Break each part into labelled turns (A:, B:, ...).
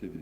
A: city.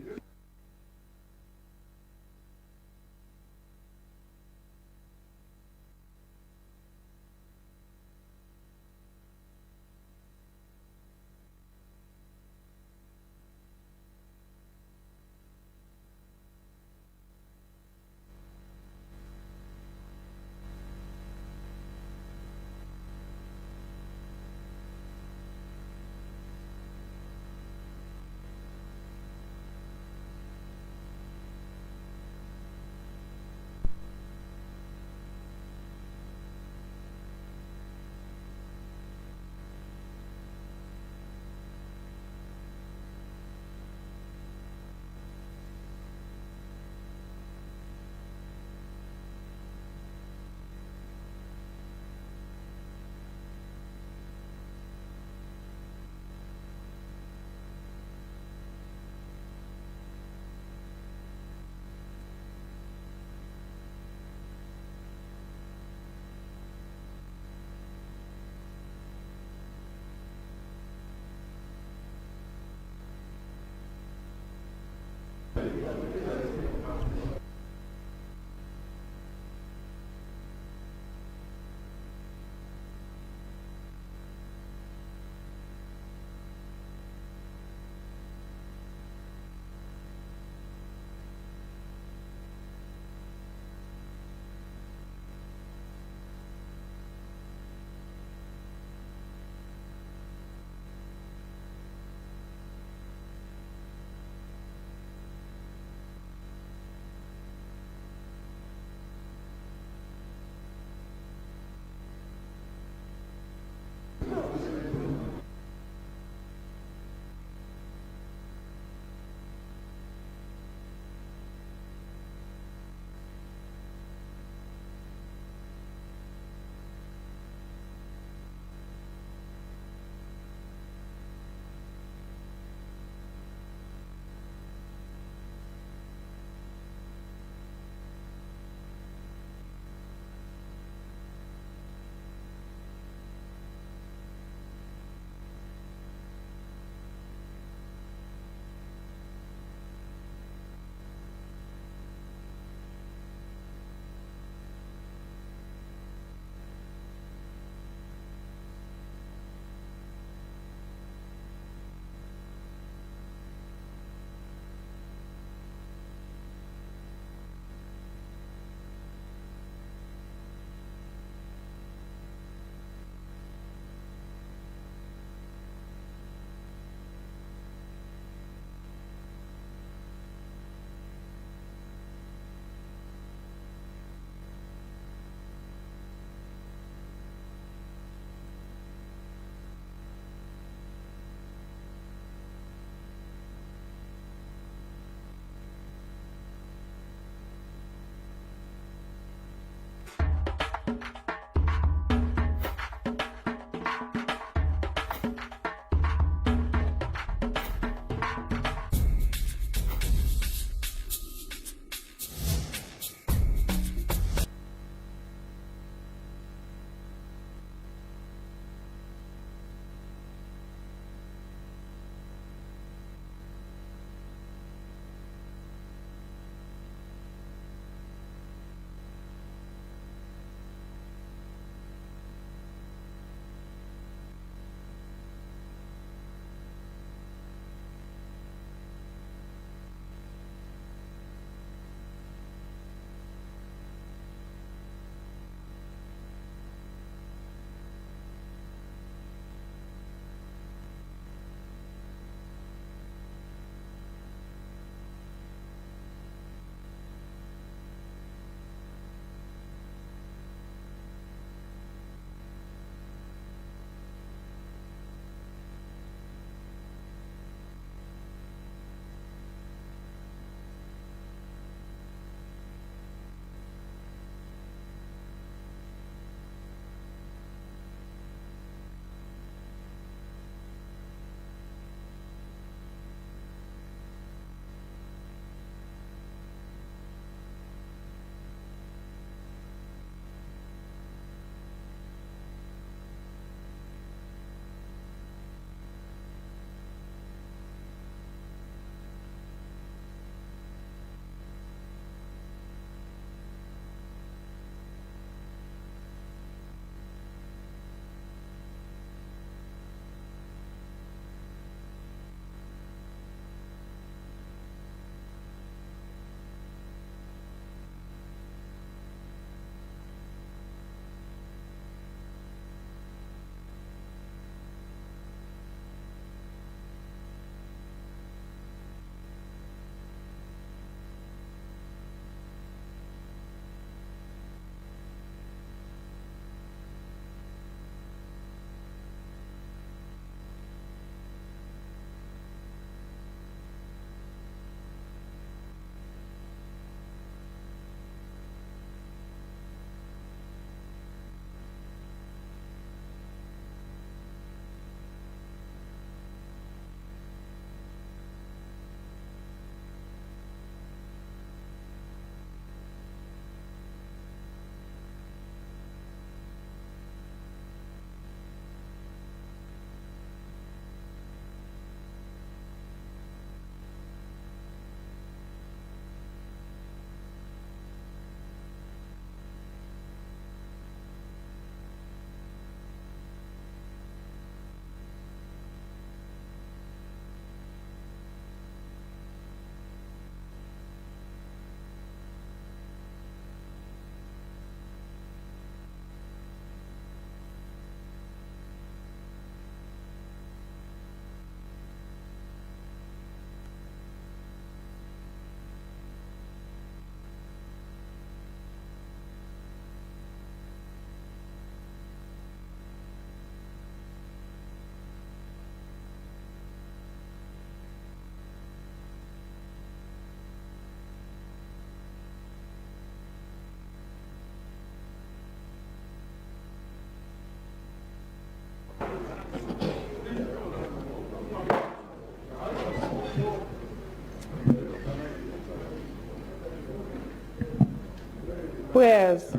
A: Prayers.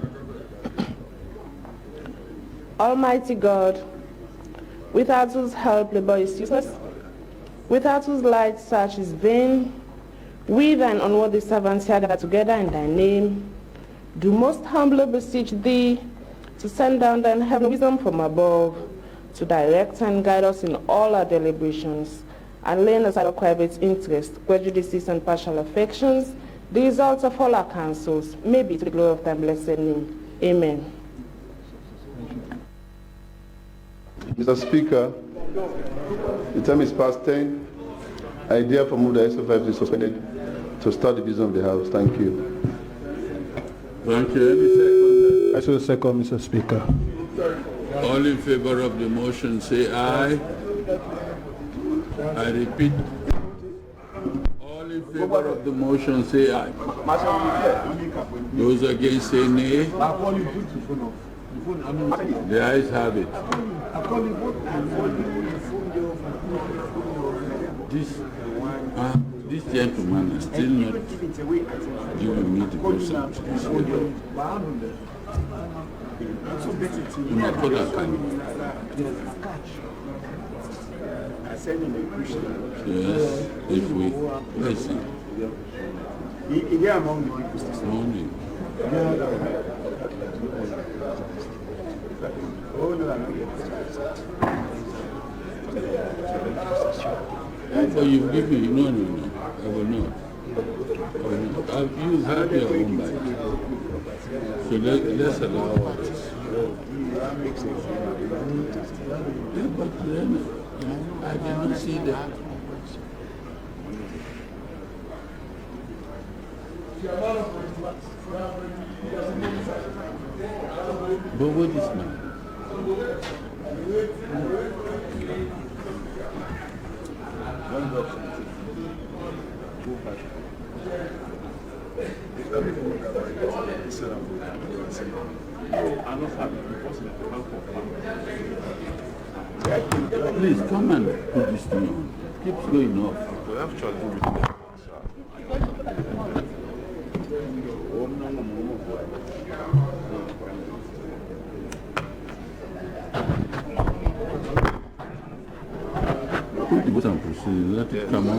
A: Almighty God, without whose help labor is useless, without whose light search is vain, we thine unworthy servants here gathered together in thy name, do most humbly beseech thee to send down thine heavenly wisdom from above, to direct and guide us in all our deliberations, and laying aside our private interests, prejudices, and partial affections, the results of all our counsels may be to the glory of thy blessed name. Amen.
B: Mr. Speaker, the time is past 10. I therefore move the SO5 is suspended to start the business of the House. Thank you.
C: Thank you. Any second?
D: I so second, Mr. Speaker.
C: All in favor of the motion say aye. I repeat. All in favor of the motion say aye. Those against say nay. The ayes have it. This gentleman is still not giving me the person. Yes, if we listen.
E: He among the people this
C: morning. But you've given me, no, I will not. You have your own bite. So let's allow others. Yeah, but then I cannot see that. But what is now? Please come and put this thing on. It keeps going off.
B: We have to do with that.
C: Let it come on.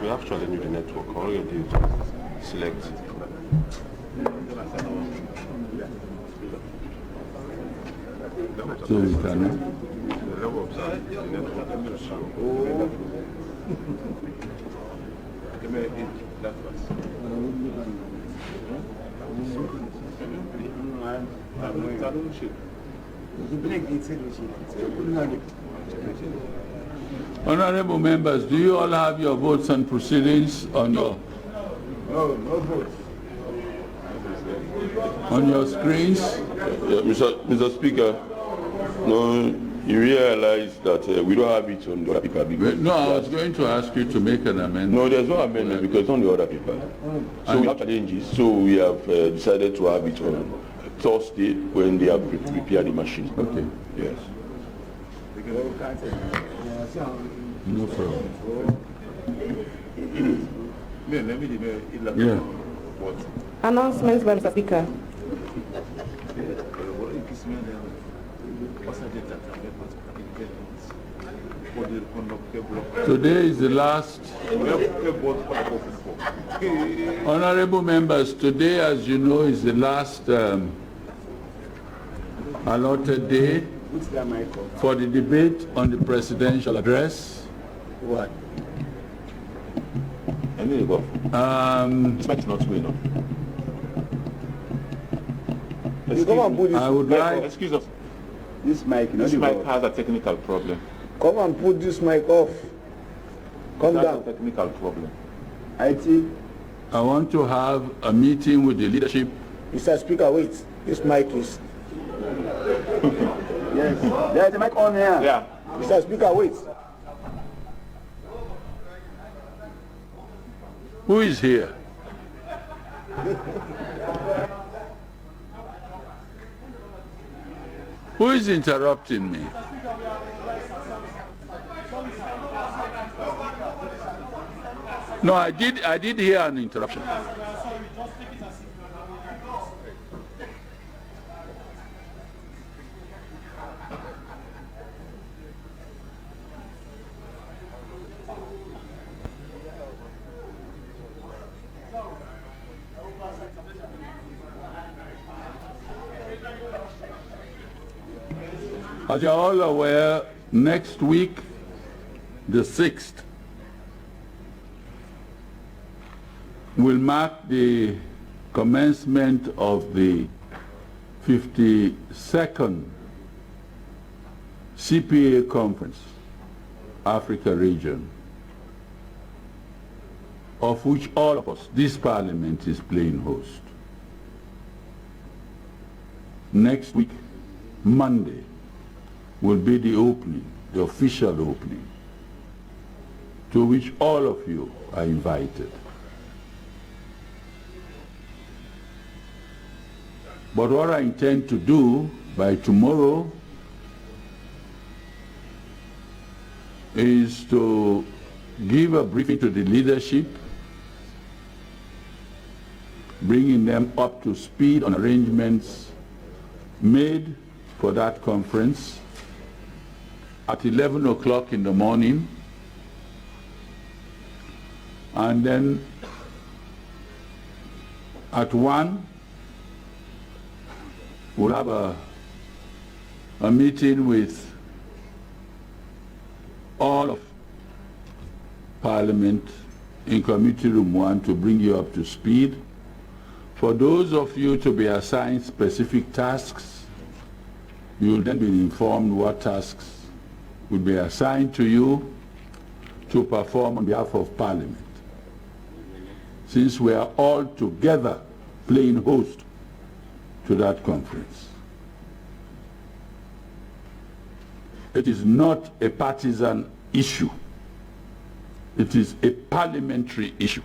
B: We have to renew the network. All you do is select.
C: So we can.
B: The level of the network.
C: Honorable members, do you all have your votes and proceedings on your
E: No votes.
C: on your screens?
B: Mr. Speaker, no, you realize that we don't have it on the other paper.
C: No, I was going to ask you to make an amendment.
B: No, there's no amendment because it's on the other paper. So we have challenges. So we have decided to have it on Thursday when they have prepared the machine.
C: Okay.
B: Yes.
C: No problem.
B: Yeah.
A: Announcements by Mr. Speaker.
C: Today is the last. Honorable members, today, as you know, is the last allotted day for the debate on the presidential address.
B: What? This mic is not going on.
C: I would like.
B: Excuse us.
E: This mic,
B: This mic has a technical problem.
E: Come and put this mic off. Come
B: That's
E: down.
B: a technical problem.
E: IT.
C: I want to have a meeting with the leadership.
E: Mr. Speaker, wait. This mic is. Yes. There's a mic on here.
B: Yeah.
E: Mr. Speaker, wait.
C: Who is here? Who is interrupting me? No, I did hear an interruption. As you are all aware, next week, the 6th, will mark the commencement of the 52nd CPA Conference, Africa region, of which all of us, this Parliament, is playing host. Next week, Monday, will be the opening, the official opening, to which all of you are invited. But what I intend to do by tomorrow is to give a briefing to the leadership, bringing them up to speed on arrangements made for that conference at 11 o'clock in the morning, and then at 1 we'll have a meeting with all of Parliament in Committee Room 1 to bring you up to speed. For those of you to be assigned specific tasks, you will then be informed what tasks will be assigned to you to perform on behalf of Parliament, since we are all together playing host to that conference. It is not a partisan issue. It is a parliamentary issue.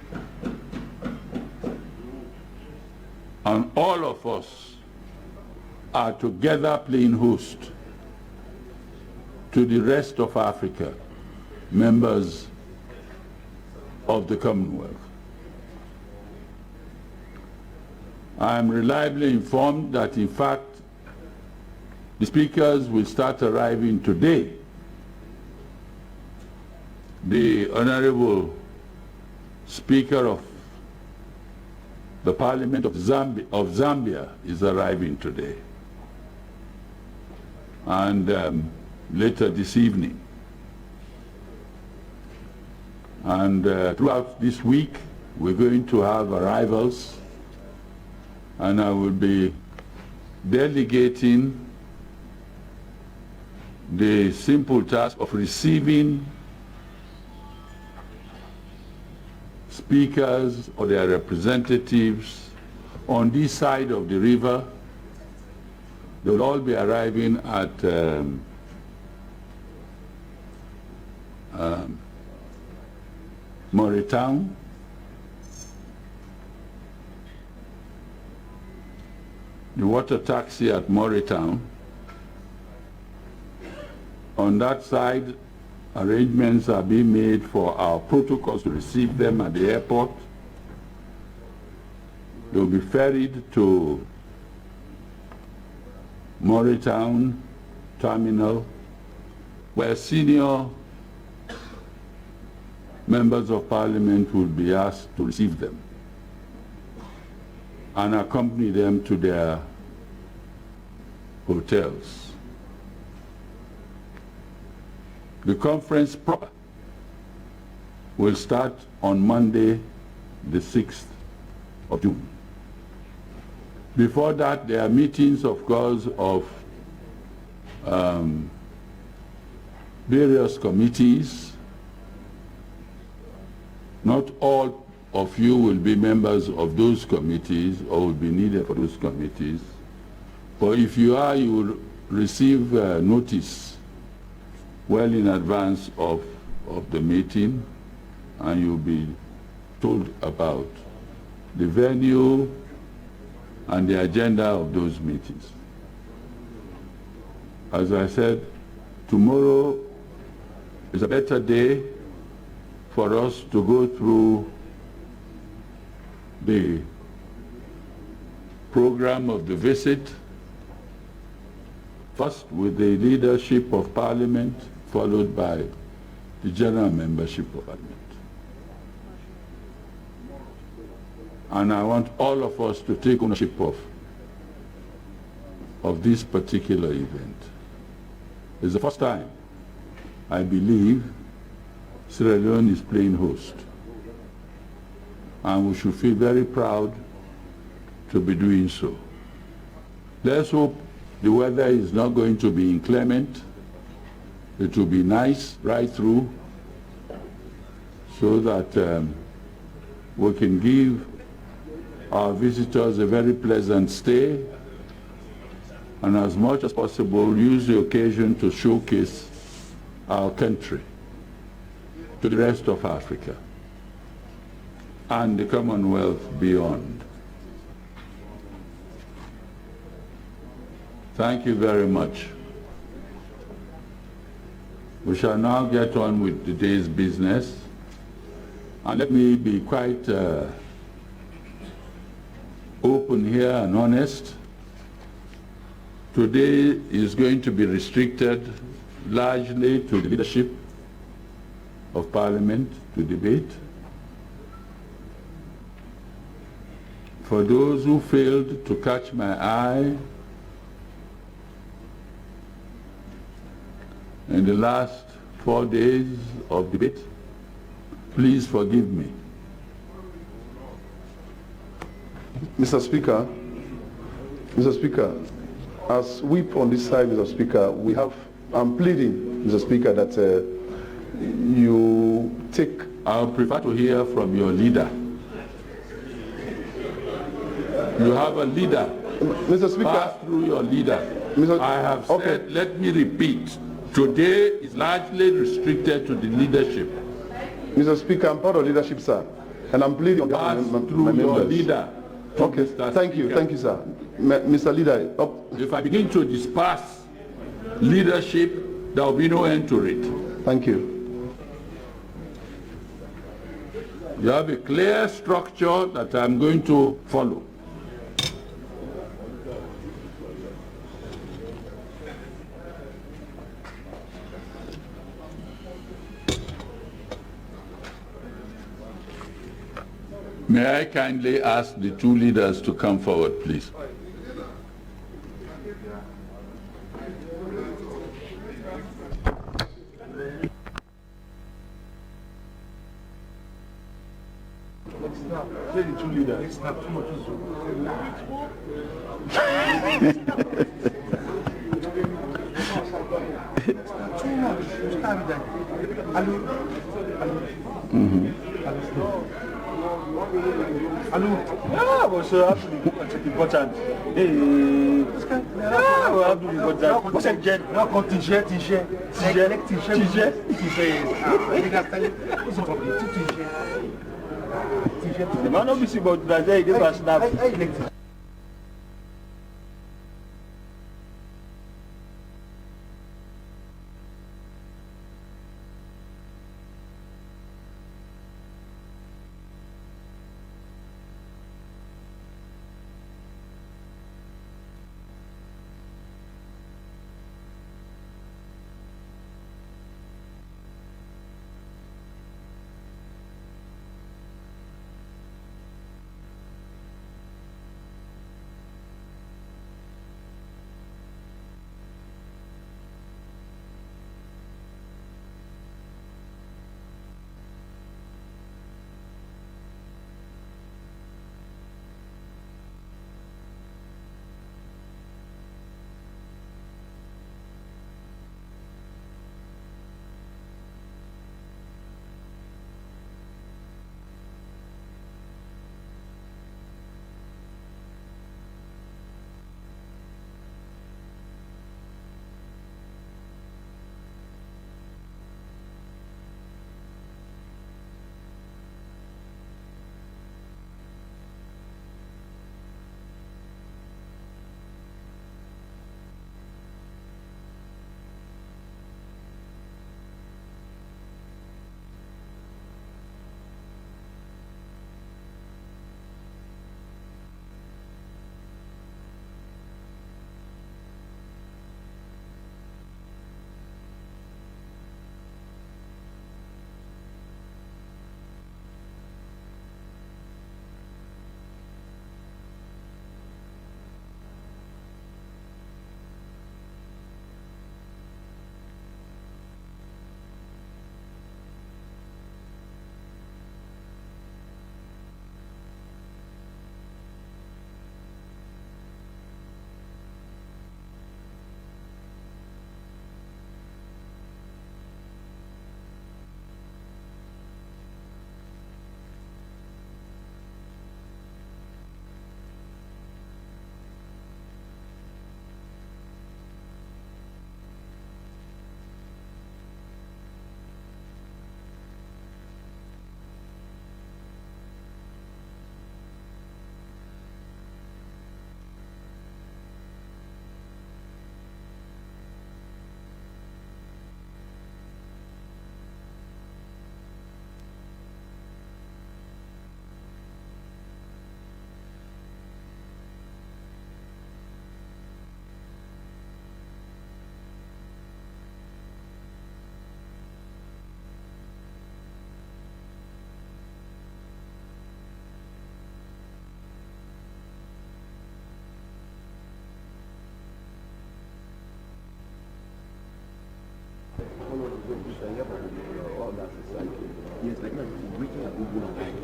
C: And all of us are together playing host to the rest of Africa, members of the Commonwealth. I am reliably informed that, in fact, the speakers will start arriving today. The Honorable Speaker of the Parliament of Zambia is arriving today, and later this evening. And throughout this week, we're going to have arrivals, and I will be delegating the simple task of receiving speakers or their representatives on this side of the river. They will all be arriving at Moretown. The water taxi at Moretown. On that side, arrangements are being made for our protocols to receive them at the airport. They will be ferried to Moretown Terminal, where senior members of Parliament will be asked to receive them and accompany them to their hotels. The conference proper will start on Monday, the 6th of June. Before that, there are meetings, of course, of various committees. Not all of you will be members of those committees or will be needed for those committees. But if you are, you will receive notice well in advance of the meeting, and you'll be told about the venue and the agenda of those meetings. As I said, tomorrow is a better day for us to go through the program of the visit, first with the leadership of Parliament, followed by the general membership of Parliament. And I want all of us to take ownership of this particular event. It's the first time, I believe, Sierra Leone is playing host. And we should feel very proud to be doing so. Let's hope the weather is not going to be inclement. It will be nice right through so that we can give our visitors a very pleasant stay and as much as possible use the occasion to showcase our country to the rest of Africa and the Commonwealth beyond. Thank you very much. We shall now get on with the day's business. And let me be quite open here and honest. Today is going to be restricted largely to the leadership of Parliament to debate. For those who failed to catch my eye in the last 4 days of debate, please forgive me.
B: Mr. Speaker, as whip on this side, Mr. Speaker, I'm pleading, Mr. Speaker, that you take...
C: I'll prefer to hear from your leader. You have a leader.
B: Mr. Speaker...
C: Pass through your leader. I have said, let me repeat, today is largely restricted to the leadership.
B: Mr. Speaker, I'm part of leadership, sir, and I'm pleading on behalf of my members.
C: Your leader.
B: Okay, thank you, sir. Mr. Leader,
C: If I begin to disperse leadership, there will be no end to it.
B: Thank you.
C: You have a clear structure that I'm going to follow. May I kindly ask the two leaders to come forward, please?
D: Ah, bon, ça, c'est important. Ah, c'est
F: Yes, like that, breaking a Google and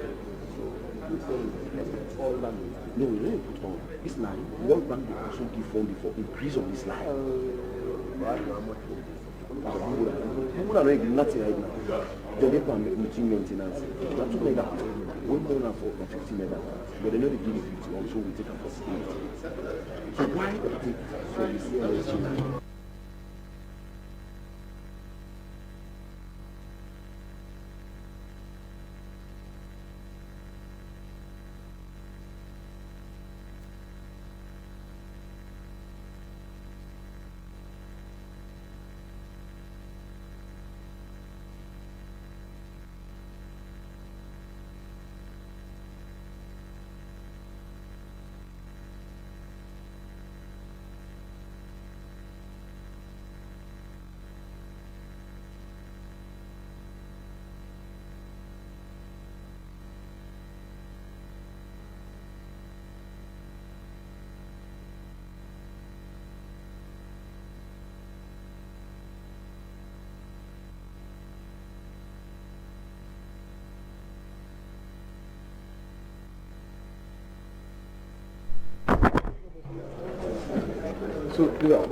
F: all that. No, we don't put on this line. World Bank will also give funding for increase of this line. People are not nothing right now. They get meeting maintenance. They are 2 megawatt. 1 million for 50 megawatt. But they know they give it 51, so we take them for 60. So why do they take for this energy line? So, yeah.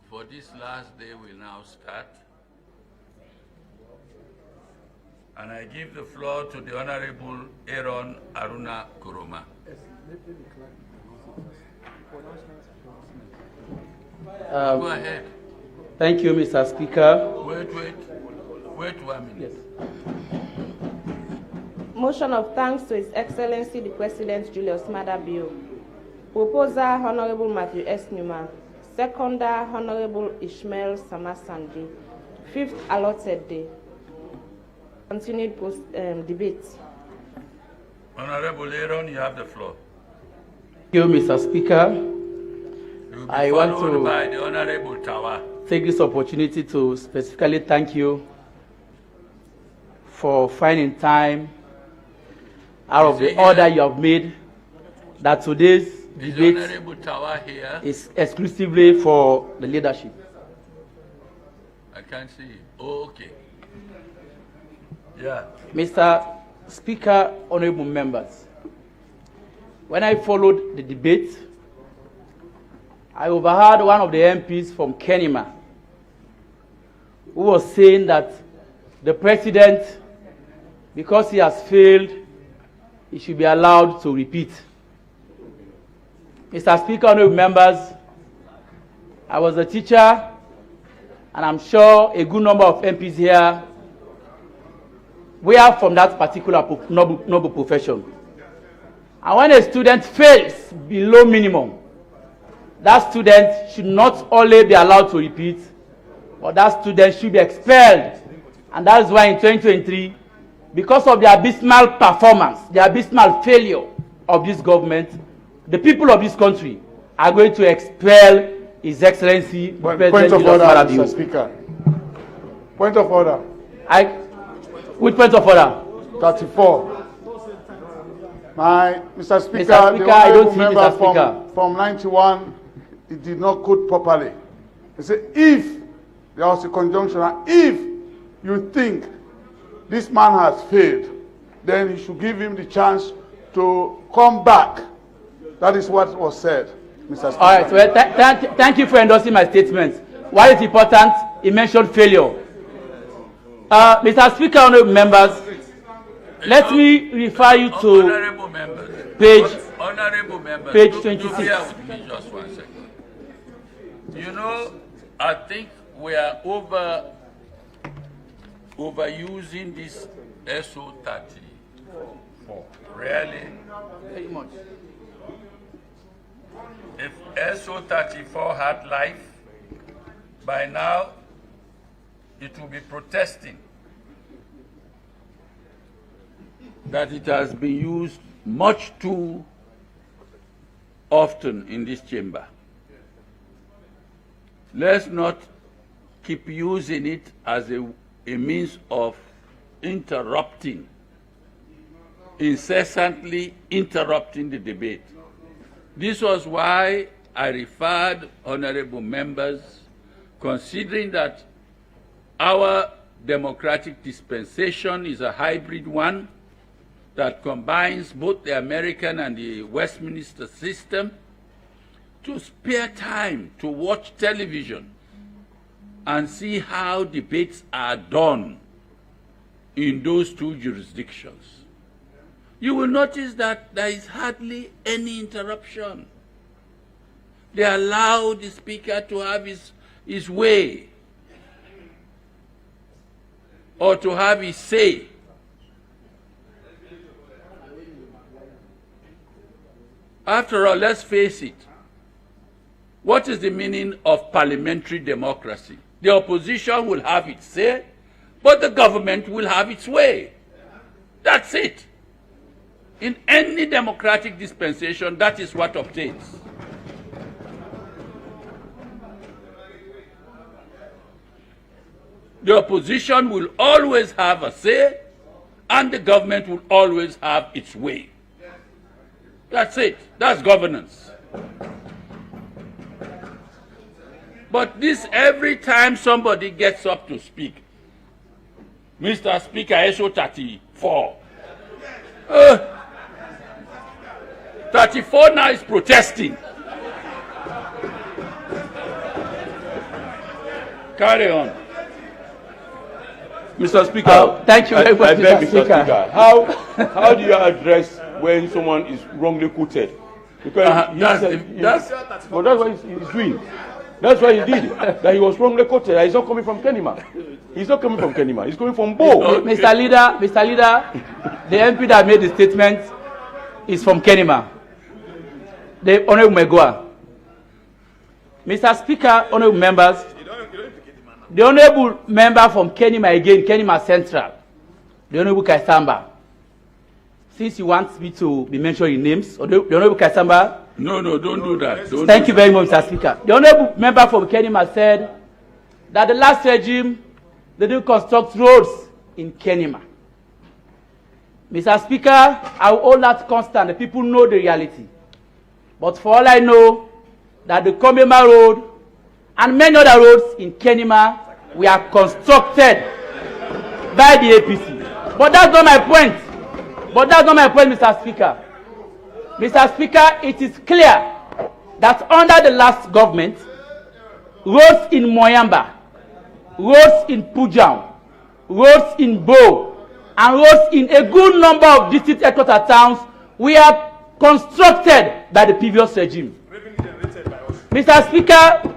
C: For this last day will now start. And I give the floor to the Honorable Aaron Aruna Kuroma. Go ahead.
G: Thank you, Mr. Speaker.
C: Wait 1 minute.
G: Yes.
A: Motion of thanks to His Excellency the President Julius Maada Bio. Proposer Honorable Matthew S. Newman. Seconder Honorable Ishmael Samasandi. Fifth allotted day. Continued debate.
C: Honorable Aaron, you have the floor.
G: Thank you, Mr. Speaker.
C: You will be
G: I want
C: followed
G: to
C: by the Honorable Tawa.
G: take this opportunity to specifically thank you for finding time out of the order you have made that today's
C: Is
G: debate
C: Honorable Tawa here?
G: is exclusively for the leadership.
C: I can't see you. Oh, okay. Yeah.
G: Mr. Speaker, honorable members, when I followed the debate, I overheard one of the MPs from Kenema who was saying that the president, because he has failed, he should be allowed to repeat. Mr. Speaker, honorable members, I was a teacher, and I'm sure a good number of MPs here were from that particular noble profession. And when a student fails below minimum, that student should not only be allowed to repeat, but that student should be expelled. And that is why in 2023, because of the abysmal performance, the abysmal failure of this government, the people of this country are going to expel His Excellency President
E: Point of
G: Julius
E: order,
G: Maada Bio.
E: Mr. Speaker. Point of order.
G: Which point of order?
E: 34. Mr. Speaker,
G: Speaker, I don't see
E: member
G: Mr. Speaker.
E: From 91, he did not quote properly. He said, if there was a conjunction, and if you think this man has failed, then you should give him the chance to come back. That is what was said, Mr. Speaker.
G: All right, so thank you for endorsing my statement. Why is important? He mentioned failure. Mr. Speaker, honorable members, let me refer you to
C: Honorable members.
G: page.
C: Honorable members,
G: Page
C: do
G: 26.
C: bear with me just 1 second. You know, I think we are overusing this SO34. Really?
G: Very much.
C: If SO34 had life, by now it will be protesting that it has been used much too often in this chamber. Let's not keep using it as a means of interrupting, incessantly interrupting the debate. This was why I referred honorable members, considering that our democratic dispensation is a hybrid one that combines both the American and the Westminster system, to spare time to watch television and see how debates are done in those two jurisdictions. You will notice that there is hardly any interruption. They allow the speaker to have his way or to have his say. After all, let's face it. What is the meaning of parliamentary democracy? The opposition will have its say, but the government will have its way. That's it. In any democratic dispensation, that is what obtains. The opposition will always have a say, and the government will always have its way. That's it. That's governance. But this, every time somebody gets up to speak, Mr. Speaker, SO34. 34 now is protesting. Carry on.
D: Mr. Speaker,
G: thank you very much,
D: I beg,
G: Mr. Speaker.
D: How do you address when someone is wrongly quoted? Because
C: that's
D: well, that's what he's doing. That's why he did. That he was wrongly quoted. He's not coming from Kenima. He's not coming from Kenima. He's coming from Bo.
G: Mr. Leader, the MP that made the statement is from Kenima. The Honorable Megua. Mr. Speaker, honorable members, the honorable member from Kenima again, Kenima Central, the Honorable Kaisamba. Since you want me to be mentioning names, the Honorable Kaisamba.
C: No, don't do that.
G: Thank you very much, Mr. Speaker. The honorable member from Kenima said that the last regime, they didn't construct roads in Kenima. Mr. Speaker, I will hold that constant. The people know the reality. But for all I know, that the Komema Road and many other roads in Kenima were constructed by the APC. But that's not my point. Mr. Speaker. Mr. Speaker, it is clear that under the last government, roads in Moyamba, roads in Pujang, roads in Bo, and roads in a good number of district headquarter towns were constructed by the previous regime. Mr. Speaker,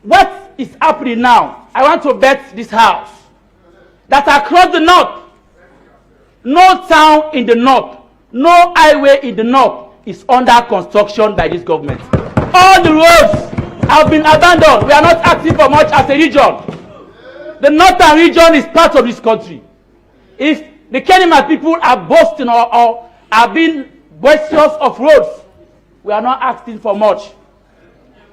G: what is happening now? I want to bet this house that across the north, no town in the north, no highway in the north is under construction by this government. All the roads have been abandoned. We are not asking for much as a region. The northern region is part of this country. If the Kenima people are boasting or are being boisterous of roads, we are not asking for much.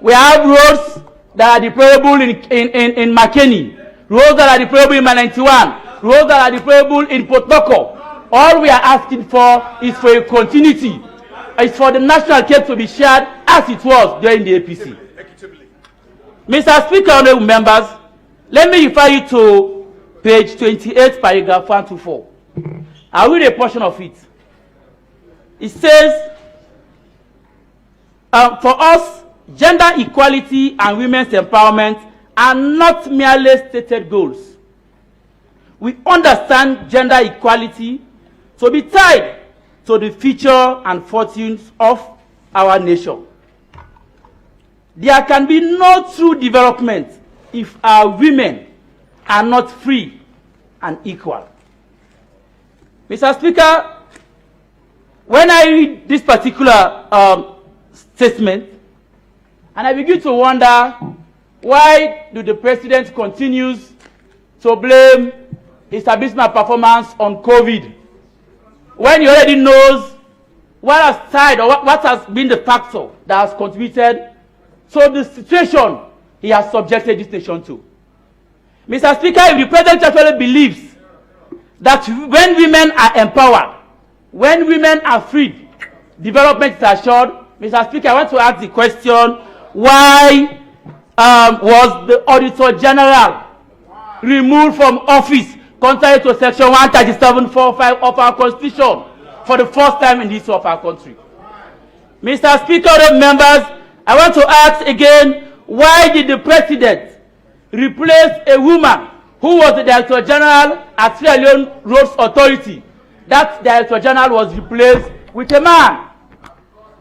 G: We have roads that are deplorable in Makeni, roads that are deplorable in Ma91, roads that are deplorable in Potoko. All we are asking for is for a continuity. It's for the national cake to be shared as it was during the APC. Mr. Speaker, honorable members, let me refer you to page 28, paragraph 124. I'll read a portion of it. It says, for us, gender equality and women's empowerment are not merely stated goals. We understand gender equality to be tied to the future and fortunes of our nation. There can be no true development if our women are not free and equal. Mr. Speaker, when I read this particular statement, and I begin to wonder, why do the president continues to blame his abysmal performance on COVID, when he already knows what has been the factor that has contributed to the situation he has subjected this nation to? Mr. Speaker, if the president actually believes that when women are empowered, when women are freed, development is assured, Mr. Speaker, I want to ask the question, why was the Auditor General removed from office contrary to Section 137(4)(5) of our Constitution for the first time in the history of our country? Mr. Speaker, members, I want to ask again, why did the President replace a woman who was the Director General at Sierra Leone Roads Authority? That Director General was replaced with a man.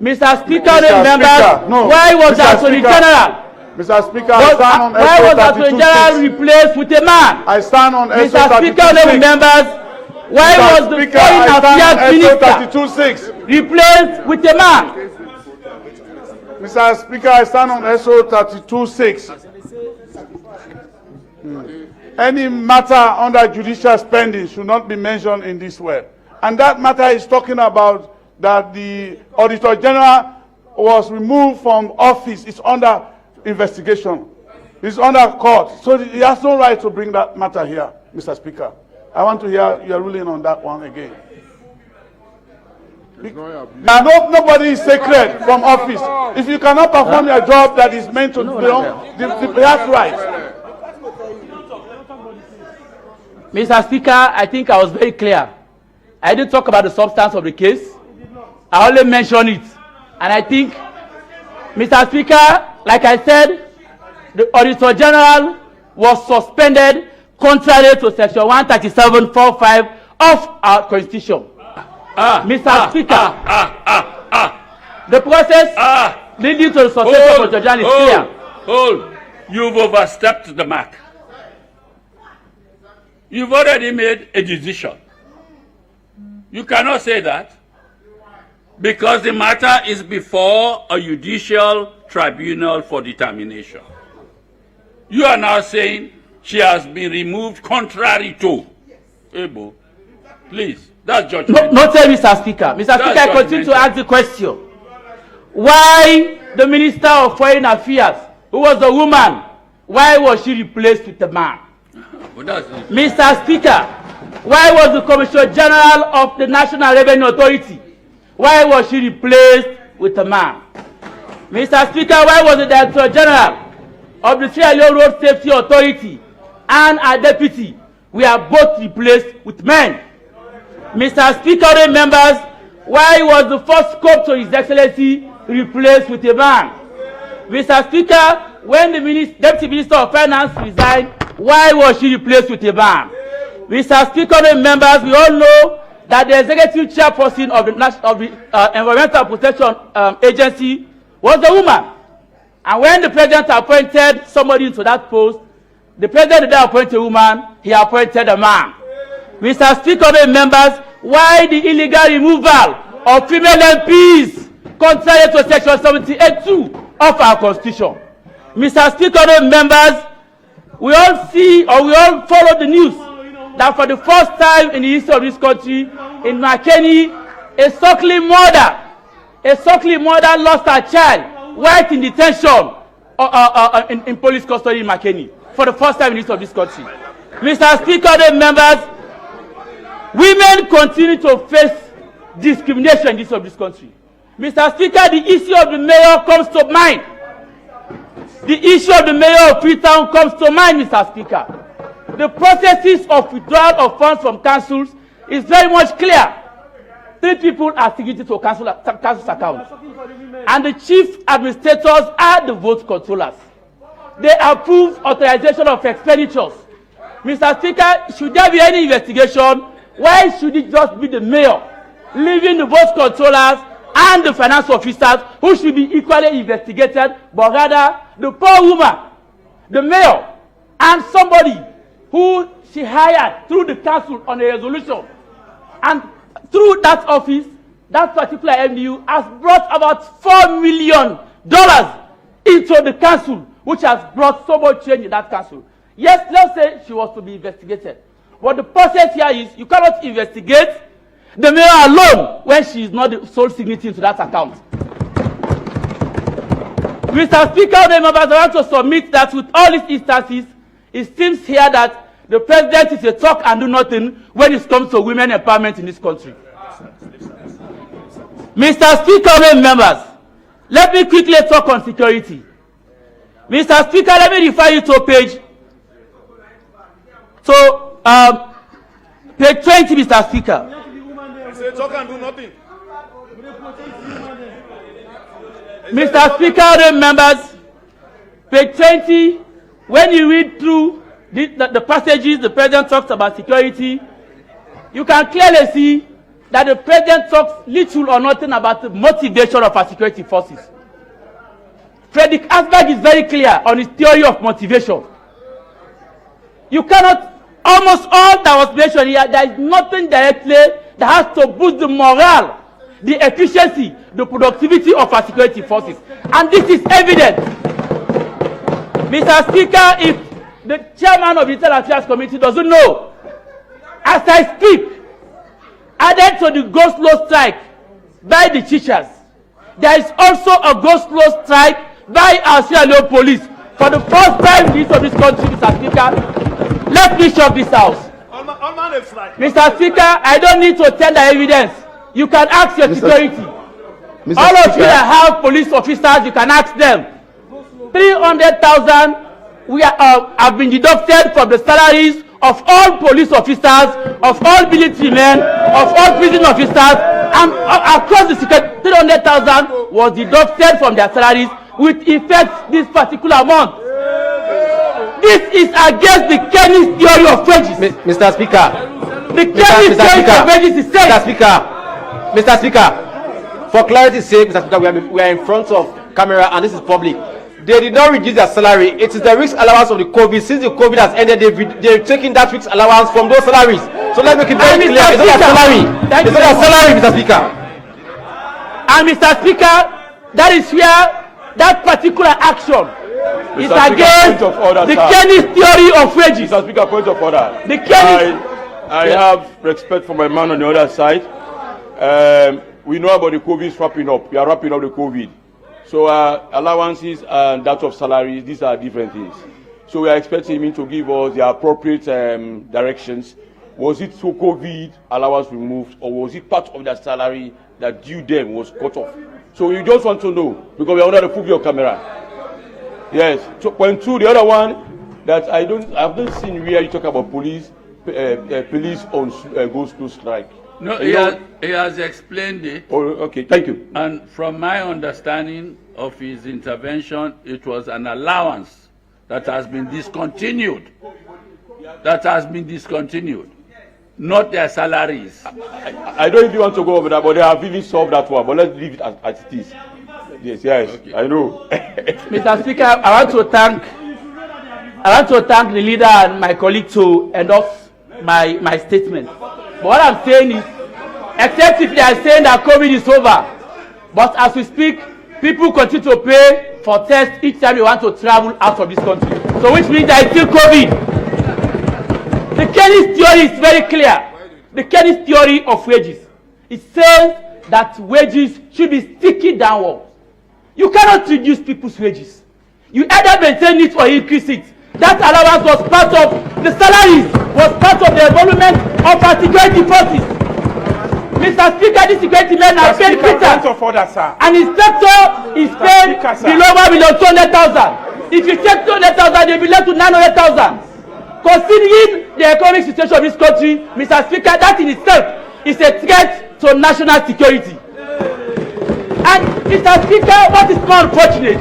G: Mr. Speaker, members,
E: no.
G: why was the Attorney General?
E: Mr. Speaker,
G: Why was the Attorney General replaced with a man?
E: I stand on
G: Mr. Speaker, members, why was the Foreign Affairs Minister replaced with a man?
E: Mr. Speaker, I stand on SO 32.6. Any matter under judicial spending should not be mentioned in this way. And that matter is talking about that the Auditor General was removed from office. It's under investigation. It's under court. So he has no right to bring that matter here, Mr. Speaker. I want to hear your ruling on that one again. Now, nobody is sacred from office. If you cannot perform your job that is meant to belong, that's right.
G: Mr. Speaker, I think I was very clear. I didn't talk about the substance of the case. I only mentioned it. And I think, Mr. Speaker, like I said, the Auditor General was suspended contrary to Section 137(4)(5) of our Constitution. Mr. Speaker, the process leading to the suspension of the Auditor General is clear.
C: Hold. You've overstepped the mark. You've already made a decision. You cannot say that because the matter is before a judicial tribunal for determination. You are now saying she has been removed contrary to. Ebo, please, that's judgment.
G: No, Mr. Speaker. Mr. Speaker, I continue to ask the question. Why the Minister of Foreign Affairs, who was a woman, why was she replaced with a man? Mr. Speaker, why was the Commissioner General of the National Revenue Authority, why was she replaced with a man? Mr. Speaker, why was the Director General of the Sierra Leone Road Safety Authority and our deputy were both replaced with men? Mr. Speaker, members, why was the first scope to His Excellency replaced with a man? Mr. Speaker, when the Deputy Minister of Finance resigned, why was she replaced with a man? Mr. Speaker, members, we all know that the executive chairperson of the Environmental Protection Agency was a woman. And when the president appointed somebody into that post, the president did not appoint a woman, he appointed a man. Mr. Speaker, members, why the illegal removal of female MPs contrary to Section 78(2) of our Constitution? Mr. Speaker, members, we all see or we all follow the news that for the first time in the history of this country, in Makeni, a suckling mother lost her child while in detention in police custody in Makeni for the first time in the history of this country. Mr. Speaker, members, women continue to face discrimination in this country. Mr. Speaker, the issue of the mayor comes to mind. The issue of the mayor of Freetown comes to mind, Mr. Speaker. The processes of withdrawal of funds from councils is very much clear. 3 people are signatories to council's account. And the chief administrators are the vote controllers. They approve authorization of expenditures. Mr. Speaker, should there be any investigation, why should it just be the mayor leaving the vote controllers and the finance officers, who should be equally investigated, but rather the poor woman, the mayor, and somebody who she hired through the council on a resolution. And through that office, that particular MDU has brought about $4 million into the council, which has brought so much change in that council. Yes, let's say she was to be investigated. But the process here is you cannot investigate the mayor alone when she is not the sole signatory to that account. Mr. Speaker, the members, I want to submit that with all these instances, it seems here that the president is a talk and do nothing when it comes to women empowerment in this country. Mr. Speaker, members, let me quickly talk on security. Mr. Speaker, let me refer you to page 20, Mr. Speaker.
D: Talk and do nothing.
G: Mr. Speaker, members, page 20, when you read through the passages the president talks about security, you can clearly see that the president talks little or nothing about the motivation of our security forces. Frederick Asberg is very clear on his theory of motivation. You cannot, almost all that was mentioned here, there is nothing directly that has to boost the morale, the efficiency, the productivity of our security forces. And this is evident. Mr. Speaker, if the chairman of the Internal Affairs Committee doesn't know, as I speak, added to the go-slow strike by the teachers, there is also a go-slow strike by our Sierra Leone police. For the first time in the history of this country, Mr. Speaker, let me shock this house. Mr. Speaker, I don't need to tell the evidence. You can ask your security. All of you that have police officers, you can ask them. 300,000 have been deducted from the salaries of all police officers, of all military men, of all prison officers, and across the security, 300,000 was deducted from their salaries with effect this particular month. This is against the Kenny's theory of wages.
H: Mr. Speaker.
G: The Kenny's theory of wages is saying.
H: Mr. Speaker, for clarity's sake, Mr. Speaker, we are in front of camera and this is public. They did not reduce their salary. It is the risk allowance of the COVID. Since the COVID has ended, they're taking that risk allowance from those salaries. So let's make it very clear. It's not a salary. It's not a salary, Mr. Speaker.
G: And Mr. Speaker, that is where that particular action is against the Kenny's theory of wages.
D: Mr. Speaker, point of order.
G: The Kenny's...
D: I have respect for my man on the other side. We know about the COVID wrapping up. We are wrapping up the COVID. So allowances and that of salaries, these are different things. So we are expecting him to give us the appropriate directions. Was it so COVID allowance removed, or was it part of their salary that due them was cut off? So we just want to know, because we are under the full view of camera. Yes. So point two, the other one that I've not seen where you talk about police on goes to strike.
C: No, he has explained it.
D: Oh, okay, thank you.
C: And from my understanding of his intervention, it was an allowance that has been discontinued. Not their salaries.
D: I don't even want to go over that, but they have even solved that one. But let's leave it as it is. Yes, okay. I know.
G: Mr. Speaker, I want to thank the leader and my colleague to endorse my statement. But what I'm saying is, except if they are saying that COVID is over, but as we speak, people continue to pay for tests each time they want to travel out of this country. So which means there is still COVID. The Kenny's theory is very clear. The Kenny's theory of wages. It says that wages should be sticky downward. You cannot reduce people's wages. You either maintain it or increase it. That allowance was part of the salaries, was part of the involvement of our security forces. Mr. Speaker, these security men are paid quitter. An inspector is paid below 1,200,000. If you take 200,000, they'll be left to 900,000. Considering the economic situation of this country, Mr. Speaker, that in itself is a threat to national security. And Mr. Speaker, what is more unfortunate?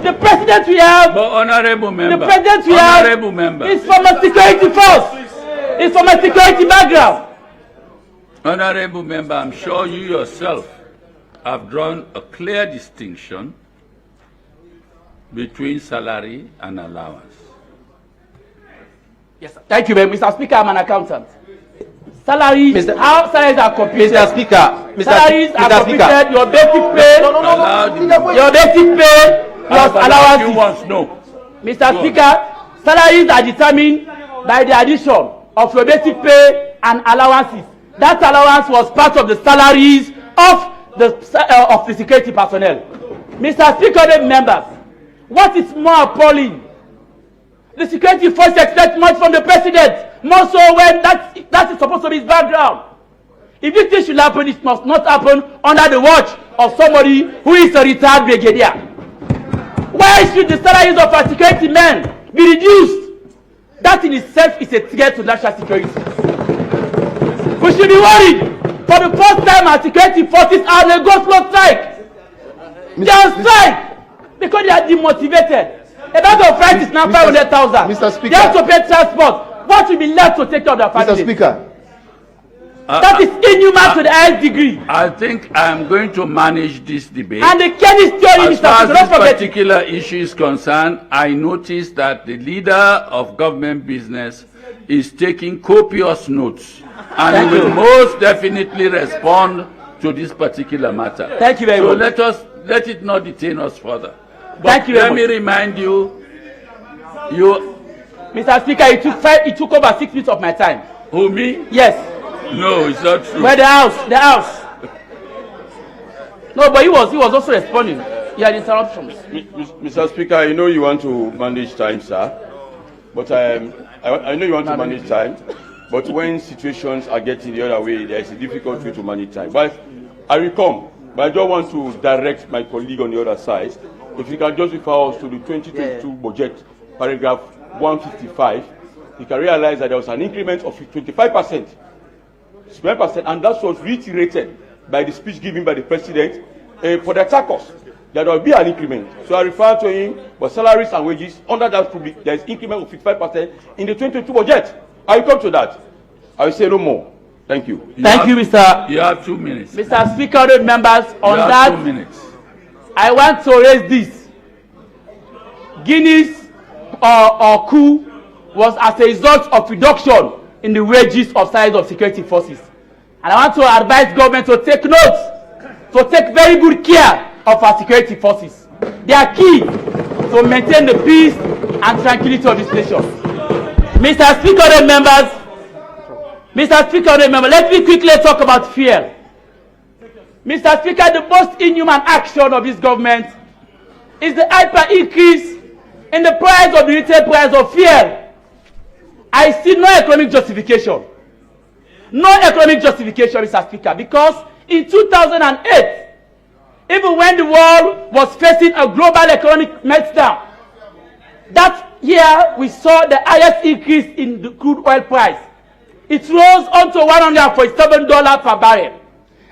G: The president we have,
C: but honorable member,
G: the president we have is from a security force. It's from a security background.
C: Honorable member, I'm sure you yourself have drawn a clear distinction between salary and allowance.
G: Yes, sir. Thank you, Mr. Speaker. I'm an accountant. Salaries, how salaries are computed?
H: Mr. Speaker,
G: salaries are computed. Your basic pay, your basic pay plus allowances.
C: No.
G: Mr. Speaker, salaries are determined by the addition of your basic pay and allowances. That allowance was part of the salaries of the security personnel. Mr. Speaker, members, what is more appalling? The security force expect much from the president, more so when that is supposed to be his background. If this thing should happen, it must not happen under the watch of somebody who is a retired brigadier. Why should the salaries of our security men be reduced? That in itself is a threat to national security. We should be worried. For the first time, our security forces are on a go-slow strike. They are on strike because they are demotivated. A bag of rice is now 500,000.
B: Mr. Speaker.
G: They have to pay transport. What will be left to take care of their families?
B: Mr. Speaker.
G: That is inhuman to the highest degree.
C: I think I'm going to manage this debate.
G: And the Kenny theory,
C: As far as
G: Mr.
C: this
G: Speaker,
C: particular issue is concerned, I noticed that the leader of government business is taking copious notes and he will most definitely respond to this particular matter.
G: Thank you very much.
C: So let it not detain us further. But
G: Thank you very
C: let
G: much.
C: me remind you,
G: Mr. Speaker, it took over 6 minutes of my time.
C: who me?
G: Yes.
C: No, it's not true.
G: Where the house. No, but he was also responding. He had interruptions.
D: Mr. Speaker, I know you want to manage time, sir. But I know you want to manage time. But when situations are getting the other way, there is a difficulty to manage time. But I will come. But I just want to direct my colleague on the other side. If you can just refer us to the 2022 budget, paragraph 155, you can realize that there was an increment of 25%. 12%, and that was reiterated by the speech given by the president for the attackers. There will be an increment. So I refer to him, but salaries and wages, under that public, there is increment of 55% in the 2022 budget. I will come to that. I will say no more. Thank you.
G: Thank you, Mr.
C: You have 2 minutes.
G: Mr. Speaker, honorable members, on
C: you have
G: that,
C: 2 minutes.
G: I want to raise this. Guinea's coup was as a result of reduction in the wages of salaries of security forces. And I want to advise government to take note, to take very good care of our security forces. They are key to maintain the peace and tranquility of this nation. Mr. Speaker, honorable members, let me quickly talk about fuel. Mr. Speaker, the most inhuman action of this government is the hyper increase in the price of the retail price of fuel. I see no economic justification. No economic justification, Mr. Speaker, because in 2008, even when the world was facing a global economic meltdown, that year we saw the highest increase in the crude oil price. It rose onto $147 per barrel.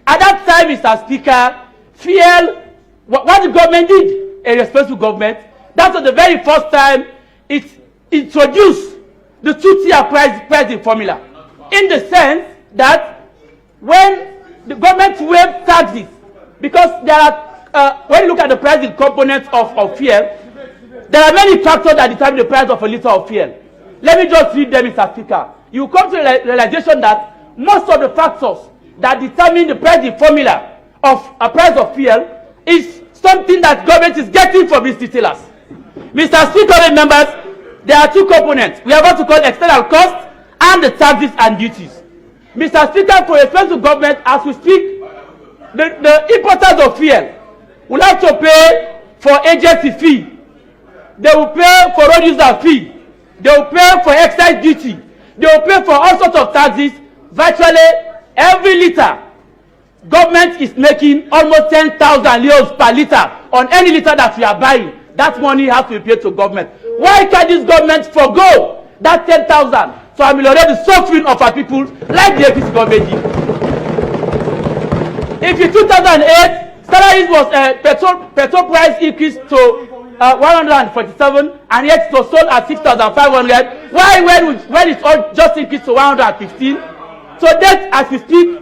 G: At that time, Mr. Speaker, fuel, what the government did, a responsible government, that was the very first time it introduced the two-tier pricing formula, in the sense that when the government waived taxes, because there are, when you look at the pricing components of fuel, there are many factors that determine the price of a liter of fuel. Let me just read them, Mr. Speaker. You come to the realization that most of the factors that determine the pricing formula of a price of fuel is something that government is getting from its retailers. Mr. Speaker, members, there are two components. We have what to call external costs and the taxes and duties. Mr. Speaker, for respect to government, as we speak, the importers of fuel will have to pay for agency fee. They will pay for road user fee. They will pay for excise duty. They will pay for all sorts of taxes. Virtually every liter, government is making almost 10,000 leos per liter on any liter that we are buying. That money has to be paid to government. Why can't this government forgo that 10,000 to ameliorate the suffering of our people like the APC government did? If in 2008, salaries was petrol price increased to 147, and yet it was sold at 6,500. Why, when it all just increased to 115? So that, as we speak,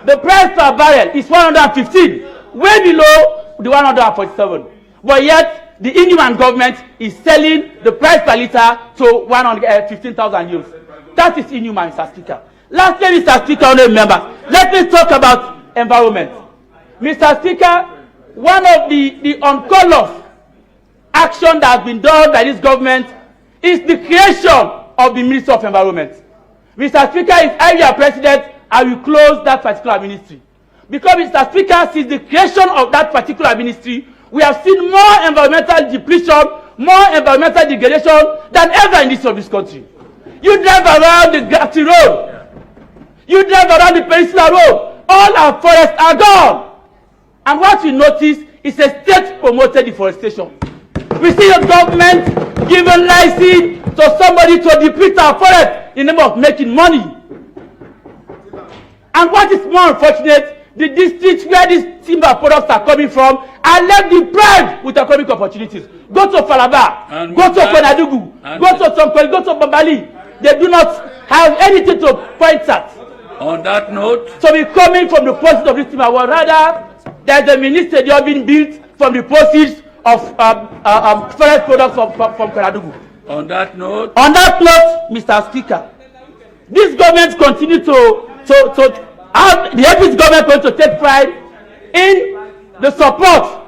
G: The price per barrel is 115, way below the 147. But yet, the Indian government is selling the price per litre to 115,000 euros. That is inhuman, Mr. Speaker. Lastly, Mr. Speaker, honourable members, let me talk about environment. Mr. Speaker, one of the uncalled action that has been done by this government is the creation of the Ministry of Environment. Mr. Speaker, if I were president, I will close that particular ministry. Because, Mr. Speaker, since the creation of that particular ministry, we have seen more environmental depletion, more environmental degradation than ever in this country. You drive around the Gatti Road, you drive around the Peninsula Road, all our forests are gone. And what we notice is a state-promoted deforestation. We see a government giving license to somebody to deplete our forest in the name of making money. And what is more unfortunate, the districts where these timber products are coming from are left deprived with economic opportunities. Go to Falaba, go to Konadugu, go to Tonkoli, go to Bambali. They do not have anything to point at.
C: On that note,
G: so we coming from the proceeds of this timber, or rather, there is a mini stadium being built from the proceeds of forest products from Konadugu.
C: On that note,
G: Mr. Speaker, this government continue to have the APC government going to take pride in the support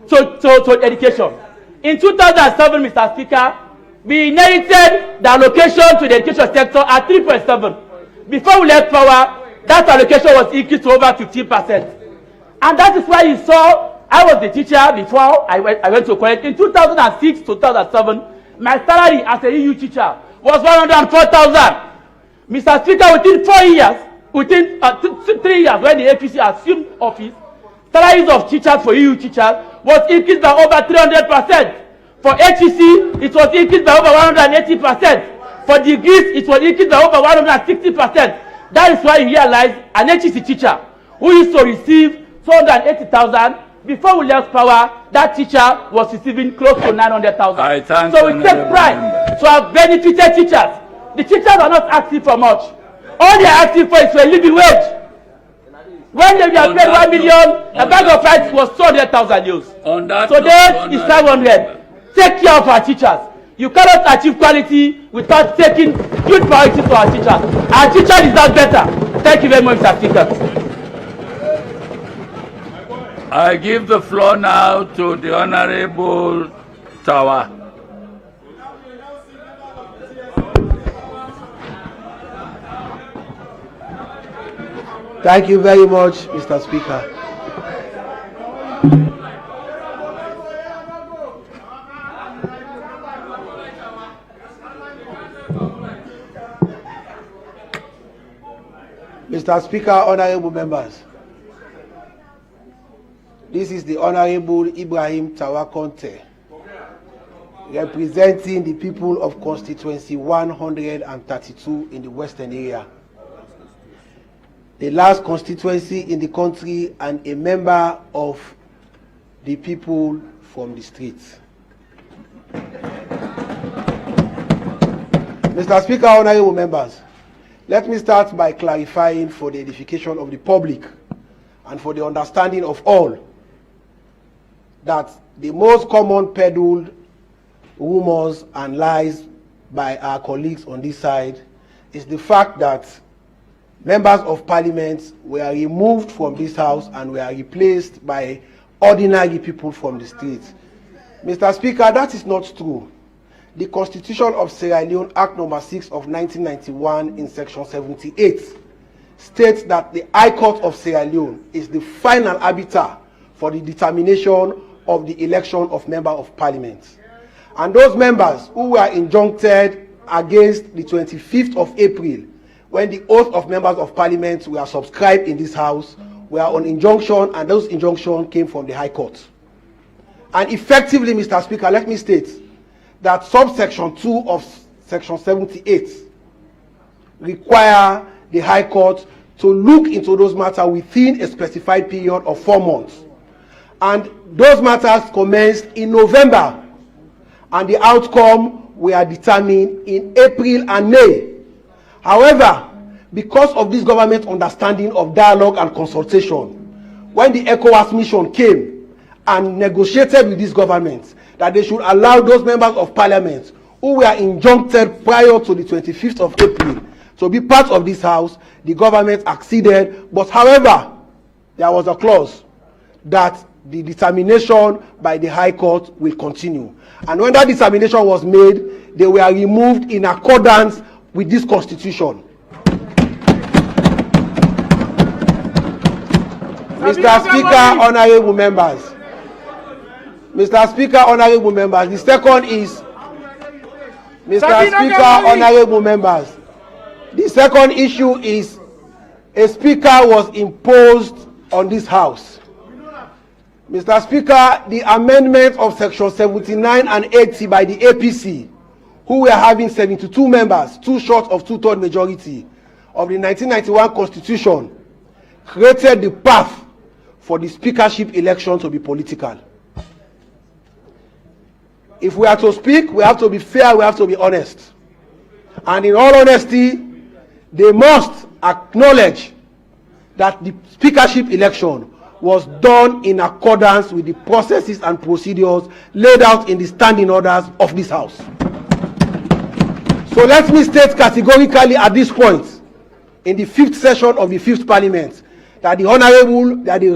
G: to education. In 2007, Mr. Speaker, we inherited the allocation to the education sector at 3.7. Before we left power, that allocation was increased to over 15%. And that is why you saw, I was the teacher before I went to college. In 2006 to 2007, my salary as a EU teacher was 104,000. Mr. Speaker, within 4 years, within 3 years when the APC assumed office, salaries of teachers for EU teachers was increased by over 300%. For HEC, it was increased by over 180%. For degrees, it was increased by over 160%. That is why you realize an HEC teacher who used to receive 280,000, before we left power, that teacher was receiving close to 900,000. So we take pride to have benefited teachers. The teachers are not asking for much. All they are asking for is for a living wage. When they were paid 1 million, a bag of rice was 200,000 euros. Today is 500. Take care of our teachers. You cannot achieve quality without taking huge priority to our teachers. Our teachers deserve better. Thank you very much, Mr. Speaker.
C: I give the floor now to the Honorable Tawa.
I: Thank you very much, Mr. Speaker. Mr. Speaker, honorable members, this is the Honorable Ibrahim Tawa Conte, representing the people of constituency 132 in the Western area, the last constituency in the country and a member of the people from the streets. Mr. Speaker, honorable members, let me start by clarifying for the edification of the public and for the understanding of all that the most common peddled rumors and lies by our colleagues on this side is the fact that members of parliament were removed from this house and were replaced by ordinary people from the streets. Mr. Speaker, that is not true. The Constitution of Sierra Leone, Act number 6 of 1991 in section 78 states that the High Court of Sierra Leone is the final arbiter for the determination of the election of member of parliament. And those members who were injuncted against the 25th of April, when the oath of members of parliament were subscribed in this house, were on injunction, and those injunctions came from the High Court. And effectively, Mr. Speaker, let me state that subsection 2 of section 78 require the High Court to look into those matters within a specified period of 4 months. And those matters commenced in November, and the outcome were determined in April and May. However, because of this government understanding of dialogue and consultation, when the ECOWAS mission came and negotiated with this government that they should allow those members of parliament who were injuncted prior to the 25th of April to be part of this house, the government acceded. But however, there was a clause that the determination by the High Court will continue. And when that determination was made, they were removed in accordance with this constitution. Mr. Speaker, honorable members. Mr. Speaker, honorable members. The second is, Mr. Speaker, honorable members. The second issue is a speaker was imposed on this house. Mr. Speaker, the amendment of section 79 and 80 by the APC, who were having 72 members, too short of two-thirds majority of the 1991 Constitution, created the path for the speakership election to be political. If we are to speak, we have to be fair, we have to be honest. And in all honesty, they must acknowledge that the speakership election was done in accordance with the processes and procedures laid out in the standing orders of this house. So let me state categorically at this point, in the 5th session of the 5th Parliament, that the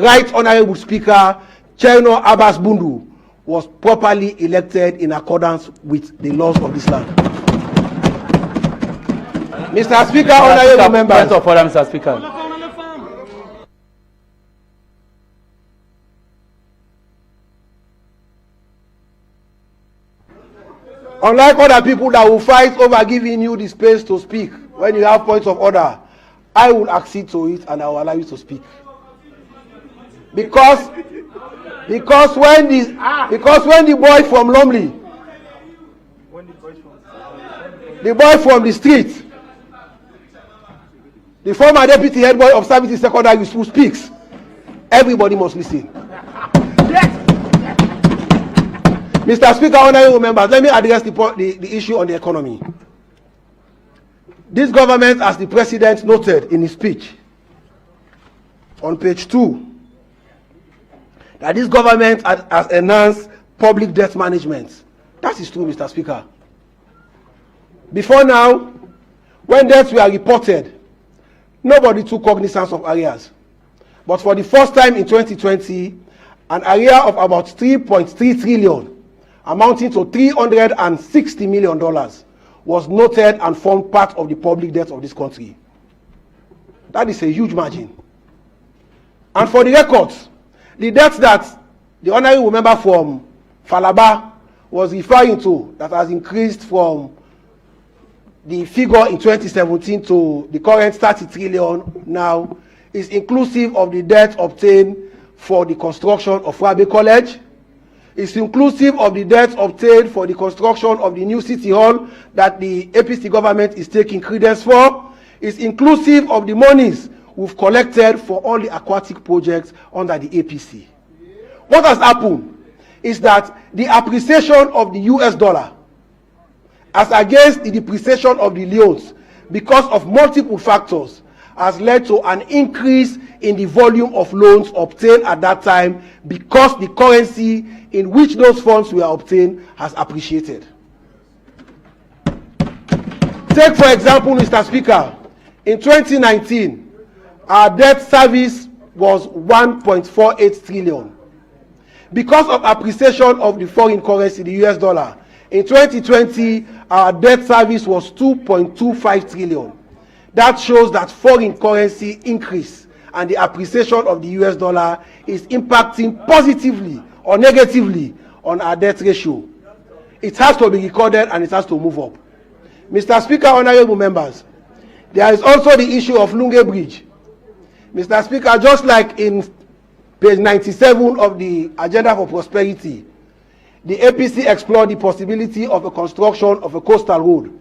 I: Right Honorable Speaker, Cherno Abbas Bundu, was properly elected in accordance with the laws of this land. Mr. Speaker, honorable members.
G: Point of order, Mr. Speaker.
I: Unlike other people that will fight over giving you the space to speak when you have points of order, I will accede to it and I will allow you to speak. Because when the boy from Lumley, the boy from the street, the former deputy head boy of Services Secondary School speaks, everybody must listen. Mr. Speaker, honorable members, let me address the issue on the economy. This government, as the president noted in his speech on page 2, that this government has enhanced public debt management. That is true, Mr. Speaker. Before now, when debts were reported, nobody took cognizance of arrears. But for the first time in 2020, an arrear of about 3.3 trillion, amounting to $360 million, was noted and formed part of the public debt of this country. That is a huge margin. And for the records, the debt that the honorable member from Falaba was referring to, that has increased from the figure in 2017 to the current 30 trillion now, is inclusive of the debt obtained for the construction of Rabe College. It's inclusive of the debt obtained for the construction of the new city hall that the APC government is taking credence for. It's inclusive of the monies we've collected for all the aquatic projects under the APC. What has happened is that the appreciation of the US dollar as against the depreciation of the leones, because of multiple factors, has led to an increase in the volume of loans obtained at that time, because the currency in which those funds were obtained has appreciated. Take, for example, Mr. Speaker, in 2019, our debt service was 1.48 trillion. Because of appreciation of the foreign currency, the US dollar, in 2020, our debt service was 2.25 trillion. That shows that foreign currency increase and the appreciation of the US dollar is impacting positively or negatively on our debt ratio. It has to be recorded and it has to move up. Mr. Speaker, honorable members, there is also the issue of Lunge Bridge. Mr. Speaker, just like in page 97 of the Agenda for Prosperity, the APC explored the possibility of a construction of a coastal road.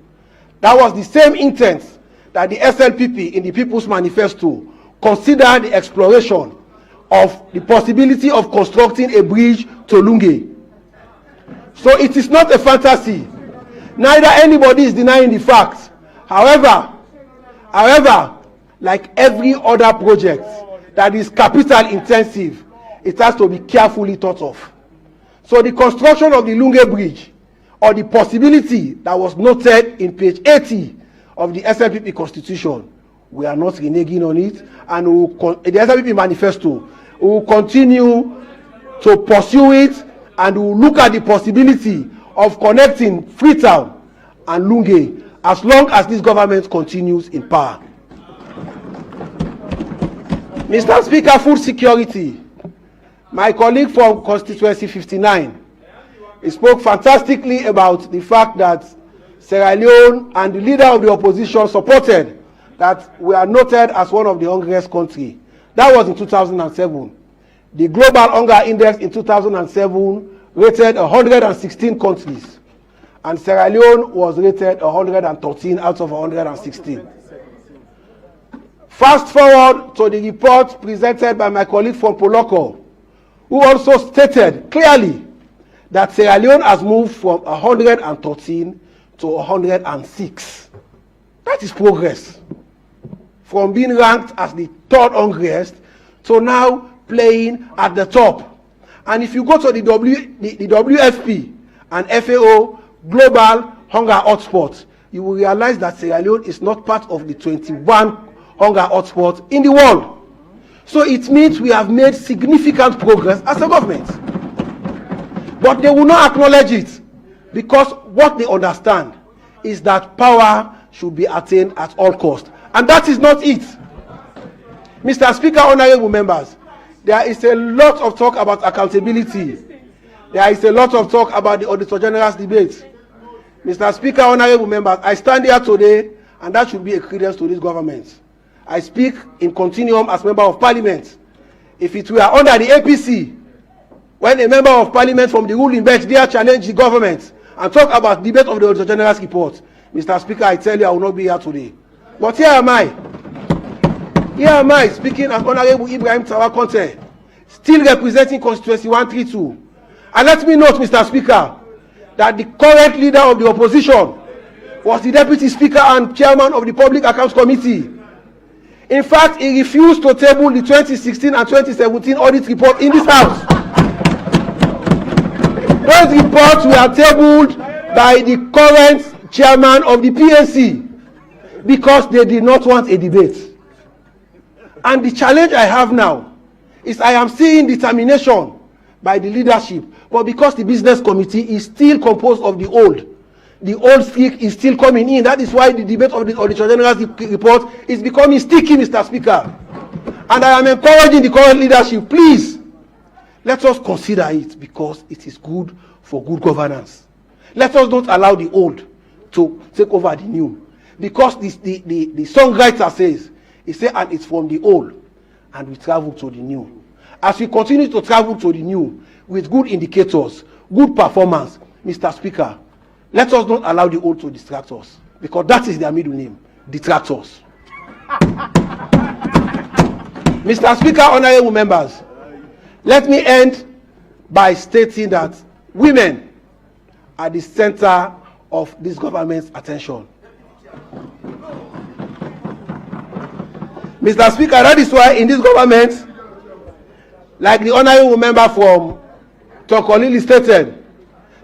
I: That was the same intent that the SLPP in the People's Manifesto considered the exploration of the possibility of constructing a bridge to Lunge. So it is not a fantasy. Neither anybody is denying the fact. However, like every other project that is capital intensive, it has to be carefully thought of. So the construction of the Lunge Bridge, or the possibility that was noted in page 80 of the SNPP Constitution, we are not reneging on it, and the SNPP manifesto, we will continue to pursue it, and we will look at the possibility of connecting Freetown and Lunge as long as this government continues in power. Mr. Speaker, food security. My colleague from constituency 59, he spoke fantastically about the fact that Sierra Leone and the leader of the opposition supported that we are noted as one of the hungriest countries. That was in 2007. The Global Hunger Index in 2007 rated 116 countries, and Sierra Leone was rated 113 out of 116. Fast forward to the report presented by my colleague from Poloko, who also stated clearly that Sierra Leone has moved from 113 to 106. That is progress. From being ranked as the third hungriest to now playing at the top. And if you go to the WFP and FAO Global Hunger Hotspot, you will realize that Sierra Leone is not part of the 21 hunger hotspots in the world. So it means we have made significant progress as a government. But they will not acknowledge it, because what they understand is that power should be attained at all costs. And that is not it. Mr. Speaker, honorable members, there is a lot of talk about accountability. There is a lot of talk about the Auditor General's debate. Mr. Speaker, honorable members, I stand here today, and that should be a credence to this government. I speak in continuum as member of parliament. If it were under the APC, when a member of parliament from the ruling bench there challenge the government and talk about debate of the Auditor General's report, Mr. Speaker, I tell you, I will not be here today. But here am I. Here am I speaking as Honorable Ibrahim Tawa Conte, still representing constituency 132. And let me note, Mr. Speaker, that the current leader of the opposition was the Deputy Speaker and Chairman of the Public Accounts Committee. In fact, he refused to table the 2016 and 2017 audit report in this House. Those reports were tabled by the current chairman of the PNC because they did not want a debate. And the challenge I have now is I am seeing determination by the leadership, but because the business committee is still composed of the old streak is still coming in. That is why the debate of the Auditor General's report is becoming sticky, Mr. Speaker. And I am encouraging the current leadership, please, let us consider it, because it is good for good governance. Let us not allow the old to take over the new. Because the songwriter says, he said, and it's from the old, and we travel to the new. As we continue to travel to the new, with good indicators, good performance, Mr. Speaker, let us not allow the old to distract us, because that is their middle name, detractors. Mr. Speaker, honorable members, let me end by stating that women are the center of this government's attention. Mr. Speaker, that is why in this government, like the honorable member from Tokolili stated,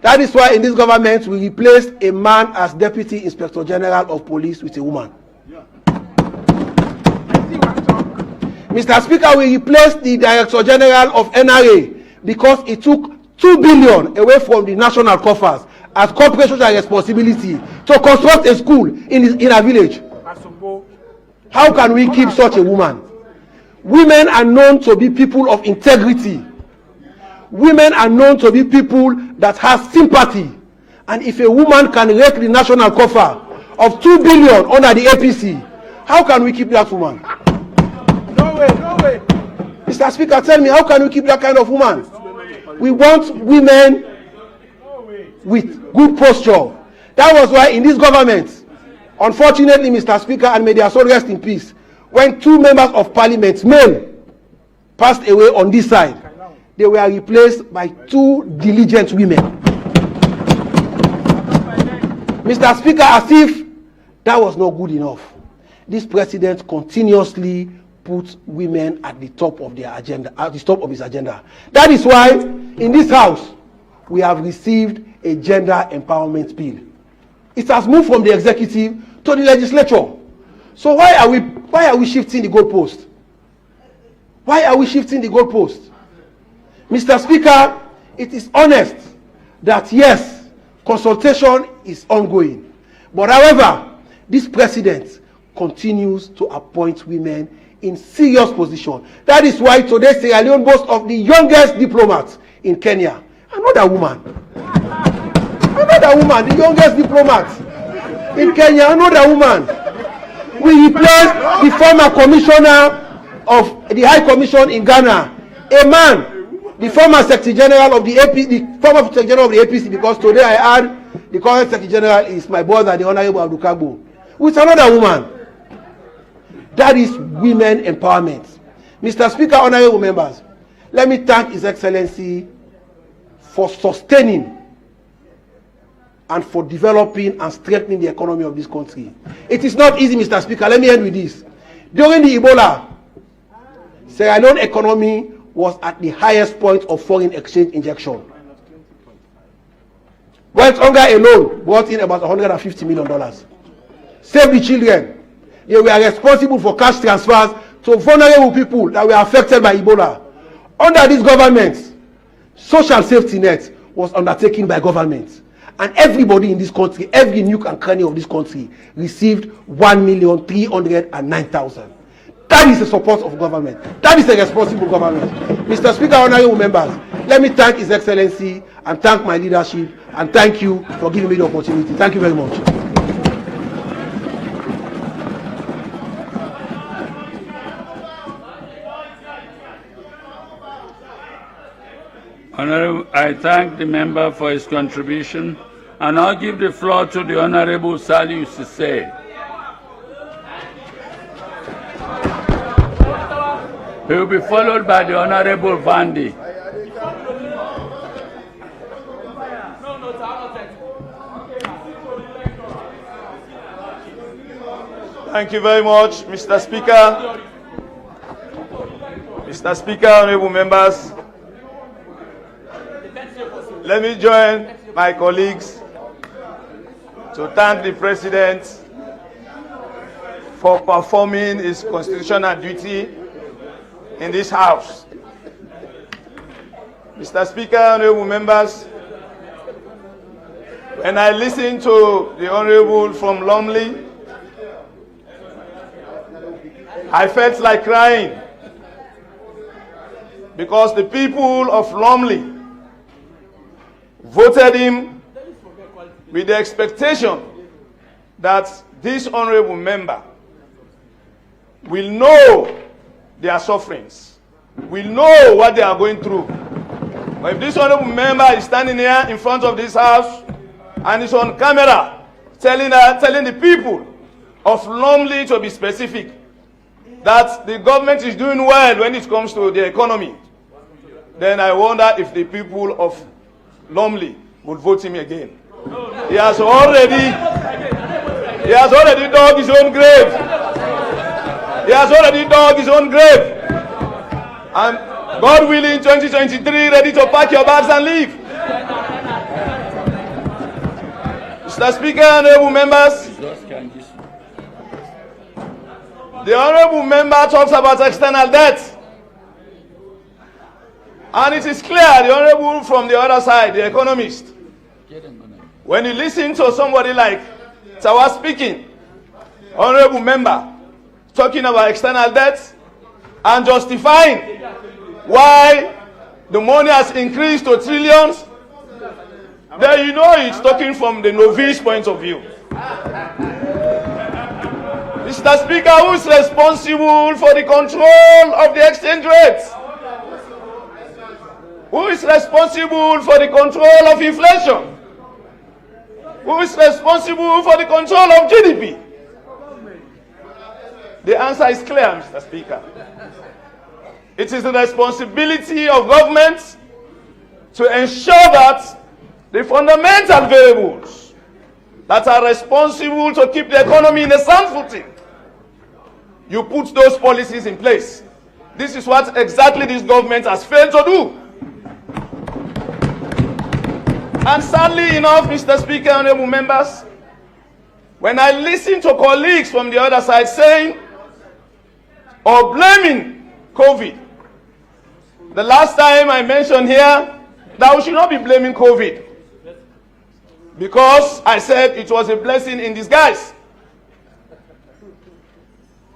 I: that is why in this government we replaced a man as Deputy Inspector General of Police with a woman. Mr. Speaker, we replaced the Director General of NRA because it took 2 billion away from the national coffers as corporate social responsibility to construct a school in a village. How can we keep such a woman? Women are known to be people of integrity. Women are known to be people that have sympathy. And if a woman can rake the national coffer of 2 billion under the APC, how can we keep that woman? No way, no way. Mr. Speaker, tell me, how can we keep that kind of woman? We want women with good posture. That was why in this government, unfortunately, Mr. Speaker, and may their soul rest in peace, when 2 members of parliament, male, passed away on this side, they were replaced by 2 diligent women. Mr. Speaker, as if that was not good enough, this president continuously puts women at the top of their agenda, at the top of his agenda. That is why in this house we have received a gender empowerment bill. It has moved from the executive to the legislature. So why are we shifting the goalpost? Why are we shifting the goalpost? Mr. Speaker, it is honest that yes, consultation is ongoing. But however, this president continues to appoint women in serious position. That is why today Sierra Leone boasts of the youngest diplomat in Kenya. Another woman, the youngest diplomat in Kenya, another woman. We replaced the former commissioner of the High Commission in Ghana, a man, the former Secretary General of the APC, the former Secretary General of the APC, because today I heard the current Secretary General is my brother, the Honorable Abdul Kagbo, with another woman. That is women empowerment. Mr. Speaker, honorable members, let me thank His Excellency for sustaining and for developing and strengthening the economy of this country. It is not easy, Mr. Speaker. Let me end with this. During the Ebola, Sierra Leone economy was at the highest point of foreign exchange injection. World Hunger alone brought in about $150 million. Save the children. They were responsible for cash transfers to vulnerable people that were affected by Ebola. Under this government, social safety net was undertaken by government. And everybody in this country, every nook and cranny of this country, received 1,309,000. That is the support of government. That is a responsible government. Mr. Speaker, honorable members, let me thank His Excellency and thank my leadership and thank you for giving me the opportunity. Thank you very much.
C: Honorable, I thank the member for his contribution, and I'll give the floor to the Honorable Saliu Sise. He will be followed by the Honorable Vandi.
D: Thank you very much, Mr. Speaker. Mr. Speaker, honorable members, let me join my colleagues to thank the President for performing his constitutional duty in this House. Mr. Speaker, honorable members, when I listened to the Honorable from Lumley, I felt like crying because the people of Lumley voted him with the expectation that this honorable member will know their sufferings, will know what they are going through. But if this honorable member is standing here in front of this house and is on camera telling the people of Lumley, to be specific, that the government is doing well when it comes to the economy, then I wonder if the people of Lumley would vote him again. He has already dug his own grave. He has already dug his own grave. And God willing, 2023, ready to pack your bags and leave. Mr. Speaker, honorable members, the honorable member talks about external debt. And it is clear, the honorable from the other side, the economist, when you listen to somebody like Tawa speaking, honorable member, talking about external debt and justifying why the money has increased to trillions, then you know it's talking from the novice point of view. Mr. Speaker, who is responsible for the control of the exchange rates? Who is responsible for the control of inflation? Who is responsible for the control of GDP? The answer is clear, Mr. Speaker. It is the responsibility of government to ensure that the fundamental variables that are responsible to keep the economy in a sound footing
J: you put those policies in place. This is what exactly this government has failed to do. And sadly enough, Mr. Speaker, honorable members, when I listen to colleagues from the other side saying or blaming COVID, the last time I mentioned here that we should not be blaming COVID, because I said it was a blessing in disguise.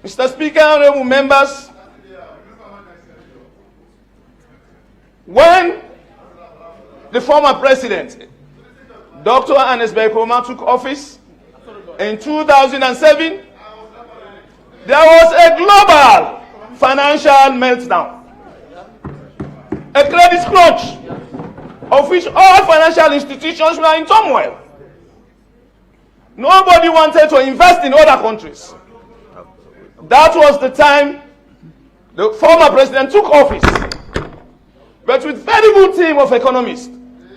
J: Mr. Speaker, honorable members, when the former president, Dr. Ernest Bai Koroma, took office in 2007, there was a global financial meltdown, a credit crunch, of which all financial institutions were in turmoil. Nobody wanted to invest in other countries. That was the time the former president took office. But with very good team of economists,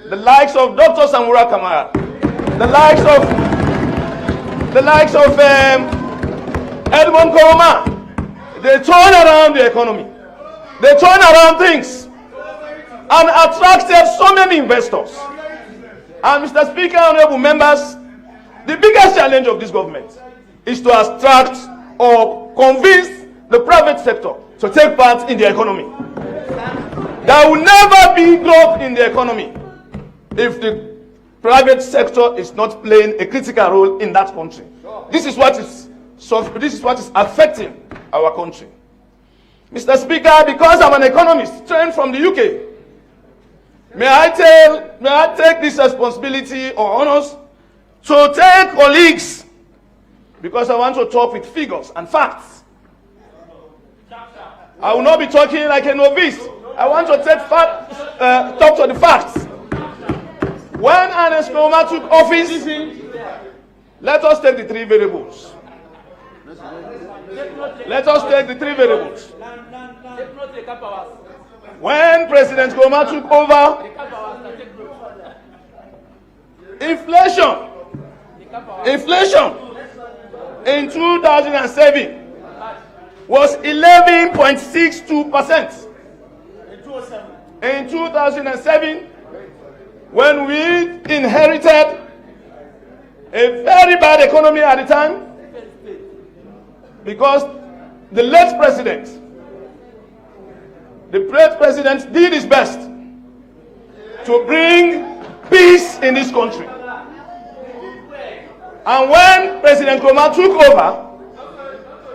J: the likes of Dr. Samura Kamara, the likes of Edmond Koroma, they turned around the economy. They turned around things and attracted so many investors. And Mr. Speaker, honorable members, the biggest challenge of this government is to attract or convince the private sector to take part in the economy. There will never be growth in the economy if the private sector is not playing a critical role in that country. This is what is affecting our country. Mr. Speaker, because I'm an economist trained from the UK, may I take this responsibility or honors to tell colleagues, because I want to talk with figures and facts. I will not be talking like a novice. I want to talk to the facts. When Ernest Koroma took office, let us take the three variables. Let us take the three variables. When President Koroma took over, inflation in 2007 was 11.62%. In 2007, when we inherited a very bad economy at the time, because the late president did his best to bring peace in this country. And when President Koroma took over,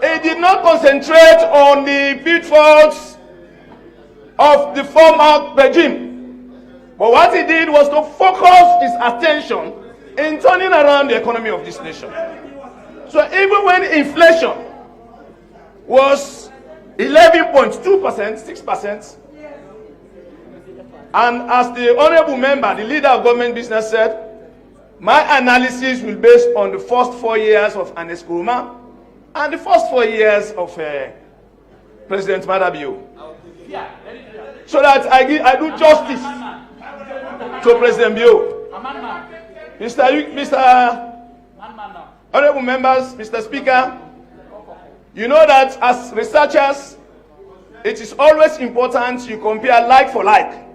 J: he did not concentrate on the pitfalls of the former regime. But what he did was to focus his attention in turning around the economy of this nation. So even when inflation was 11.2%, 6%, and as the honorable member, the leader of government business said, my analysis will be based on the first 4 years of Ernest Koroma and the first 4 years of President Maada Bio, so that I do justice to President Bio. Mr. Honorable members, Mr. Speaker, you know that as researchers, it is always important you compare like for like.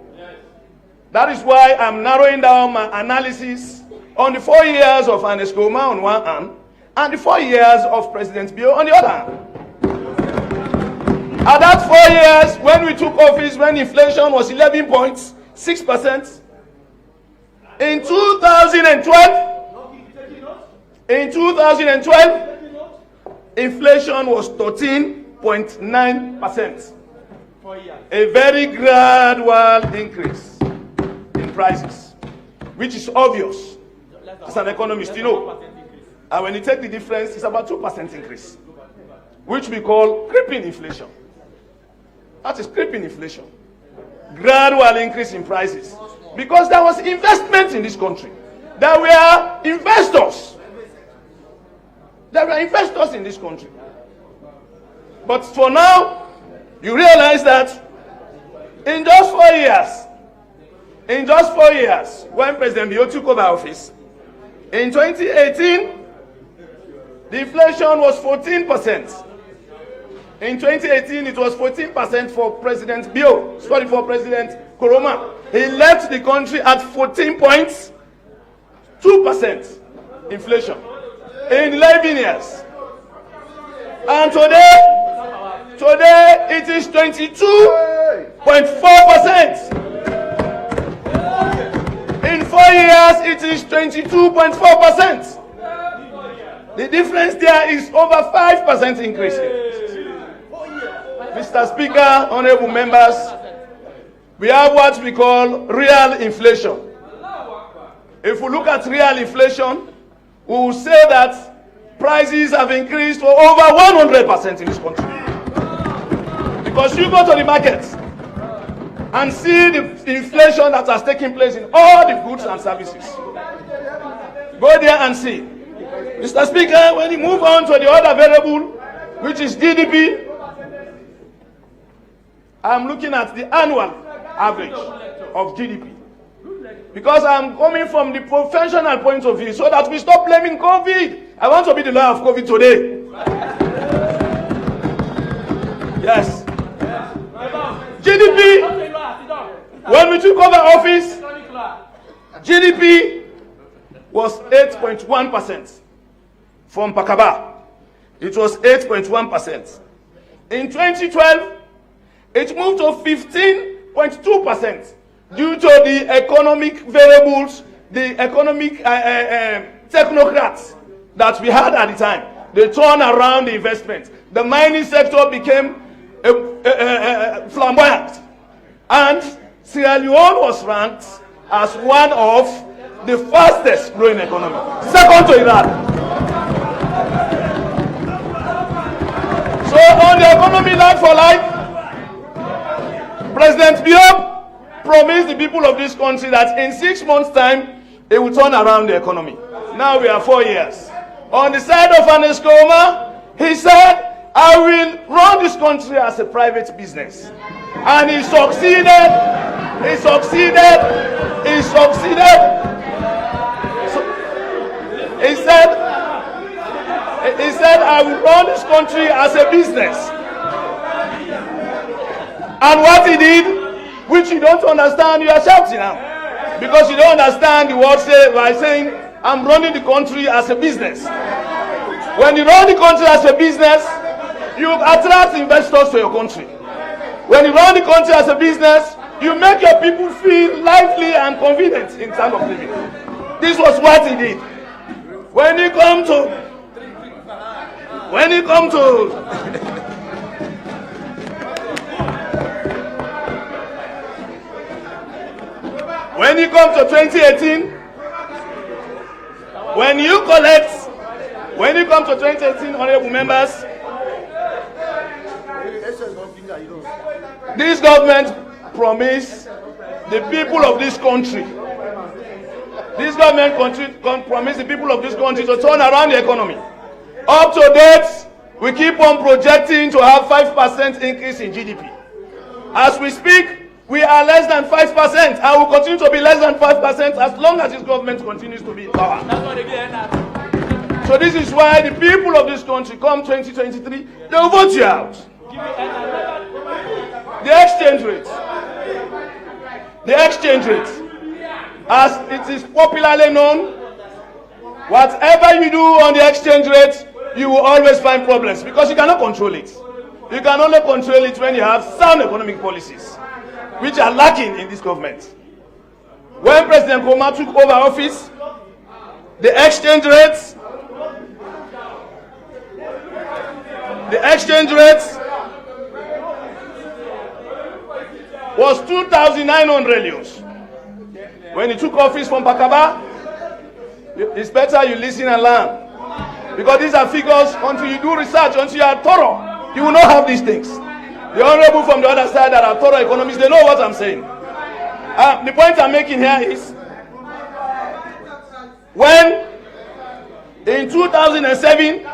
J: That is why I'm narrowing down my analysis on the 4 years of Ernest Koroma on one hand, and the 4 years of President Bio on the other hand. At that 4 years, when we took office, when inflation was 11.6%, in 2012, inflation was 13.9%. A very gradual increase in prices, which is obvious as an economist, you know. And when you take the difference, it's about 2% increase, which we call creeping inflation. That is creeping inflation. Gradual increase in prices. Because there was investment in this country. There were investors. There were investors in this country. But for now, you realize that in just 4 years, when President Bio took over office, in 2018, the inflation was 14%. In 2018, it was 14% for President Bio. Sorry, for President Koroma. He left the country at 14.2% inflation in 11 years. And today it is 22.4%. In 4 years, it is 22.4%. The difference there is over 5% increase. Mr. Speaker, honorable members, we have what we call real inflation. If we look at real inflation, we will say that prices have increased for over 100% in this country. Because you go to the market and see the inflation that has taken place in all the goods and services. Go there and see. Mr. Speaker, when you move on to the other variable, which is GDP, I'm looking at the annual average of GDP. Because I'm coming from the professional point of view so that we stop blaming COVID. I want to be the lawyer of COVID today. Yes. GDP, when we took over office, GDP was 8.1%. From Pakaba, it was 8.1%. In 2012, it moved to 15.2% due to the economic variables, the economic technocrats that we had at the time. They turned around the investment. The mining sector became flamboyant. And Sierra Leone was ranked as one of the fastest growing economy, second to Iran. So on the economy life for life, President Biop promised the people of this country that in 6 months' time, it will turn around the economy. Now we are 4 years. On the side of Ernest Koroma, he said, I will run this country as a private business. And he succeeded. He succeeded. He succeeded. So, he said, I will run this country as a business. And what he did, which you don't understand, you are shouting now. Because you don't understand the word by saying, I'm running the country as a business. When you run the country as a business, you attract investors to your country. When you run the country as a business, you make your people feel lively and convenient in terms of living. This was what he did. When you come to when you come to 2018, when you come to 2018, honorable members, this government promised the people of this country, promised the people of this country to turn around the economy. Up to date, we keep on projecting to have 5% increase in GDP. As we speak, we are less than 5% and will continue to be less than 5% as long as this government continues to be in power. So this is why the people of this country, come 2023, they will vote you out. The exchange rate, as it is popularly known, whatever you do on the exchange rate, you will always find problems because you cannot control it. You can only control it when you have sound economic policies, which are lacking in this government. When President Koroma took over office, the exchange rate was 2,900 euros. When he took office from Pakaba, it's better you listen and learn. Because these are figures, until you do research, until you are thorough, you will not have these things. The honorable from the other side that are thorough economists, they know what I'm saying. The point I'm making here is, when in 2007,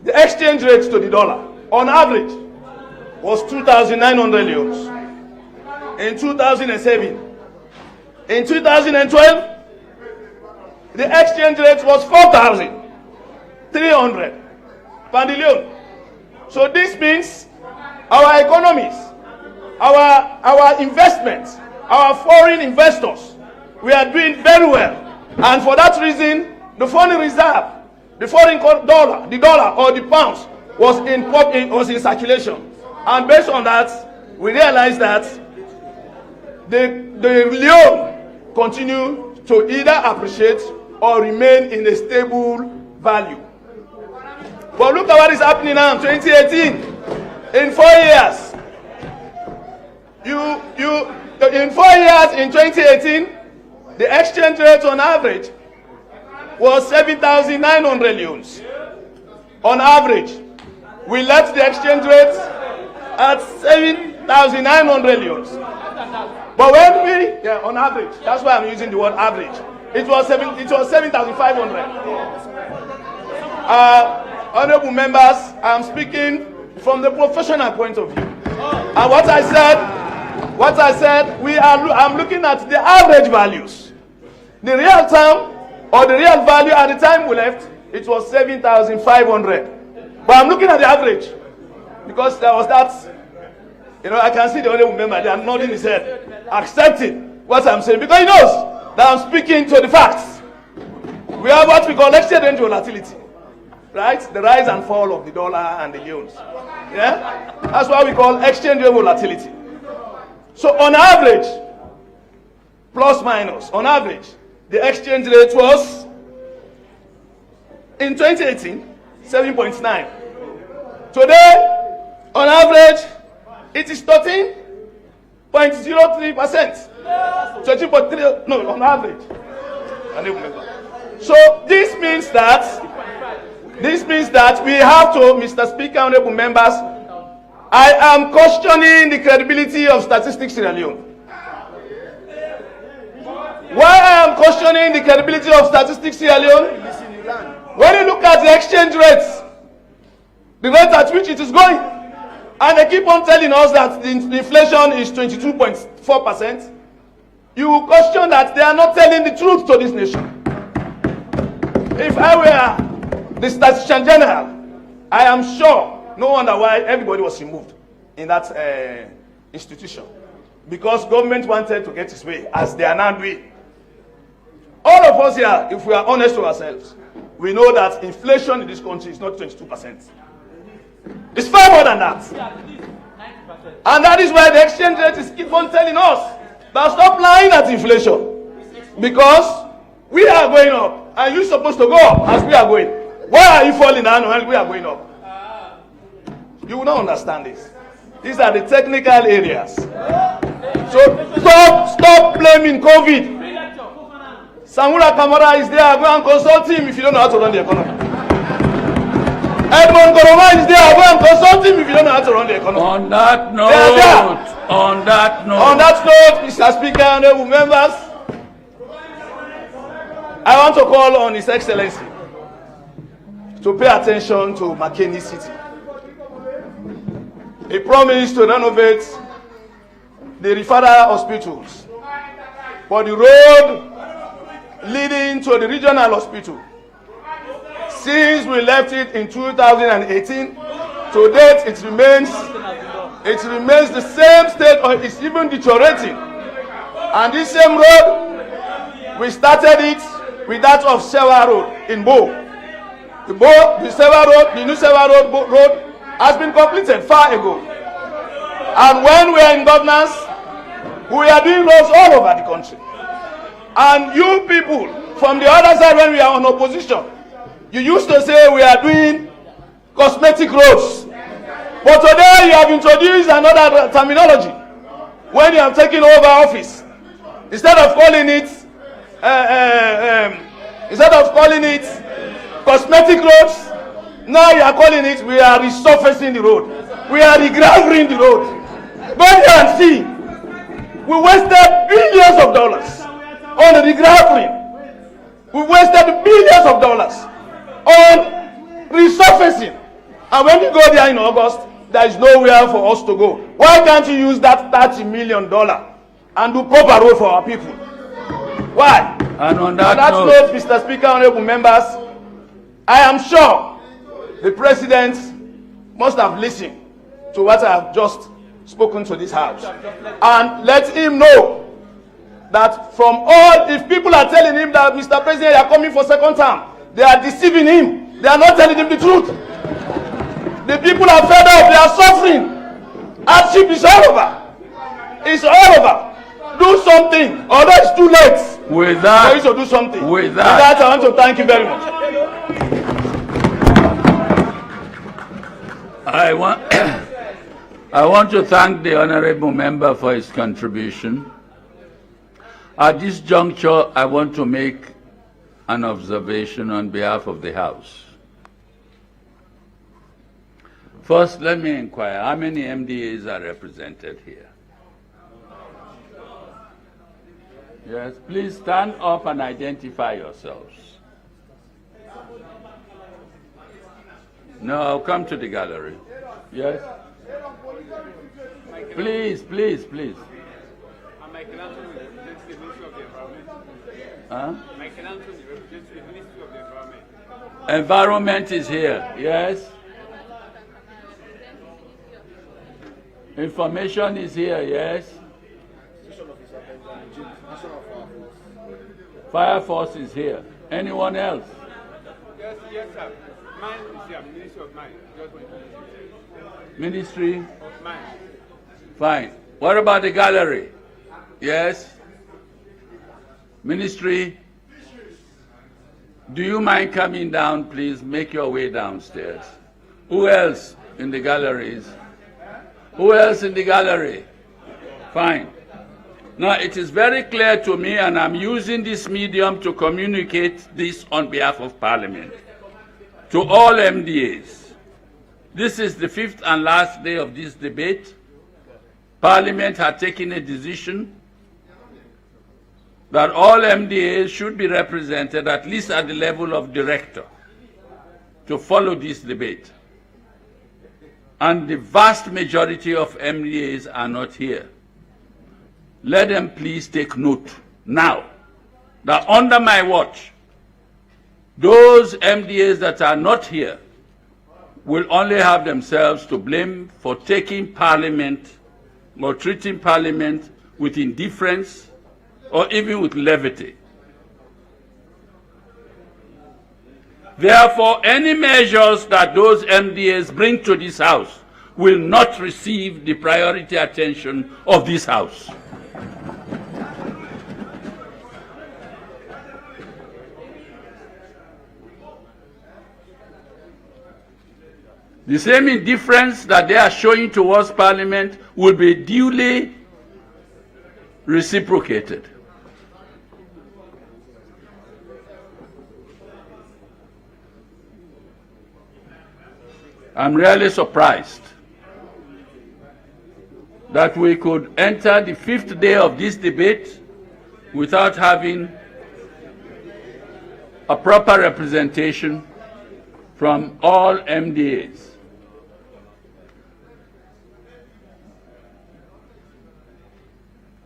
J: the exchange rate to the dollar, on average, was 2,900 euros. In 2007. In 2012, the exchange rate was 4,300 pound. So this means our economies, our investments, our foreign investors, we are doing very well. And for that reason, the foreign reserve, the foreign dollar, the dollar or the pounds was in circulation. And based on that, we realized that the leone continue to either appreciate or remain in a stable value. But look at what is happening now in 2018. In 4 years, in 4 years in 2018, the exchange rate on average was 7,900 leones. On average, we left the exchange rate at 7,900 leones. But when we, on average, that's why I'm using the word average. It was 7,500. Honorable members, I'm speaking from the professional point of view. And what I said, I'm looking at the average values. The real term or the real value at the time we left, it was 7,500. But I'm looking at the average because there was that. I can see the honorable member. They are nodding his head, accepting what I'm saying because he knows that I'm speaking to the facts. We have what we call exchange rate volatility. Right? The rise and fall of the dollar and the leones. Yeah? That's why we call exchange rate volatility. So on average, plus minus, on average, the exchange rate was, in 2018, 7.9. Today, on average, it is 13.03%. 13.3, no, on average. So this means that we have to, Mr. Speaker, honorable members, I am questioning the credibility of Statistics Sierra Leone. Why I am questioning the credibility of Statistics Sierra Leone? When you look at the exchange rates, the rate at which it is going, and they keep on telling us that the inflation is 22.4%, you will question that they are not telling the truth to this nation. If I were the Statistician General, I am sure no wonder why everybody was removed in that institution. Because government wanted to get its way, as they are now doing. All of us here, if we are honest to ourselves, we know that inflation in this country is not 22%. It's far more than that. And that is why the exchange rate is keep on telling us that stop lying at inflation. Because we are going up, and you're supposed to go up as we are going. Why are you falling down when we are going up? You will not understand this. These are the technical areas. So stop blaming COVID. Samura Kamara is there. Go and consult him if you don't know how to run the economy. Edmond Koroma is there. Go and consult him if you don't know how to run the economy.
C: On that note,
J: Mr. Speaker, honorable members, I want to call on His Excellency to pay attention to Makeni City. He promised to renovate the referral hospitals for the road leading to the regional hospital. Since we left it in 2018, to date it remains the same state, or it's even deteriorating. And this same road, we started it with that of Sewa Road in Bo. The new Sewa Road has been completed far ago. And when we are in governance, we are doing roads all over the country. And you people from the other side, when we are on opposition, you used to say we are doing cosmetic roads. But today you have introduced another terminology. When you have taken over office, instead of calling it cosmetic roads, now you are calling it, we are resurfacing the road. We are regraving the road. Go here and see. We wasted billions of dollars on the regraveling. We wasted billions of dollars on resurfacing. And when you go there in August, there is nowhere for us to go. Why can't you use that $30 million and do proper road for our people? Why?
C: And on that
J: note, Mr. Speaker, honorable members, I am sure the president must have listened to what I have just spoken to this house. And let him know that from all, if people are telling him that Mr. President, you are coming for second term, they are deceiving him. They are not telling him the truth. The people are fed up. They are suffering. Hardship is all over. It's all over. Do something, although it's too late.
C: With that,
J: for you to do something.
C: With that,
J: I want to thank you very much.
C: I want to thank the honorable member for his contribution. At this juncture, I want to make an observation on behalf of the House. First, let me inquire, how many MDAs are represented here? Yes, please stand up and identify yourselves. No, come to the gallery. Yes? Please, please, please. Huh? Environment is here, yes? Information is here, yes? Fire Force is here. Anyone else?
K: Yes, sir. Mine is here. Ministry of Mine.
C: Ministry?
K: Of Mine.
C: Fine. What about the gallery? Yes? Ministry? Do you mind coming down, please? Make your way downstairs. Who else in the galleries? Who else in the gallery? Fine. Now, it is very clear to me, and I'm using this medium to communicate this on behalf of Parliament, to all MDAs. This is the fifth and last day of this debate. Parliament had taken a decision that all MDAs should be represented at least at the level of director to follow this debate. And the vast majority of MDAs are not here. Let them please take note now that under my watch, those MDAs that are not here will only have themselves to blame for taking Parliament or treating Parliament with indifference or even with levity. Therefore, any measures that those MDAs bring to this House will not receive the priority attention of this House. The same indifference that they are showing towards Parliament will be duly reciprocated. I'm really surprised that we could enter the fifth day of this debate without having a proper representation from all MDAs.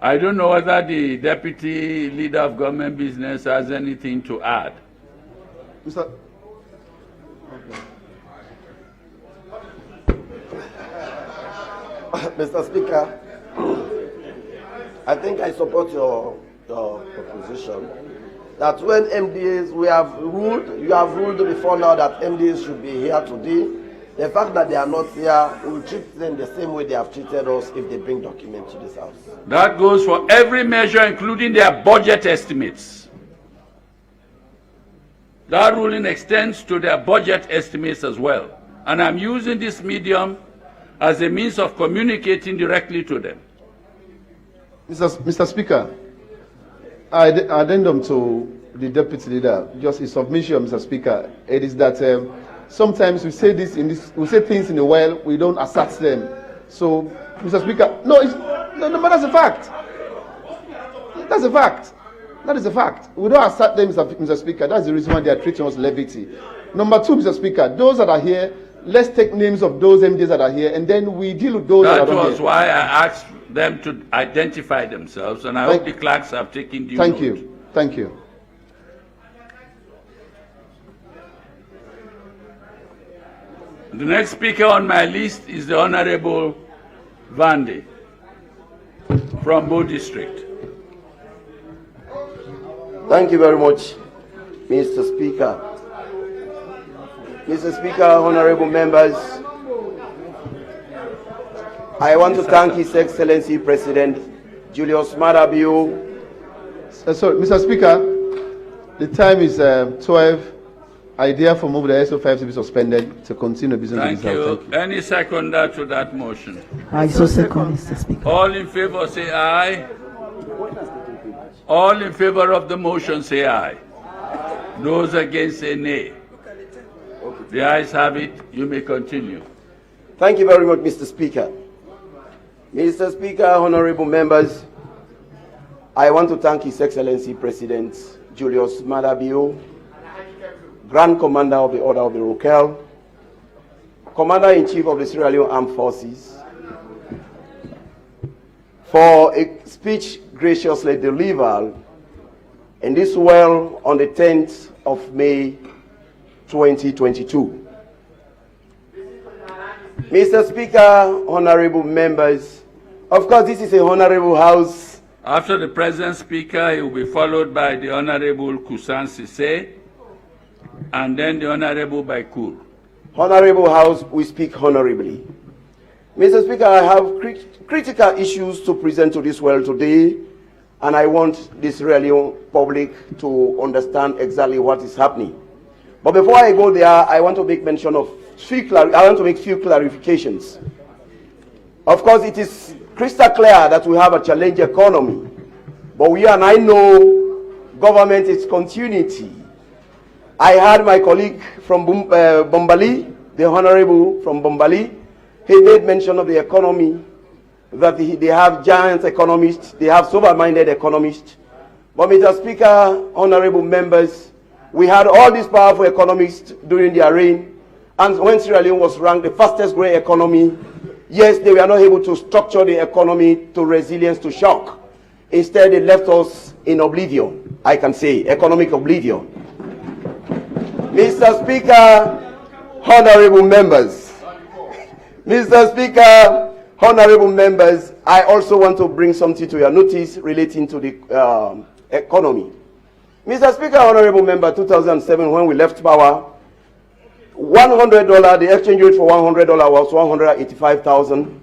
C: I don't know whether the Deputy Leader of Government Business has anything to add.
B: Mr.
I: Mr. Speaker, I think I support your proposition that when MDAs, you have ruled before now that MDAs should be here today. The fact that they are not here, we will treat them the same way they have treated us if they bring documents to this House.
C: That goes for every measure, including their budget estimates. That ruling extends to their budget estimates as well. And I'm using this medium as a means of communicating directly to them.
B: Mr. Speaker, addendum to the Deputy Leader, just a submission, Mr. Speaker, it is that sometimes we say we say things in a while, we don't assert them. So, Mr. Speaker, no, but that's a fact. That's a fact. That is a fact. We don't assert them, Mr. Speaker. That's the reason why they are treating us levity. Number two, Mr. Speaker, those that are here, let's take names of those MDs that are here, and then we deal with those that are not here.
C: That was why I asked them to identify themselves, and I hope the clerks have taken due note.
B: Thank you. Thank you.
C: The next speaker on my list is the Honorable Vande from Bo District.
L: Thank you very much, Mr. Speaker. Mr. Speaker, honorable members, I want to thank His Excellency President Julius Maada Bio.
B: Sorry, Mr. Speaker, the time is 12. I therefore move the SO5 to be suspended to continue business.
C: Thank you. Any seconder to that motion?
M: I so second, Mr. Speaker.
C: All in favor say aye. All in favor of the motion say aye. Those against say nay. The ayes have it. You may continue.
L: Thank you very much, Mr. Speaker. Mr. Speaker, honorable members, I want to thank His Excellency President Julius Maada Bio, Grand Commander of the Order of the Rokel, Commander-in-Chief of the Sierra Leone Armed Forces, for a speech graciously delivered in this well on the 10th of May 2022. Mr. Speaker, honorable members, of course this is a honorable house.
C: After the President Speaker, he will be followed by the Honorable Kusan Sise, and then the Honorable Baikur.
L: Honorable House, we speak honorably. Mr. Speaker, I have critical issues to present to this world today, and I want the Sierra Leone public to understand exactly what is happening. But before I go there, I want to make mention of few clarifications. Of course, it is crystal clear that we have a challenge economy, but I know government is continuity. I heard my colleague from Bombali, the Honorable from Bombali, he made mention of the economy, that they have giant economists, they have sober-minded economists. But Mr. Speaker, honorable members, we had all these powerful economists during their reign, and when Sierra Leone was ranked the fastest growing economy, yes, they were not able to structure the economy to resilience to shock. Instead, they left us in oblivion, I can say, economic oblivion. Mr. Speaker, honorable members, Mr. Speaker, honorable members, I also want to bring something to your notice relating to the economy. Mr. Speaker, honorable member, 2007, when we left power, $100, the exchange rate for $100 was 185,000.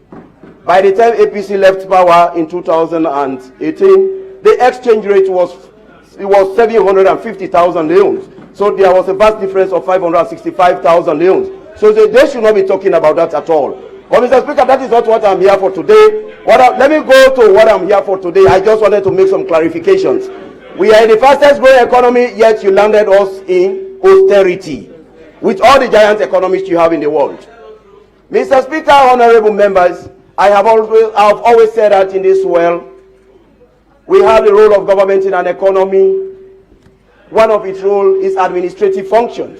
L: By the time APC left power in 2018, the exchange rate was 750,000 leones. So there was a vast difference of 565,000 leones. So they should not be talking about that at all. But Mr. Speaker, that is not what I'm here for today. Let me go to what I'm here for today. I just wanted to make some clarifications. We are in the fastest growing economy, yet you landed us in austerity with all the giant economists you have in the world. Mr. Speaker, honorable members, I have always said that in this world, we have the role of government in an economy. One of its roles is administrative function.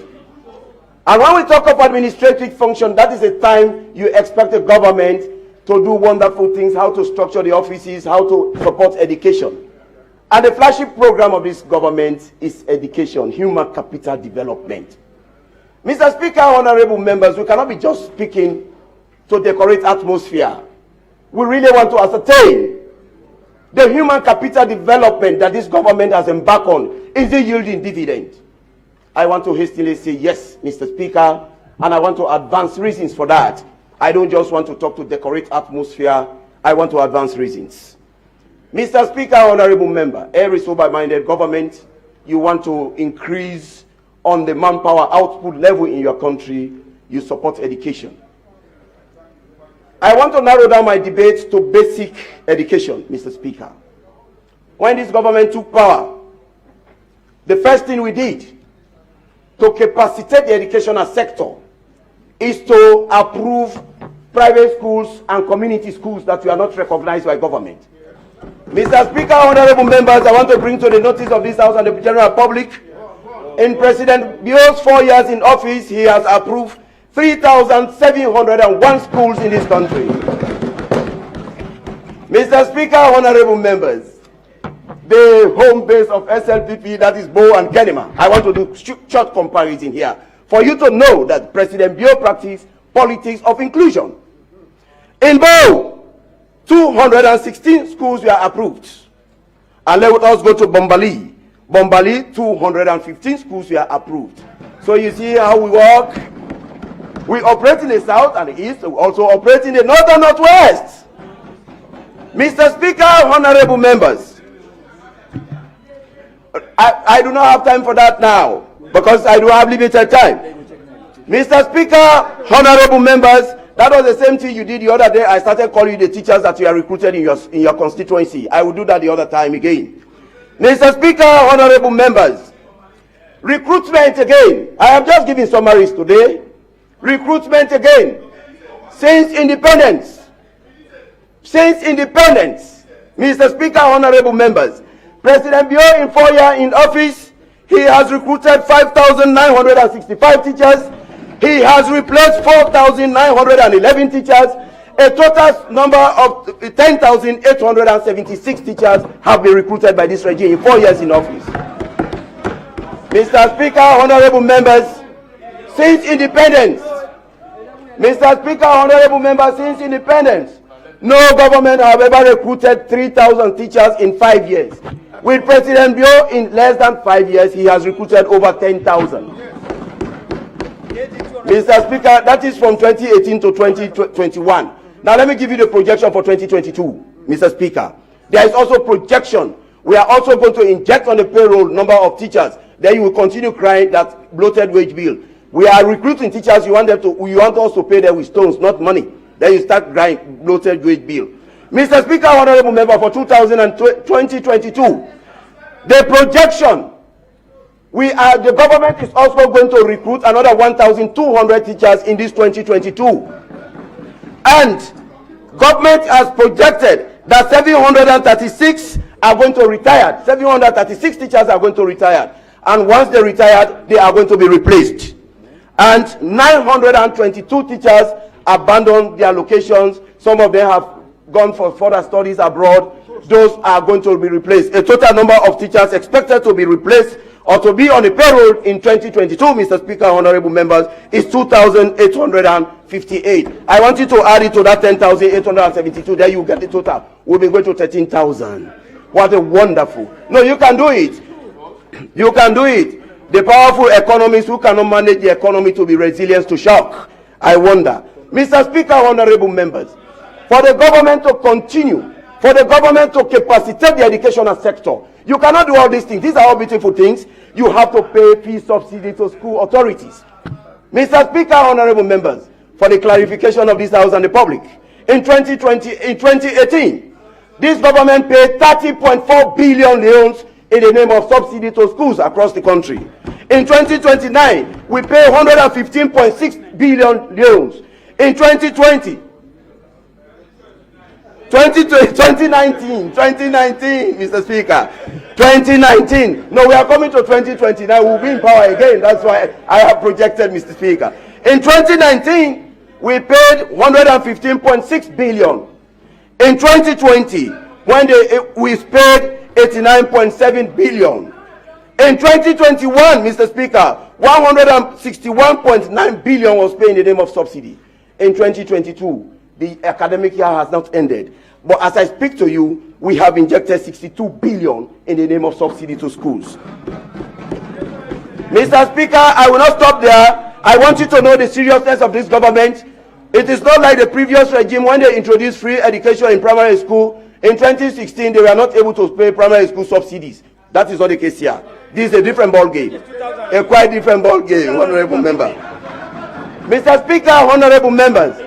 L: And when we talk of administrative function, that is a time you expect the government to do wonderful things, how to structure the offices, how to support education. And the flagship program of this government is education, human capital development. Mr. Speaker, honorable members, we cannot be just speaking to decorate atmosphere. We really want to ascertain the human capital development that this government has embarked on. Is it yielding dividend? I want to hastily say yes, Mr. Speaker, and I want to advance reasons for that. I don't just want to talk to decorate atmosphere. I want to advance reasons. Mr. Speaker, honorable member, every sober-minded government, you want to increase on the manpower output level in your country, you support education. I want to narrow down my debate to basic education, Mr. Speaker. When this government took power, the first thing we did to capacitate the educational sector is to approve private schools and community schools that were not recognized by government. Mr. Speaker, honorable members, I want to bring to the notice of this House and the general public, in President Bio's 4 years in office, he has approved 3,701 schools in this country. Mr. Speaker, honorable members, the home base of SLPP, that is Bo and Kenema. I want to do short comparison here for you to know that President Bio practiced politics of inclusion. In Bo, 216 schools were approved. And let us go to Bombali. Bombali, 215 schools were approved. So you see how we work. We operate in the south and the east. We also operate in the north and northwest. Mr. Speaker, honorable members, I do not have time for that now because I do have limited time. Mr. Speaker, honorable members, that was the same thing you did the other day. I started calling the teachers that you are recruited in your constituency. I will do that the other time again. Mr. Speaker, honorable members, recruitment again. I have just given summaries today. Recruitment again. Since independence, Mr. Speaker, honorable members, President Bio in 4 years in office, he has recruited 5,965 teachers. He has replaced 4,911 teachers. A total number of 10,876 teachers have been recruited by this regime in 4 years in office. Mr. Speaker, honorable members, since independence, no government have ever recruited 3,000 teachers in 5 years. With President Bio, in less than 5 years, he has recruited over 10,000. Mr. Speaker, that is from 2018 to 2021. Now let me give you the projection for 2022, Mr. Speaker. There is also projection. We are also going to inject on the payroll number of teachers. Then you will continue crying that bloated wage bill. We are recruiting teachers. You want us to pay them with stones, not money. Then you start crying bloated wage bill. Mr. Speaker, honorable member, for 2022, the projection, the government is also going to recruit another 1,200 teachers in this 2022. And government has projected that 736 are going to retire. 736 teachers are going to retire. And once they retire, they are going to be replaced. And 922 teachers abandoned their locations. Some of them have gone for further studies abroad. Those are going to be replaced. A total number of teachers expected to be replaced or to be on the payroll in 2022, Mr. Speaker, honorable members, is 2,858. I want you to add it to that 10,872. There you get the total. We'll be going to 13,000. What a wonderful. No, you can do it. You can do it. The powerful economists who cannot manage the economy to be resilient to shock. I wonder. Mr. Speaker, honorable members, for the government to continue, for the government to capacitate the educational sector, you cannot do all these things. These are all beautiful things. You have to pay fee subsidy to school authorities. Mr. Speaker, honorable members, for the clarification of this House and the public, in 2018, this government paid 30.4 billion loans in the name of subsidy to schools across the country. In 2029, we pay 115.6 billion loans. In 2019, Mr. Speaker, 2019. No, we are coming to 2029. We'll be in power again. That's why I have projected, Mr. Speaker. In 2019, we paid 115.6 billion. In 2020, we paid 89.7 billion. In 2021, Mr. Speaker, 161.9 billion was paid in the name of subsidy. In 2022, the academic year has not ended. But as I speak to you, we have injected 62 billion in the name of subsidy to schools. Mr. Speaker, I will not stop there. I want you to know the seriousness of this government. It is not like the previous regime when they introduced free education in primary school. In 2016, they were not able to pay primary school subsidies. That is not the case here. This is a different ball game. A quite different ball game, honorable member. Mr. Speaker, honorable members,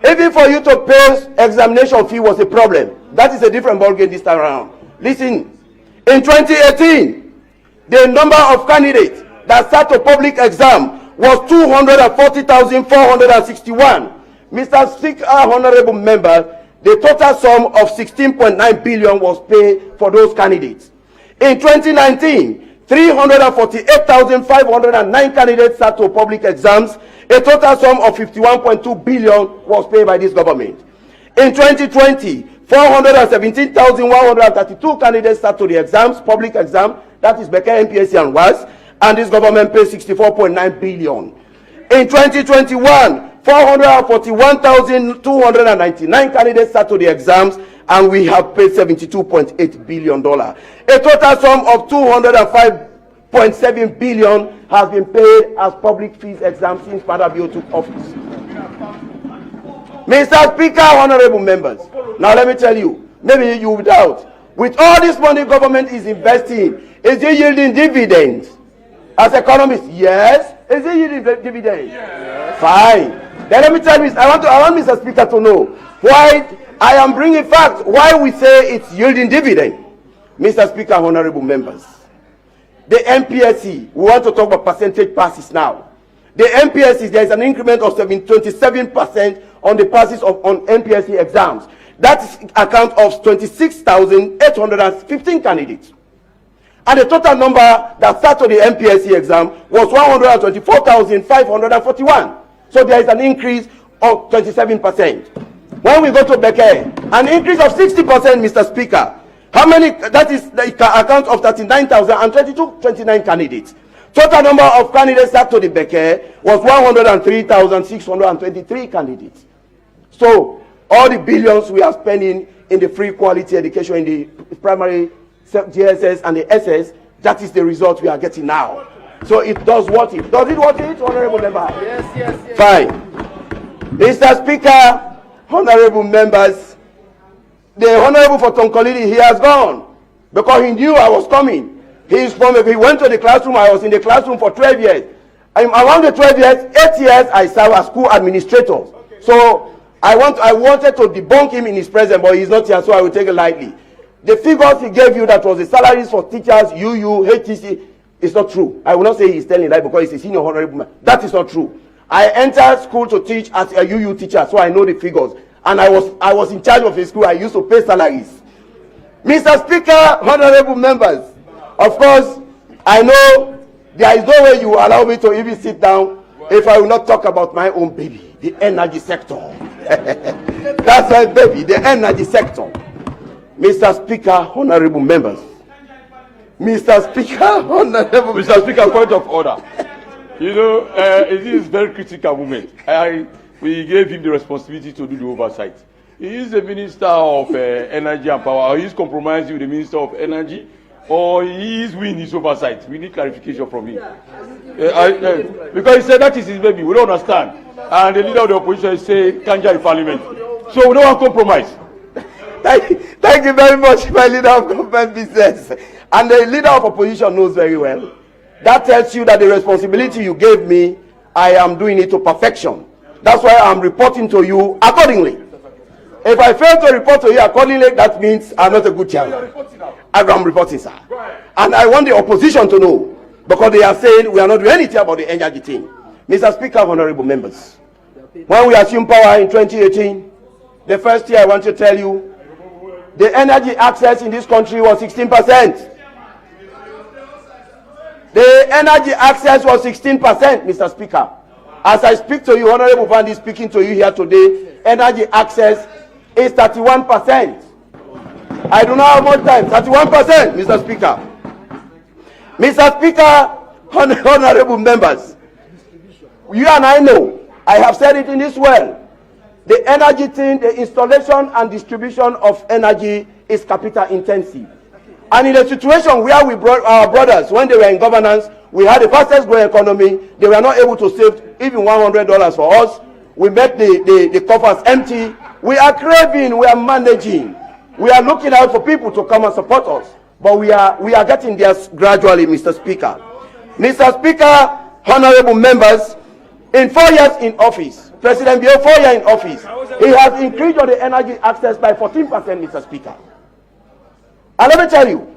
L: even for you to pay examination fee was a problem. That is a different ball game this time around. Listen, in 2018, the number of candidates that sat a public exam was 240,461. Mr. Speaker, honorable members, the total sum of 16.9 billion was paid for those candidates. In 2019, 348,509 candidates sat to public exams. A total sum of 51.2 billion was paid by this government. In 2020, 417,132 candidates sat to the exams, public exam, that is Becker, MPSC and WAS, and this government paid 64.9 billion. In 2021, 441,299 candidates sat to the exams, and we have paid $72.8 billion. A total sum of $205.7 billion has been paid as public fees exams since Father Bio took office. Mr. Speaker, honorable members, now let me tell you, maybe you doubt, with all this money government is investing, is it yielding dividends? As economists, yes. Is it yielding dividends? Yes. Fine. Then let me tell you, I want Mr. Speaker to know why I am bringing facts, why we say it's yielding dividend. Mr. Speaker, honorable members, the MPSC, we want to talk about percentage passes now. The MPSC, there is an increment of 27% on the passes on MPSC exams. That is account of 26,815 candidates. And the total number that sat to the MPSC exam was 124,541. So there is an increase of 27%. When we go to Beke, an increase of 60%, Mr. Speaker. How many? That is the account of 39,029 candidates. Total number of candidates sat to the Beke was 103,623 candidates. So all the billions we are spending in the free quality education in the primary GSS and the SS, that is the result we are getting now. So it does what it? Does it what it, honorable member?
F: Yes.
L: Fine. Mr. Speaker, honorable members, the honorable for Tonkolili, he has gone because he knew I was coming. He went to the classroom. I was in the classroom for 12 years. Around the 12 years, 8 years, I served as school administrator. So I wanted to debunk him in his presence, but he's not here, so I will take it lightly. The figures he gave you, that was the salaries for teachers, HTC, is not true. I will not say he's telling that because he's a senior honorable man. That is not true. I entered school to teach as a UU teacher, so I know the figures. And I was in charge of the school. I used to pay salaries. Mr. Speaker, honorable members, of course, I know there is no way you will allow me to even sit down if I will not talk about my own baby, the energy sector. That's my baby, the energy sector. Mr. Speaker, honorable members. Mr. Speaker, honorable
D: Mr. Speaker, point of order. You know, it is a very critical moment. We gave him the responsibility to do the oversight. He is the Minister of Energy and Power, or he is compromising with the Minister of Energy, or he is winning his oversight. We need clarification from him. Because he said that is his baby. We don't understand. And the leader of the opposition is saying, Kanja in parliament. So we don't want compromise.
L: Thank you very much, my leader of government business. And the leader of opposition knows very well. That tells you that the responsibility you gave me, I am doing it to perfection. That's why I'm reporting to you accordingly. If I fail to report to you accordingly, that means I'm not a good chairman. I'm reporting, sir. And I want the opposition to know, because they are saying we are not doing anything about the energy thing. Mr. Speaker, honorable members, when we assumed power in 2018, the first year I want to tell you, the energy access in this country was 16%. The energy access was 16%, Mr. Speaker. As I speak to you, Honorable Vandi speaking to you here today, energy access is 31%. I do not have much time. 31%, Mr. Speaker. Mr. Speaker, honorable members, you and I know, I have said it in this well, the energy thing, the installation and distribution of energy is capital intensive. And in a situation where we brought our brothers, when they were in governance, we had the fastest growing economy, they were not able to save even $100 for us. We made the coffers empty. We are craving, we are managing. We are looking out for people to come and support us. But we are getting there gradually, Mr. Speaker. Mr. Speaker, honorable members, in 4 years in office, President Bio, 4 years in office, he has increased on the energy access by 14%, Mr. Speaker. And let me tell you,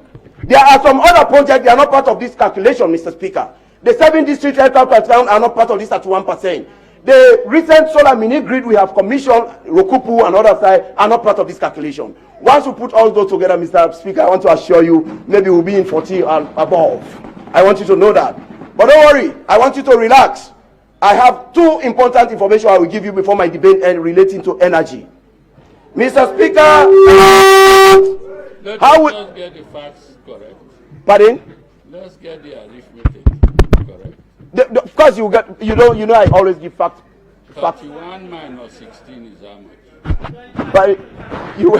L: there are some other projects that are not part of this calculation, Mr. Speaker. The 7 district electrical towns are not part of this at 1%. The recent solar mini grid we have commissioned, Rokupu and other side, are not part of this calculation. Once we put all those together, Mr. Speaker, I want to assure you, maybe we'll be in 40 and above. I want you to know that. But don't worry, I want you to relax. I have 2 important information I will give you before my debate relating to energy. Mr. Speaker,
C: let's get the facts correct.
L: Pardon?
C: Let's get the arithmetic correct.
L: Of course, you know I always give facts
C: 31 minus 16 is how much?
L: But you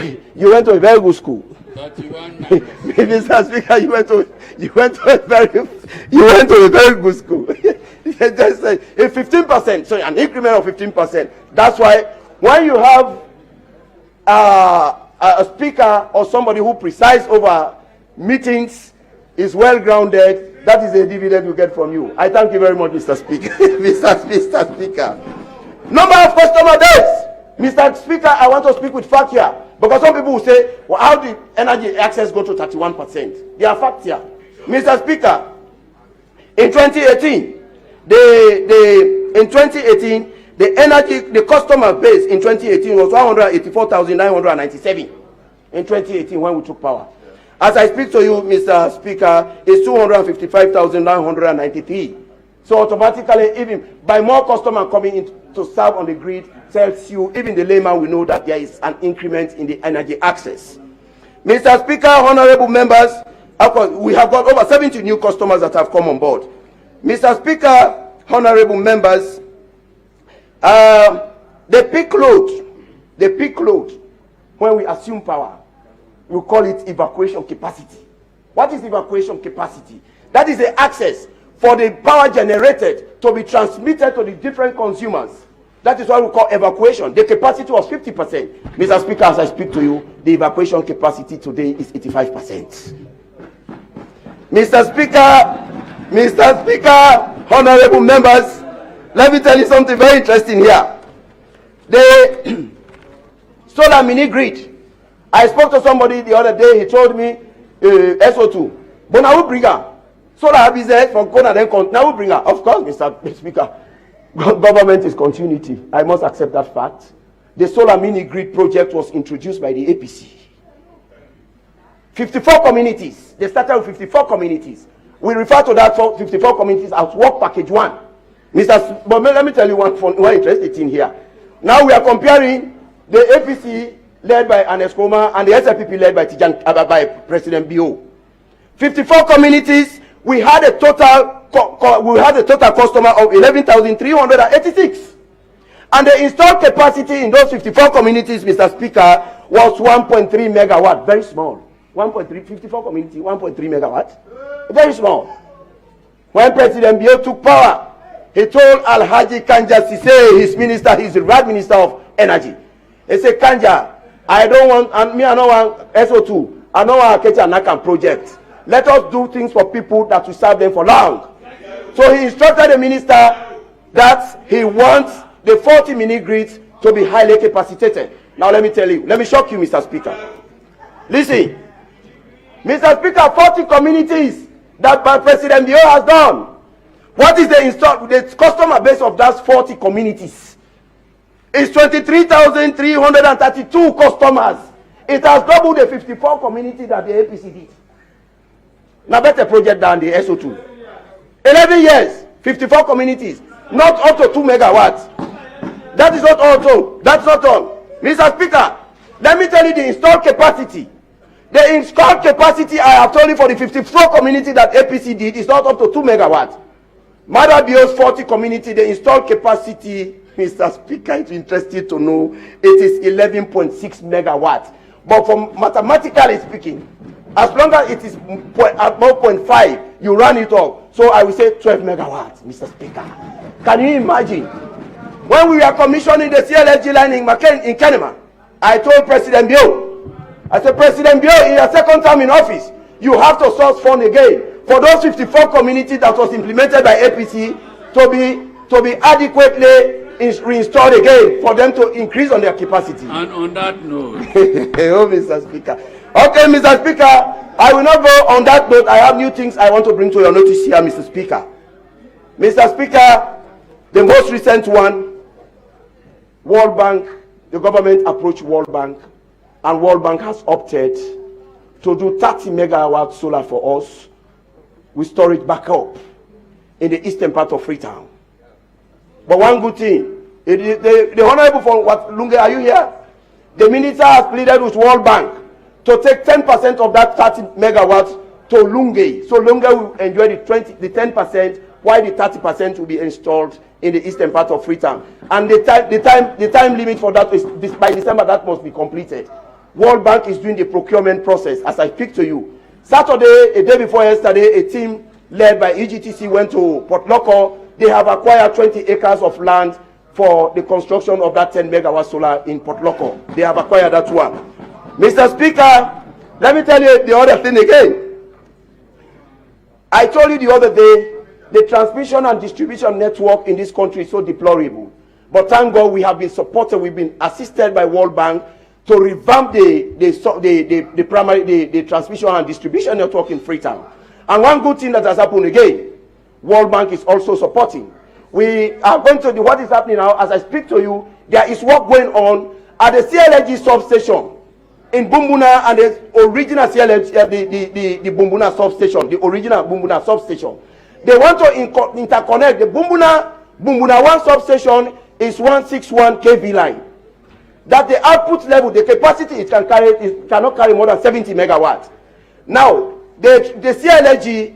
L: went to a very good school.
C: 31 minus
L: Mr. Speaker, you went to a very good school. Just a 15%, so an increment of 15%. That's why when you have a speaker or somebody who presides over meetings, is well grounded, that is a dividend you get from you. I thank you very much, Mr. Speaker. Mr. Speaker. Number of customer days. Mr. Speaker, I want to speak with fact here. Because some people will say, well, how did energy access go to 31%? There are facts here. Mr. Speaker, in 2018, the customer base in 2018 was 184,997 in 2018 when we took power. As I speak to you, Mr. Speaker, it's 255,993. So automatically, even by more customers coming in to serve on the grid, tells you, even the layman will know that there is an increment in the energy access. Mr. Speaker, honorable members, we have got over 70 new customers that have come on board. Mr. Speaker, honorable members, the peak load, when we assume power, we call it evacuation capacity. What is evacuation capacity? That is the access for the power generated to be transmitted to the different consumers. That is what we call evacuation. The capacity was 50%. Mr. Speaker, as I speak to you, the evacuation capacity today is 85%. Mr. Speaker, honorable members, let me tell you something very interesting here. The solar mini grid. I spoke to somebody the other day, he told me SO2. But now we bring her. Solar BZ from Kona, then now we bring her. Of course, Mr. Speaker, government is continuity. I must accept that fact. The solar mini grid project was introduced by the APC. 54 communities. They started with 54 communities. We refer to that 54 communities as work package 1. But let me tell you one interesting thing here. Now we are comparing the APC led by Ernest Koma and the SLPP led by by President Bio. 54 communities. We had a total customer of 11,386. And the installed capacity in those 54 communities, Mr. Speaker, was 1.3 megawatt. Very small. 54 community, 1.3 megawatt. Very small. When President Bio took power, he told Alhaji Kanja Sise, his minister, he's the right minister of energy. He said, Kanja, I don't want SO2. I don't want Akechi Anakan project. Let us do things for people that will serve them for long. So he instructed the minister that he wants the 40 mini grids to be highly capacitated. Now let me tell you, let me shock you, Mr. Speaker. Listen, Mr. Speaker, 40 communities that President Bio has done. What is the customer base of those 40 communities? It's 23,332 customers. It has doubled the 54 communities that the APC did. Now better project than the SO2. 11 years, 54 communities, not up to 2 megawatts. That is not all. That's not all. Mr. Speaker, let me tell you the installed capacity. The installed capacity I have told you for the 54 community that APC did is not up to 2 megawatts. Mother Bio's 40 community, the installed capacity, Mr. Speaker, it's interesting to know, it is 11.6 megawatts. But from mathematically speaking, as long as it is at 1.5, you run it up. So I will say 12 megawatts, Mr. Speaker. Can you imagine? When we were commissioning the CLSG line in Kenema, I told President Bio, I said, President Bio, in your second term in office, you have to source fund again for those 54 communities that was implemented by APC to be adequately reinstalled again for them to increase on their capacity.
C: And on that note,
L: oh, Mr. Speaker. Okay, Mr. Speaker, I will not go on that note. I have new things I want to bring to your notice here, Mr. Speaker. Mr. Speaker, the most recent one, World Bank, the government approached World Bank, and World Bank has opted to do 30 megawatt solar for us with storage backup in the eastern part of Freetown. But one good thing, the Honorable from Lunge, are you here? The minister has pleaded with World Bank to take 10% of that 30 megawatts to Lunge. So Lunge will enjoy the 10% while the 30% will be installed in the eastern part of Freetown. And the time limit for that is by December. That must be completed. World Bank is doing the procurement process as I speak to you. Saturday, a day before yesterday, a team led by EGTC went to Port Loko. They have acquired 20 acres of land for the construction of that 10 megawatt solar in Port Loko. They have acquired that one. Mr. Speaker, let me tell you the other thing again. I told you the other day, the transmission and distribution network in this country is so deplorable. But thank God we have been supported, we've been assisted by World Bank to revamp the transmission and distribution network in Freetown. And one good thing that has happened again, World Bank is also supporting. We are going to do what is happening now. As I speak to you, there is work going on at the CLG substation in Bumbuna, and the original CLG, the Bumbuna substation, the original Bumbuna substation. They want to interconnect the Bumbuna 1 substation is 161 kV line. That the output level, the capacity it can carry, it cannot carry more than 70 megawatts. Now, the CLG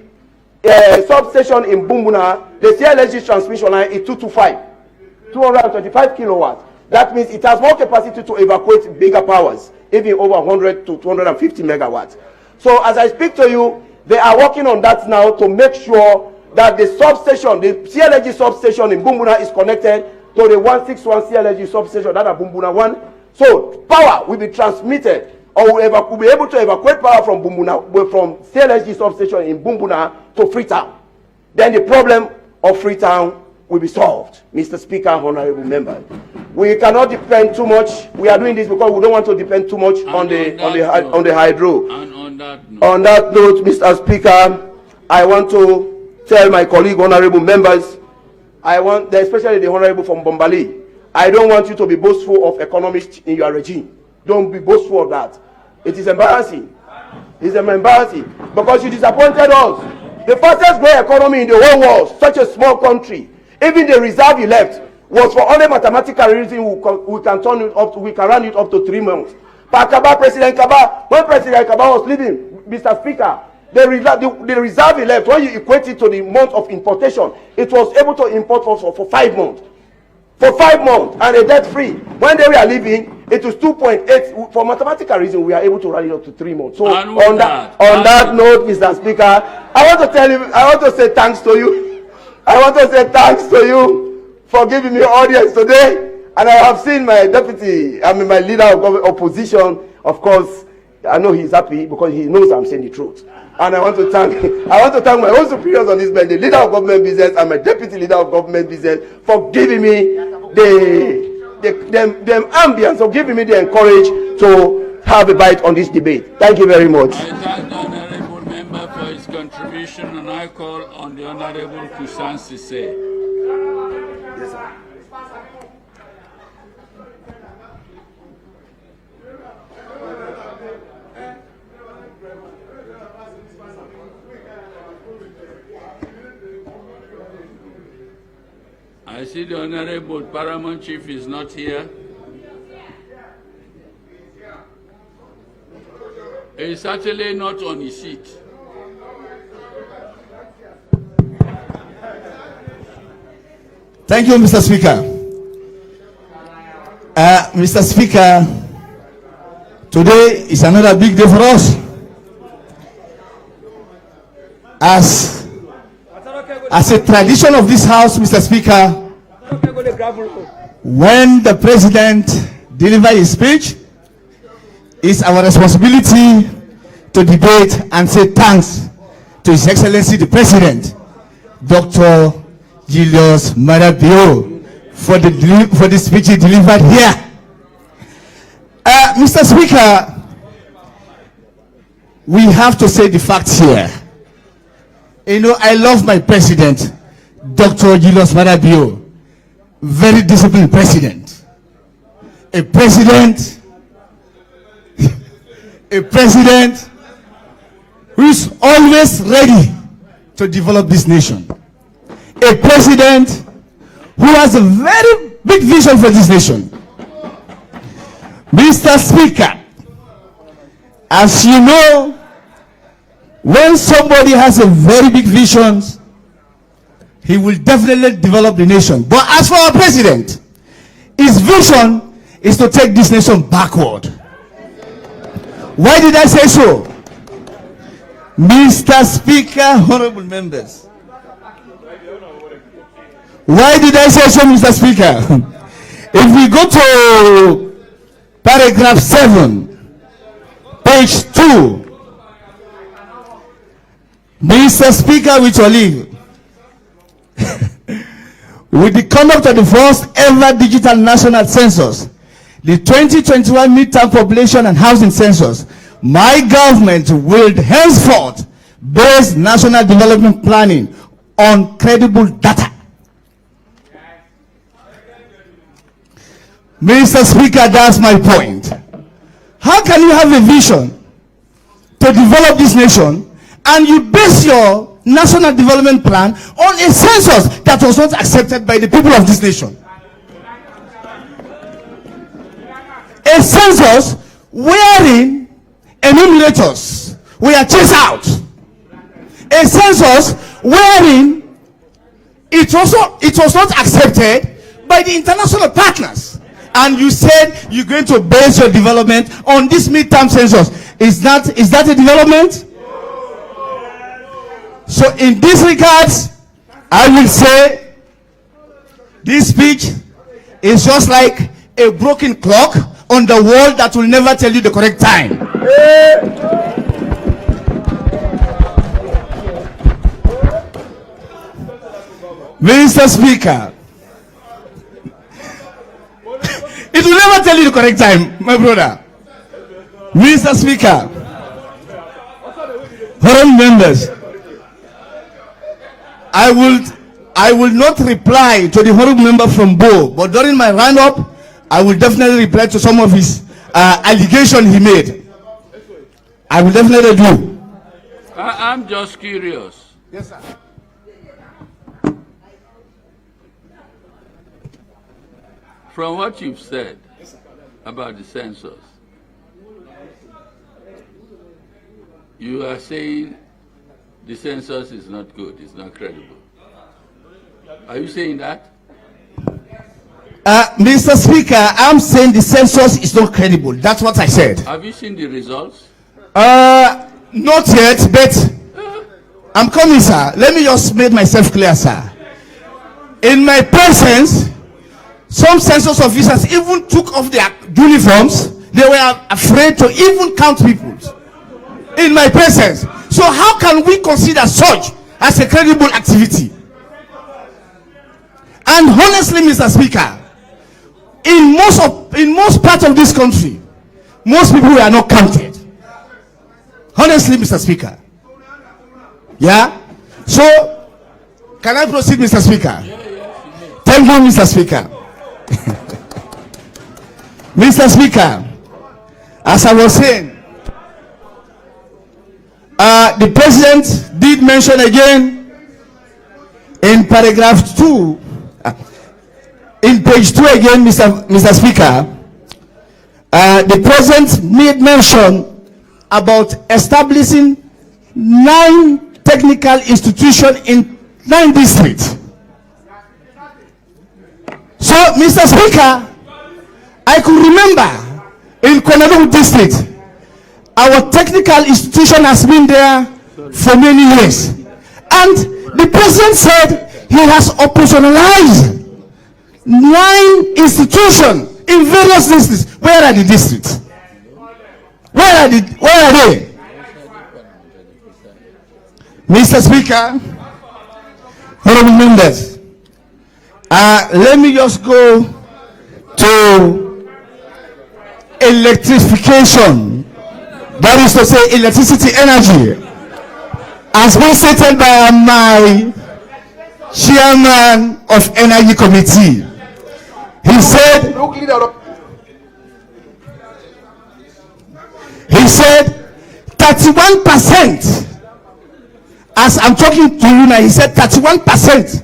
L: substation in Bumbuna, the CLG transmission line is 225 kilowatts. That means it has more capacity to evacuate bigger powers, even over 100 to 250 megawatts. So as I speak to you, they are working on that now to make sure that the substation, the CLG substation in Bumbuna is connected to the 161 CLG substation that are Bumbuna 1. So power will be transmitted, or will be able to evacuate power from Bumbuna, from CLG substation in Bumbuna to Freetown. Then the problem of Freetown will be solved. Mr. Speaker, honorable members, we cannot depend too much. We are doing this because we don't want to depend too much on the hydro.
C: And
L: on that note, Mr. Speaker, I want to tell my colleague, honorable members, especially the honorable from Bombali, I don't want you to be boastful of economists in your regime. Don't be boastful of that. It is embarrassing. It's embarrassing because you disappointed us. The fastest growing economy in the whole world, such a small country, even the reserve you left was for only mathematical reason we can turn it up to, we can run it up to 3 months. President Kaba, when President Kaba was leaving, Mr. Speaker, the reserve he left, when you equate it to the month of importation, it was able to import for 5 months. For 5 months, and a debt free. When they were leaving, it was 2.8. For mathematical reason, we are able to run it up to 3 months. So on that note, Mr. Speaker, I want to tell you, I want to say thanks to you. I want to say thanks to you for giving me audience today. And I have seen my deputy, my leader of opposition. Of course, I know he's happy because he knows I'm saying the truth. And I want to thank my own superiors on this bench, the leader of government business and my deputy leader of government business, for giving me the ambience, of giving me the encourage to have a bite on this debate. Thank you very much.
C: I thank the honorable member for his contribution, and I call on the honorable Kusan Sise.
L: Yes, sir.
C: I see the Honorable Paramount Chief is not here. He's certainly not on his seat.
N: Thank you, Mr. Speaker. Mr. Speaker, today is another big day for us. As a tradition of this House, Mr. Speaker, when the President delivers his speech, it's our responsibility to debate and say thanks to His Excellency the President, Dr. Julius Maada Bio, for the speech he delivered here. Mr. Speaker, we have to say the facts here. You know, I love my president, Dr. Julius Maada Bio. Very disciplined president. A president who is always ready to develop this nation. A president who has a very big vision for this nation. Mr. Speaker, as you know, when somebody has a very big vision, he will definitely develop the nation. But as for our president, his vision is to take this nation backward. Why did I say so? Mr. Speaker, honorable members. Why did I say so, Mr. Speaker? If we go to paragraph 7, page 2, Mr. Speaker, with your leave, with the conduct of the first ever digital national census, the 2021 midterm population and housing census, my government will henceforth base national development planning on credible data. Mr. Speaker, that's my point. How can you have a vision to develop this nation and you base your national development plan on a census that was not accepted by the people of this nation? A census wherein enumerators were chased out. A census wherein it was not accepted by the international partners. And you said you're going to base your development on this midterm census. Is that a development? So in this regards, I will say this speech is just like a broken clock on the wall that will never tell you the correct time. Mr. Speaker, it will never tell you the correct time, my brother. Mr. Speaker, honorable members, I will not reply to the honorable member from Bo, but during my roundup, I will definitely reply to some of his allegations he made. I will definitely do.
C: I'm just curious.
N: Yes, sir.
C: From what you've said about the census, you are saying the census is not good, it's not credible. Are you saying that?
N: Mr. Speaker, I'm saying the census is not credible. That's what I said.
C: Have you seen the results?
N: Not yet, but I'm coming, sir. Let me just make myself clear, sir. In my presence, some census officers even took off their uniforms. They were afraid to even count people in my presence. So how can we consider such as a credible activity? And honestly, Mr. Speaker, in most parts of this country, most people were not counted. Honestly, Mr. Speaker. Yeah? So, can I proceed, Mr. Speaker? Thank you, Mr. Speaker. Mr. Speaker, as I was saying, the president did mention again in paragraph 2, in page 2 again, Mr. Speaker, the president made mention about establishing 9 technical institutions in 9 districts. So, Mr. Speaker, I could remember in Konadogu district, our technical institution has been there for many years. And the president said he has operationalized 9 institutions in various districts. Where are the districts? Where are they? Mr. Speaker, honorable members, let me just go to electrification. That is to say, electricity energy, as been stated by my chairman of Energy Committee. He said 31%, as I'm talking to you now, he said 31%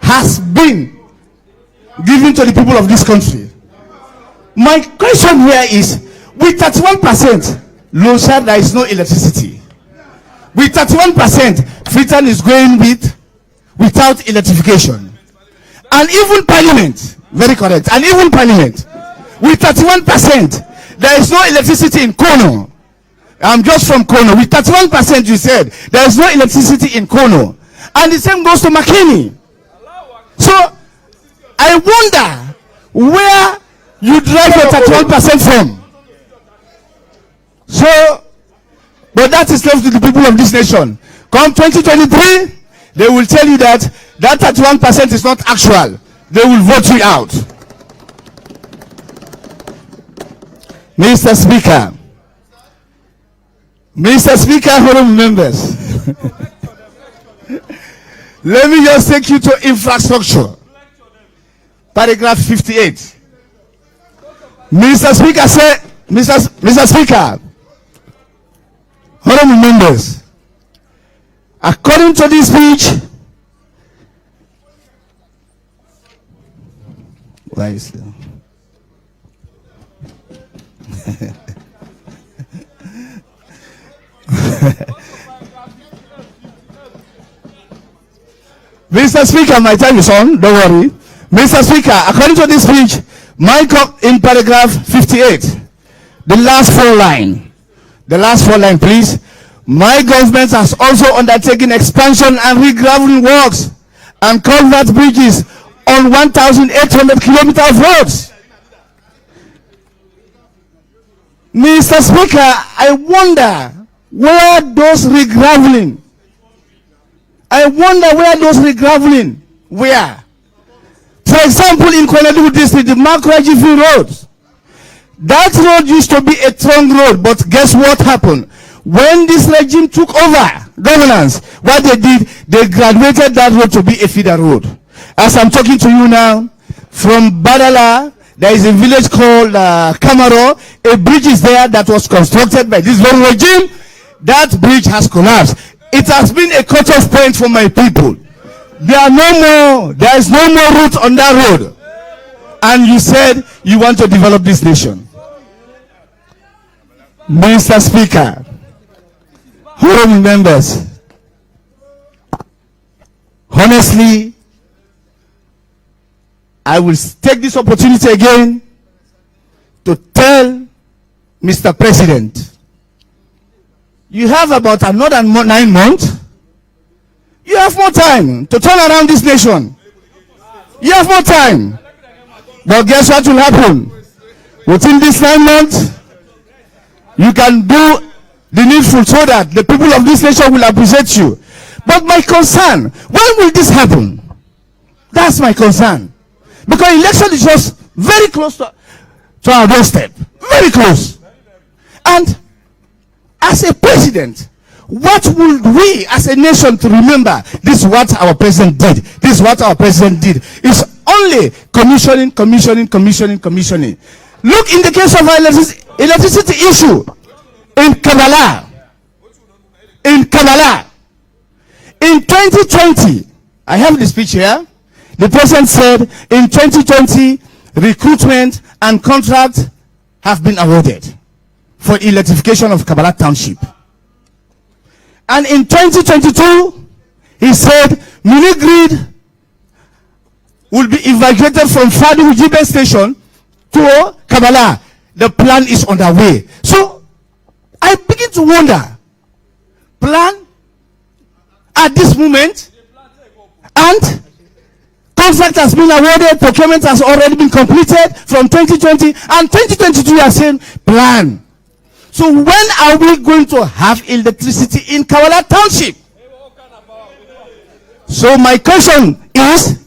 N: has been given to the people of this country. My question here is, with 31%, Losha, there is no electricity. With 31%, Freetown is going with without electrification. And even parliament, very correct, and even parliament, with 31%, there is no electricity in Kono. I'm just from Kono. With 31%, you said, there is no electricity in Kono. And the same goes to Makini. So, I wonder where you derive your 31% from. So, but that is left to the people of this nation. Come 2023, they will tell you that that 31% is not actual. They will vote you out. Mr. Speaker, honorable members, let me just take you to infrastructure. Paragraph 58. Mr. Speaker said, Mr. Speaker, honorable members, according to this speech, why is it? Mr. Speaker, my time is on, don't worry. Mr. Speaker, according to this speech, in paragraph 58, the last four line, please. My government has also undertaken expansion and regraveling works and culvert bridges on 1,800 kilometers of roads. Mr. Speaker, I wonder where those regraveling, where? For example, in Konedu district, the Makrajifi road, that road used to be a strong road, but guess what happened? When this regime took over governance, what they did, they graduated that road to be a feeder road. As I'm talking to you now, from Badala, there is a village called Kamaro. A bridge is there that was constructed by this very regime. That bridge has collapsed. It has been a cut-off point for my people. There is no more route on that road. And you said you want to develop this nation. Mr. Speaker, honorable members, honestly, I will take this opportunity again to tell Mr. President, you have about another 9 months. You have more time to turn around this nation. You have more time. But guess what will happen? Within these 9 months, you can do the needful so that the people of this nation will appreciate you. But my concern, when will this happen? That's my concern. Because election is just very close to our doorstep. Very close. And as a president, what would we as a nation to remember? This is what our president did. This is what our president did. It's only commissioning. Look, in the case of our electricity issue, in Kabbalah, in 2020, I have the speech here. The president said in 2020, recruitment and contracts have been awarded for electrification of Kabbalah Township. And in 2022, he said mini-grid will be evacuated from Fadu Jibe station to Kabbalah. The plan is underway. So, I begin to wonder, plan at this moment, and contract has been awarded, procurement has already been completed from 2020, and 2022 we are saying plan. So when are we going to have electricity in Kabbalah Township? So my question is,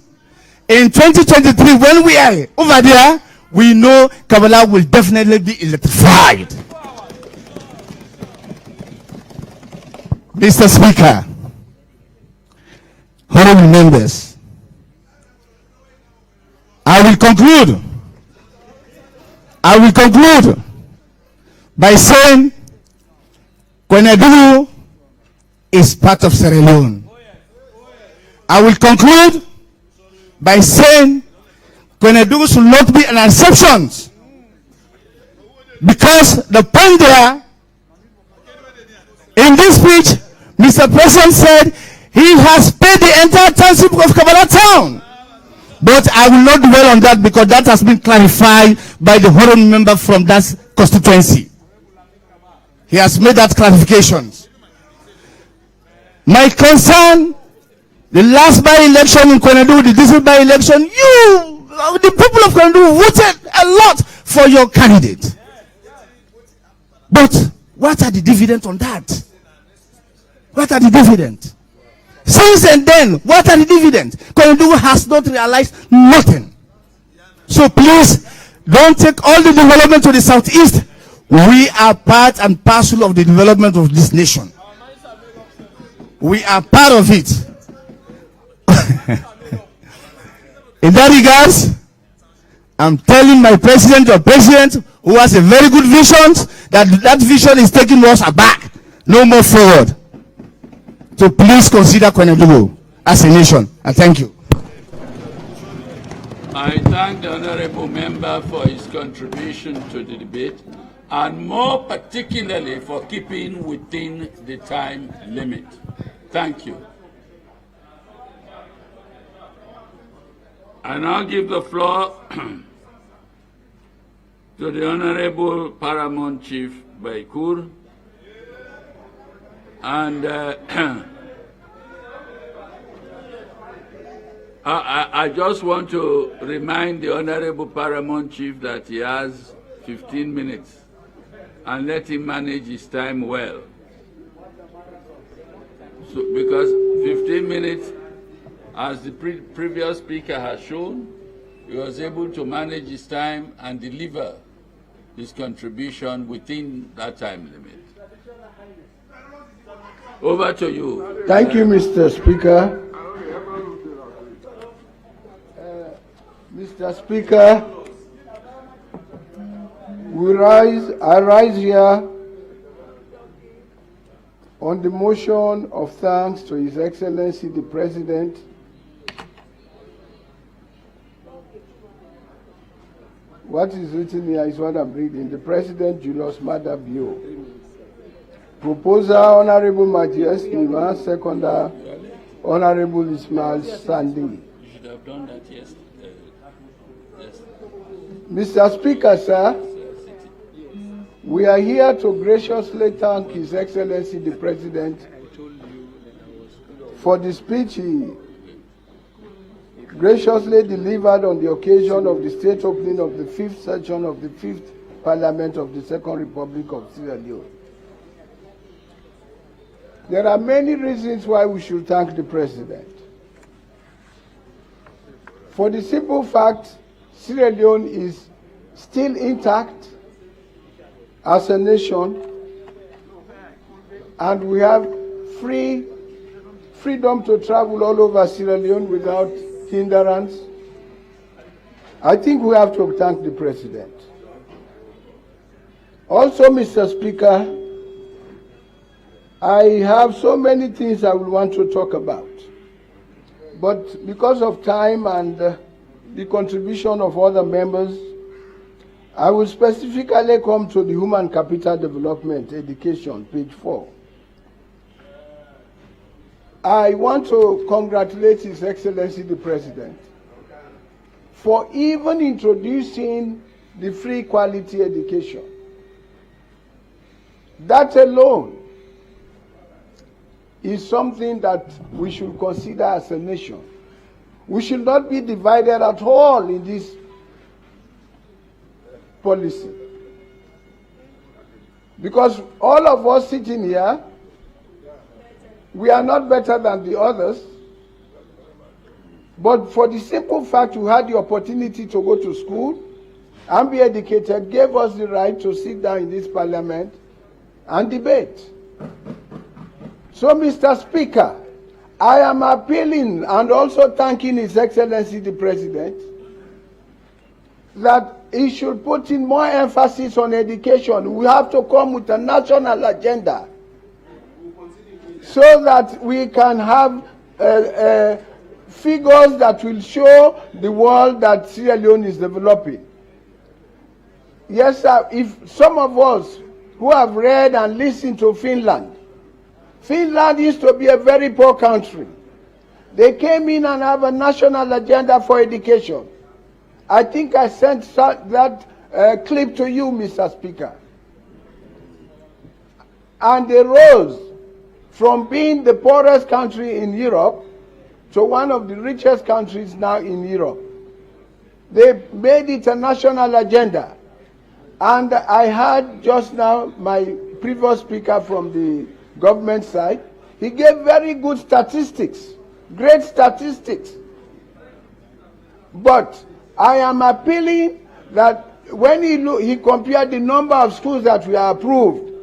N: in 2023, when we are over there, we know Kabbalah will definitely be electrified. Mr. Speaker, honorable members, I will conclude by saying Konedu is part of Sierra Leone. I will conclude by saying Konedu should not be an exception, because the point there, in this speech, Mr. President said he has paid made the entire township of Kabbalah town. But I will not dwell on that because that has been clarified by the honorable member from that constituency. He has made that clarifications. My concern, the last by-election in Konedu, the district by-election, the people of Konedu voted a lot for your candidate. But what are the dividends on that? What are the dividends? Since and then, what are the dividends? Konedu has not realized nothing. So please, don't take all the development to the southeast. We are part and parcel of the development of this nation. We are part of it. In that regards, I'm telling my president, your president, who has a very good vision, that vision is taking us aback, no more forward. So please consider Konedu as a nation. I thank you.
C: I thank the honorable member for his contribution to the debate, and more particularly for keeping within the time limit. Thank you. I now give the floor to the Honorable Paramount Chief Baikur, and I just want to remind the Honorable Paramount Chief that he has 15 minutes, and let him manage his time well. So, because 15 minutes, as the previous speaker has shown, he was able to manage his time and deliver his contribution within that time limit. Over to you.
O: Thank you, Mr. Speaker. Mr. Speaker, I rise here on the motion of thanks to His Excellency the President What is written here is what I'm reading. The President, Julius Maada Bio. Proposer, Honorable Matthias Nima. Seconder, Honorable Ismail Sandi.
C: You should have done that yesterday.
O: Mr. Speaker, sir, we are here to graciously thank His Excellency the President for the speech he graciously delivered on the occasion of the state opening of the 5th session of the 5th Parliament of the Second Republic of Sierra Leone. There are many reasons why we should thank the President. For the simple fact, Sierra Leone is still intact as a nation, and we have freedom to travel all over Sierra Leone without hindrance. I think we have to thank the President. Also, Mr. Speaker, I have so many things I would want to talk about, but because of time and the contribution of other members, I will specifically come to the human capital development, education, page 4. I want to congratulate His Excellency the President for even introducing the free quality education. That alone is something that we should consider as a nation. We should not be divided at all in this policy. Because all of us sitting here, we are not better than the others, but for the simple fact we had the opportunity to go to school and be educated gave us the right to sit down in this parliament and debate. So, Mr. Speaker, I am appealing and also thanking His Excellency the President that he should put in more emphasis on education. We have to come with a national agenda so that we can have figures that will show the world that Sierra Leone is developing. Yes, sir, if some of us who have read and listened to Finland used to be a very poor country. They came in and have a national agenda for education. I think I sent that clip to you, Mr. Speaker. And they rose from being the poorest country in Europe to one of the richest countries now in Europe. They made it a national agenda. And I heard just now my previous speaker from the government side, he gave very good statistics, great statistics. But I am appealing that when he compared the number of schools that were approved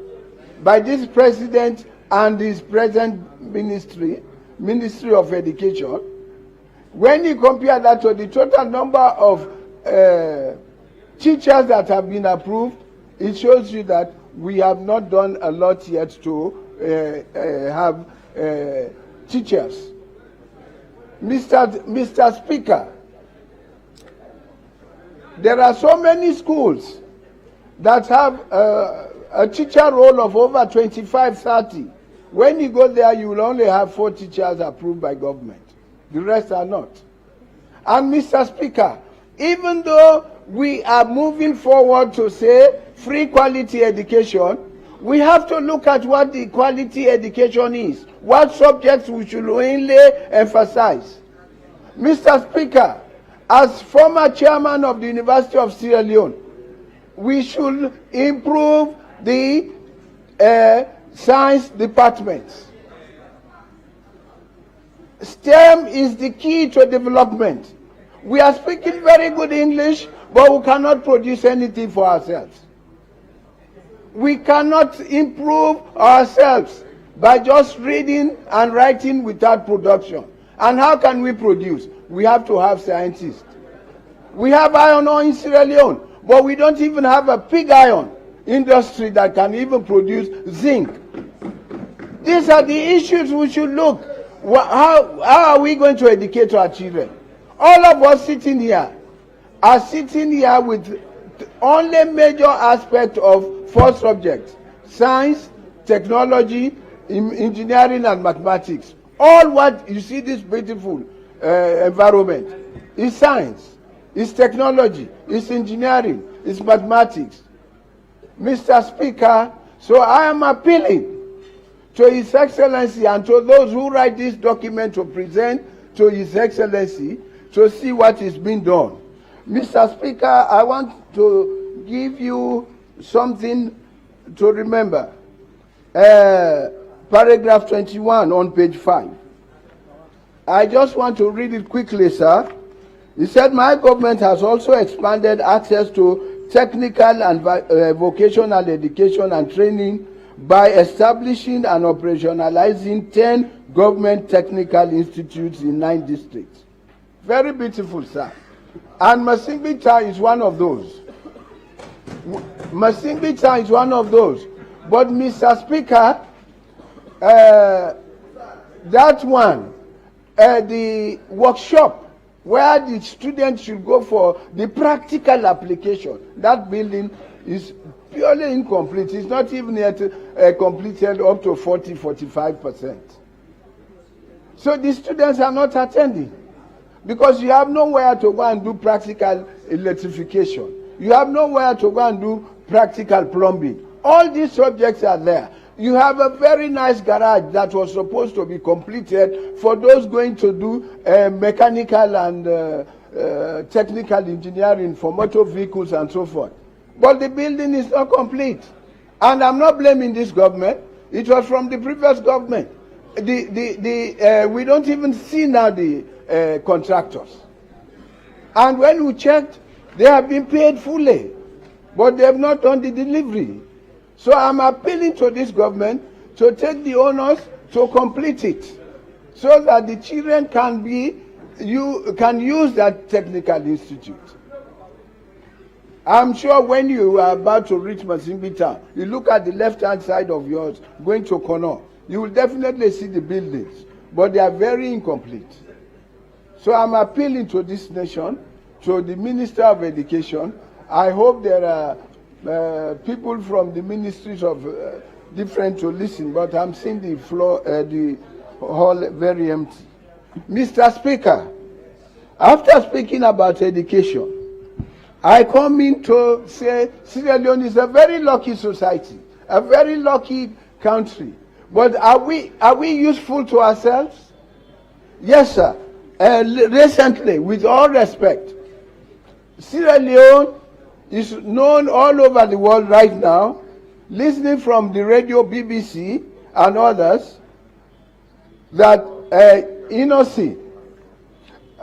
O: by this president and his present Ministry of Education, when he compared that to the total number of teachers that have been approved, it shows you that we have not done a lot yet to have teachers. Mr. Speaker, there are so many schools that have a teacher roll of over 25, 30. When you go there, you will only have 4 teachers approved by government. The rest are not. And Mr. Speaker, even though we are moving forward to say free quality education, we have to look at what the quality education is, what subjects we should only emphasize. Mr. Speaker, as former chairman of the University of Sierra Leone, we should improve the science departments. STEM is the key to development. We are speaking very good English, but we cannot produce anything for ourselves. We cannot improve ourselves by just reading and writing without production. And how can we produce? We have to have scientists. We have iron ore in Sierra Leone, but we don't even have a pig iron industry that can even produce zinc. These are the issues we should look. How are we going to educate our children? All of us sitting here are sitting here with the only major aspect of 4 subjects: science, technology, engineering, and mathematics. All what you see this beautiful environment is science, is technology, is engineering, is mathematics. Mr. Speaker, so I am appealing to His Excellency and to those who write this document to present to His Excellency to see what is being done. Mr. Speaker, I want to give you something to remember. Paragraph 21 on page 5. I just want to read it quickly, sir. He said, my government has also expanded access to technical and vocational education and training by establishing and operationalizing 10 government technical institutes in 9 districts. Very beautiful, sir. And Masimbita is one of those. Masimbita is one of those. But Mr. Speaker, that one, the workshop where the students should go for the practical application, that building is purely incomplete. It's not even yet completed up to 40-45%. So the students are not attending because you have nowhere to go and do practical electrification. You have nowhere to go and do practical plumbing. All these subjects are there. You have a very nice garage that was supposed to be completed for those going to do mechanical and technical engineering for motor vehicles and so forth. But the building is not complete. And I'm not blaming this government. It was from the previous government. We don't even see now the contractors. And when we checked, they have been paid fully, but they have not done the delivery. So I'm appealing to this government to take the onus to complete it, so that the children can use that technical institute. I'm sure when you are about to reach Masimbita, you look at the left-hand side of yours, going to Kono, you will definitely see the buildings, but they are very incomplete. So I'm appealing to this nation, to the Minister of Education. I hope there are people from the ministries of different to listen, but I'm seeing the floor, the hall very empty. Mr. Speaker, after speaking about education, I come in to say Sierra Leone is a very lucky society, a very lucky country. But are we useful to ourselves? Yes, sir. Recently, with all respect, Sierra Leone is known all over the world right now, listening from the radio BBC and others, that INOC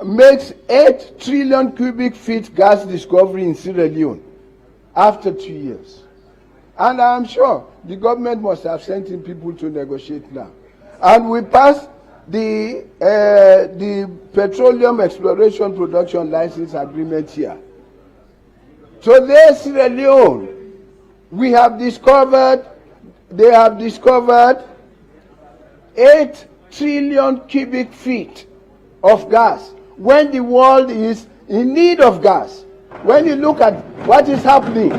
O: makes 8 trillion cubic feet gas discovery in Sierra Leone after 2 years. And I'm sure the government must have sent in people to negotiate now. And we passed the Petroleum Exploration Production License Agreement here. Today, Sierra Leone, they have discovered 8 trillion cubic feet of gas when the world is in need of gas. When you look at what is happening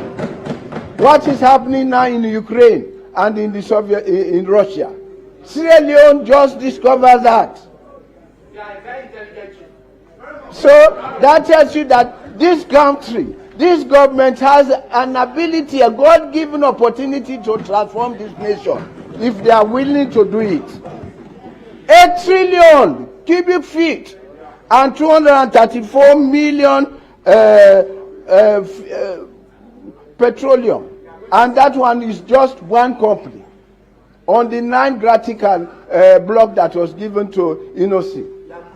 O: now in Ukraine and in Russia, Sierra Leone just discovered that. So that tells you that this country, this government has an ability, a God-given opportunity to transform this nation if they are willing to do it. 8 trillion cubic feet and 234 million petroleum. And that one is just one company on the 9 Gratical block that was given to INOC.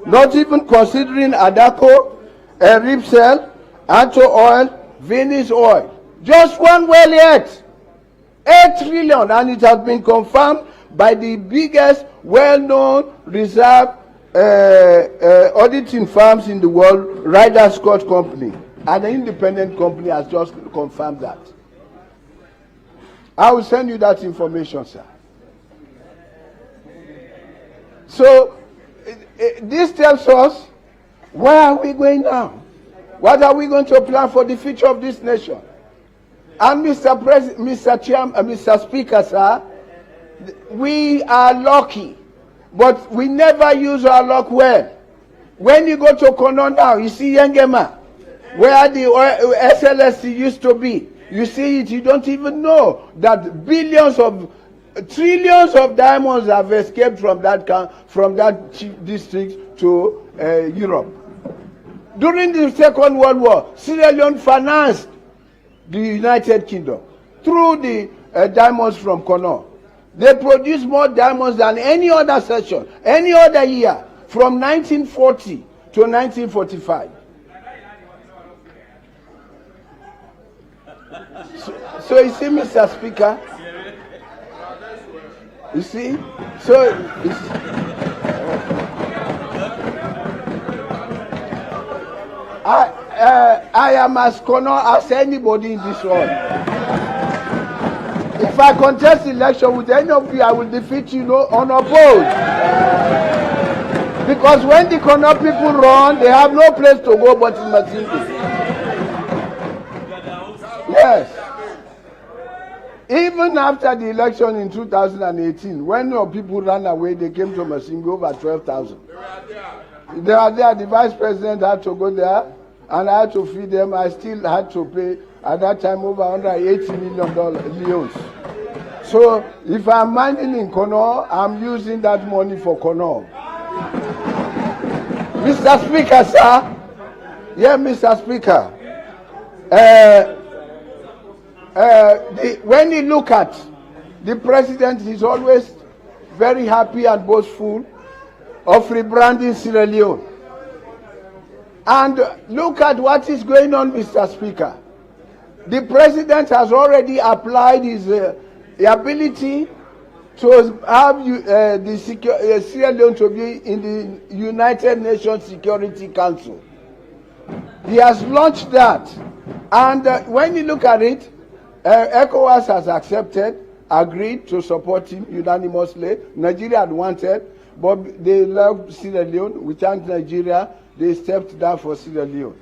O: Not even considering Adaco, Ripsel, Anto Oil, Venice Oil. Just one well yet. 8 trillion, and it has been confirmed by the biggest well-known reserve auditing firms in the world, Ryder Scott Company. An independent company has just confirmed that. I will send you that information, sir. So, this tells us, where are we going now? What are we going to plan for the future of this nation? And Mr. Speaker, sir, we are lucky, but we never use our luck well. When you go to Kono now, you see Yengema, where the SLSC used to be. You see it, you don't even know that trillions of diamonds have escaped from that district to Europe. During the Second World War, Sierra Leone financed the United Kingdom through the diamonds from Kono. They produced more diamonds than any other session, any other year, from 1940 to 1945. So you see, Mr. Speaker, you see, so I am as Kono as anybody in this world. If I contest election with any of you, I will defeat you unopposed. Because when the Kono people run, they have no place to go but in Masingo. Yes. Even after the election in 2018, when your people ran away, they came to Masingo, over 12,000. They are there. The vice president had to go there, and I had to feed them. I still had to pay, at that time, over $180 million loans. So if I'm mining in Kono, I'm using that money for Kono. Mr. Speaker, sir. Yeah, Mr. Speaker. When you look at the president, is always very happy and boastful of rebranding Sierra Leone. And look at what is going on, Mr. Speaker. The president has already applied his ability to have Sierra Leone to be in the United Nations Security Council. He has launched that. And when you look at it, ECOWAS has agreed to support him unanimously. Nigeria had wanted, but they loved Sierra Leone. We thank Nigeria. They stepped down for Sierra Leone.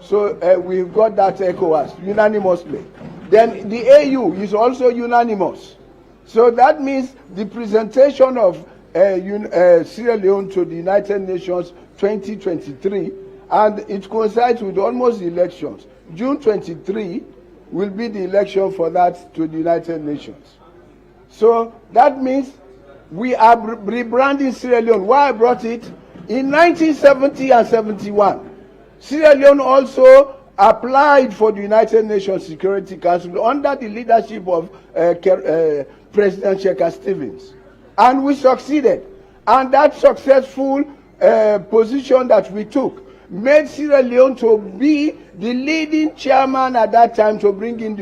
O: So we've got that ECOWAS unanimously. Then the AU is also unanimous. So that means the presentation of Sierra Leone to the United Nations 2023, and it coincides with almost the elections. June 23 will be the election for that to the United Nations. So that means we are rebranding Sierra Leone. Why I brought it? In 1970 and 71, Sierra Leone also applied for the United Nations Security Council under the leadership of President Cheika Stevens. And we succeeded. And that successful position that we took made Sierra Leone to be the leading chairman at that time to bring in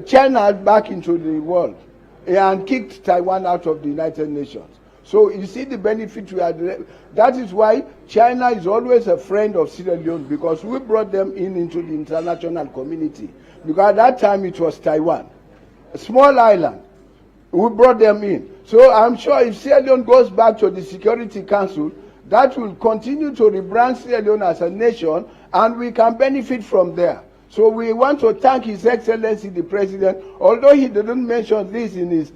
O: China back into the world and kicked Taiwan out of the United Nations. So you see the benefit we had. That is why China is always a friend of Sierra Leone, because we brought them into the international community. Because at that time it was Taiwan, a small island. We brought them in. So I'm sure if Sierra Leone goes back to the Security Council, that will continue to rebrand Sierra Leone as a nation, and we can benefit from there. So we want to thank His Excellency the President, although he didn't mention this in his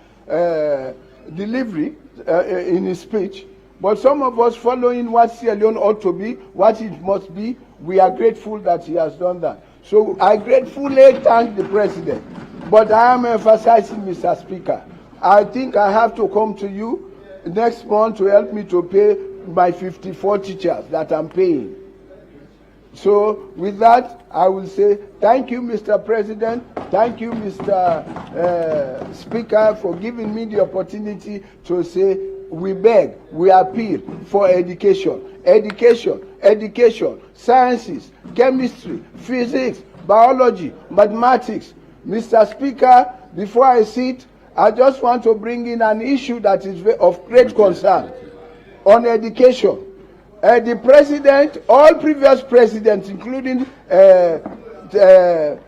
O: delivery, in his speech, but some of us following what Sierra Leone ought to be, what it must be, we are grateful that he has done that. So I gratefully thank the President. But I am emphasizing, Mr. Speaker, I think I have to come to you next month to help me to pay my 54 teachers that I'm paying. So with that, I will say thank you, Mr. President. Thank you, Mr. Speaker, for giving me the opportunity to say we beg, we appeal for education, sciences, chemistry, physics, biology, mathematics. Mr. Speaker, before I sit, I just want to bring in an issue that is of great concern on education. The president, all previous presidents, including the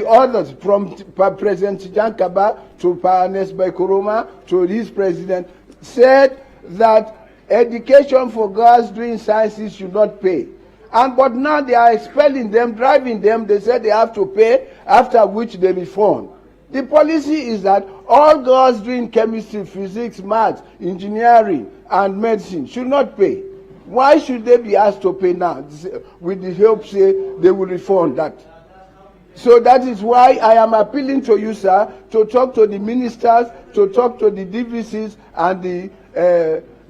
O: others, from President Jan Kaba to Ernest Bai Koroma to his president, said that education for girls doing sciences should not pay. But now they are expelling them, driving them. They said they have to pay, after which they reform. The policy is that all girls doing chemistry, physics, maths, engineering, and medicine should not pay. Why should they be asked to pay now? With the hope, say, they will reform that. So that is why I am appealing to you, sir, to talk to the ministers, to talk to the DVCs and the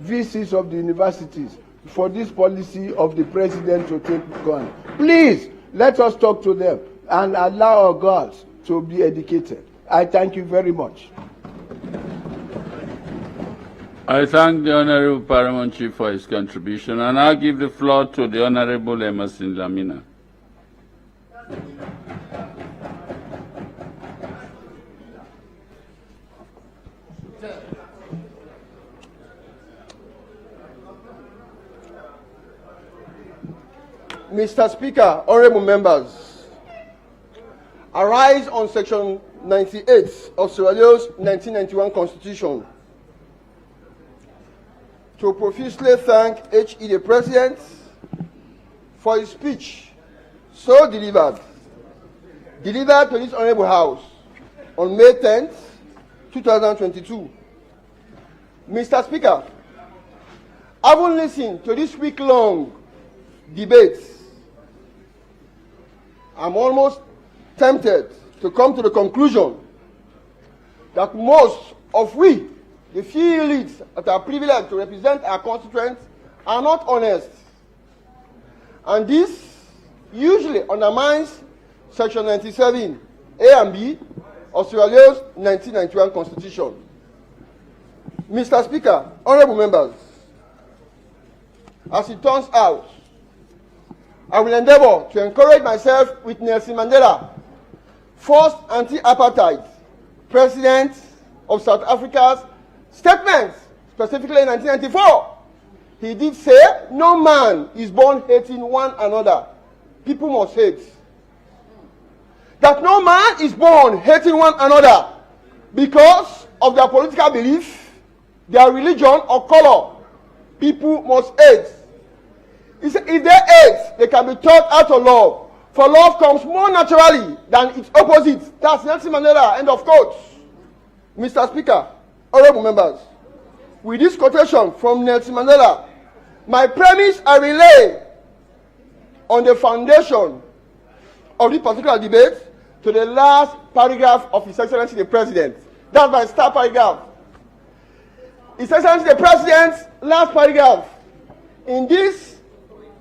O: VCs of the universities for this policy of the president to take on. Please, let us talk to them and allow our girls to be educated. I thank you very much.
C: I thank the Honorable Paramount Chief for his contribution, and I'll give the floor to the Honorable Emerson Lamina.
L: Mr. Speaker, honorable members, I rise on Section 98 of Sierra Leone's 1991 Constitution to profusely thank H.E. the President for his speech so delivered to this honorable House on May 10th, 2022. Mr. Speaker, having listened to this week-long debate, I'm almost tempted to come to the conclusion that most of we, the few elites that are privileged to represent our constituents, are not honest. And this usually undermines Section 97, A and B of Sierra Leone's 1991 Constitution. Mr. Speaker, honorable members, as it turns out, I will endeavor to encourage myself with Nelson Mandela, first anti-apartheid president of South Africa's statements, specifically in 1994. He did say, no man is born hating one another. People must hate. That no man is born hating one another because of their political belief, their religion, or color. People must hate. He said, if they hate, they can be taught out of love. For love comes more naturally than its opposite. That's Nelson Mandela, end of quote. Mr. Speaker,
P: honorable members, with this quotation from Nelson Mandela, my premise I relay on the foundation of this particular debate to the last paragraph of His Excellency the President. That's my star paragraph. His Excellency the President's last paragraph. In these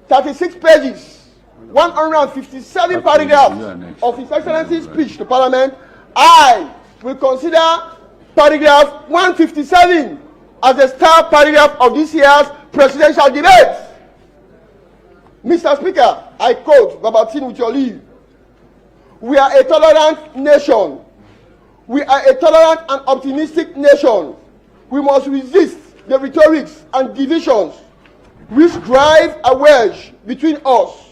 P: 36 pages, 157 paragraphs of His Excellency's speech to Parliament, I will consider paragraph 157 as the star paragraph of this year's presidential debate. Mr. Speaker, I quote verbatim with your leave. We are a tolerant nation. We are a tolerant and optimistic nation. We must resist the rhetorics and divisions which drive a wedge between us.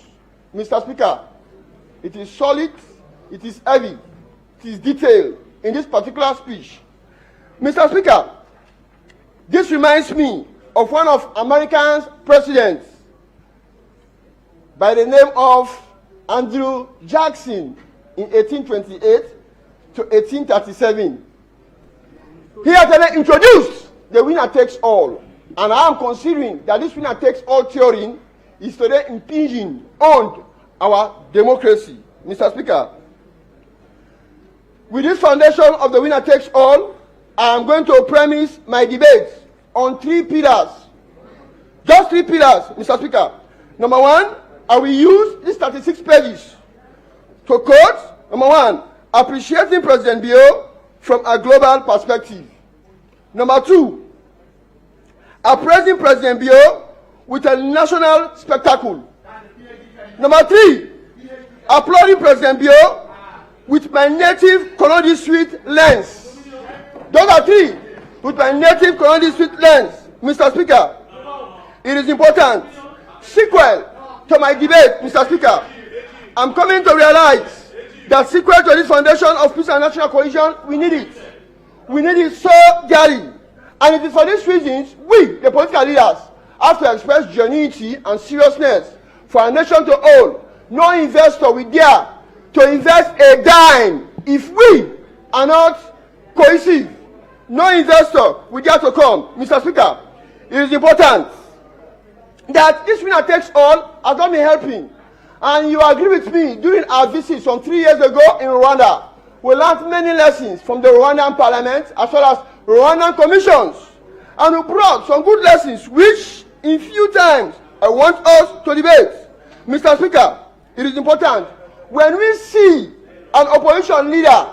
P: Mr. Speaker, it is solid, it is heavy, it is detailed in this particular speech. Mr. Speaker, this reminds me of one of America's presidents by the name of Andrew Jackson in 1828 to 1837. He has introduced the winner takes all. And I am considering that this winner takes all theory is today impinging on our democracy. Mr. Speaker, with this foundation of the winner takes all, I am going to premise my debate on 3 pillars. Just 3 pillars, Mr. Speaker. Number 1, I will use these 36 pages to quote, number 1, appreciating President Bio from a global perspective. Number 2, appraising President Bio with a national spectacle. Number 3, applauding President Bio with my native Cologne District lens. Those are 3 with my native Cologne District lens. Mr. Speaker, it is important. Sequel to my debate, Mr. Speaker, I'm coming to realize that sequel to this foundation of peace and national cohesion, we need it. We need it so dearly. And it is for these reasons we, the political leaders, have to express genuinity and seriousness for our nation to hold. No investor will dare to invest a dime if we are not cohesive. No investor will dare to come. Mr. Speaker, it is important that this winner takes all has not been helping. And you agree with me, during our visit some 3 years ago in Rwanda, we learned many lessons from the Rwandan parliament as well as Rwandan commissions. And we brought some good lessons which in few times I want us to debate. Mr. Speaker, it is important. When we see an opposition leader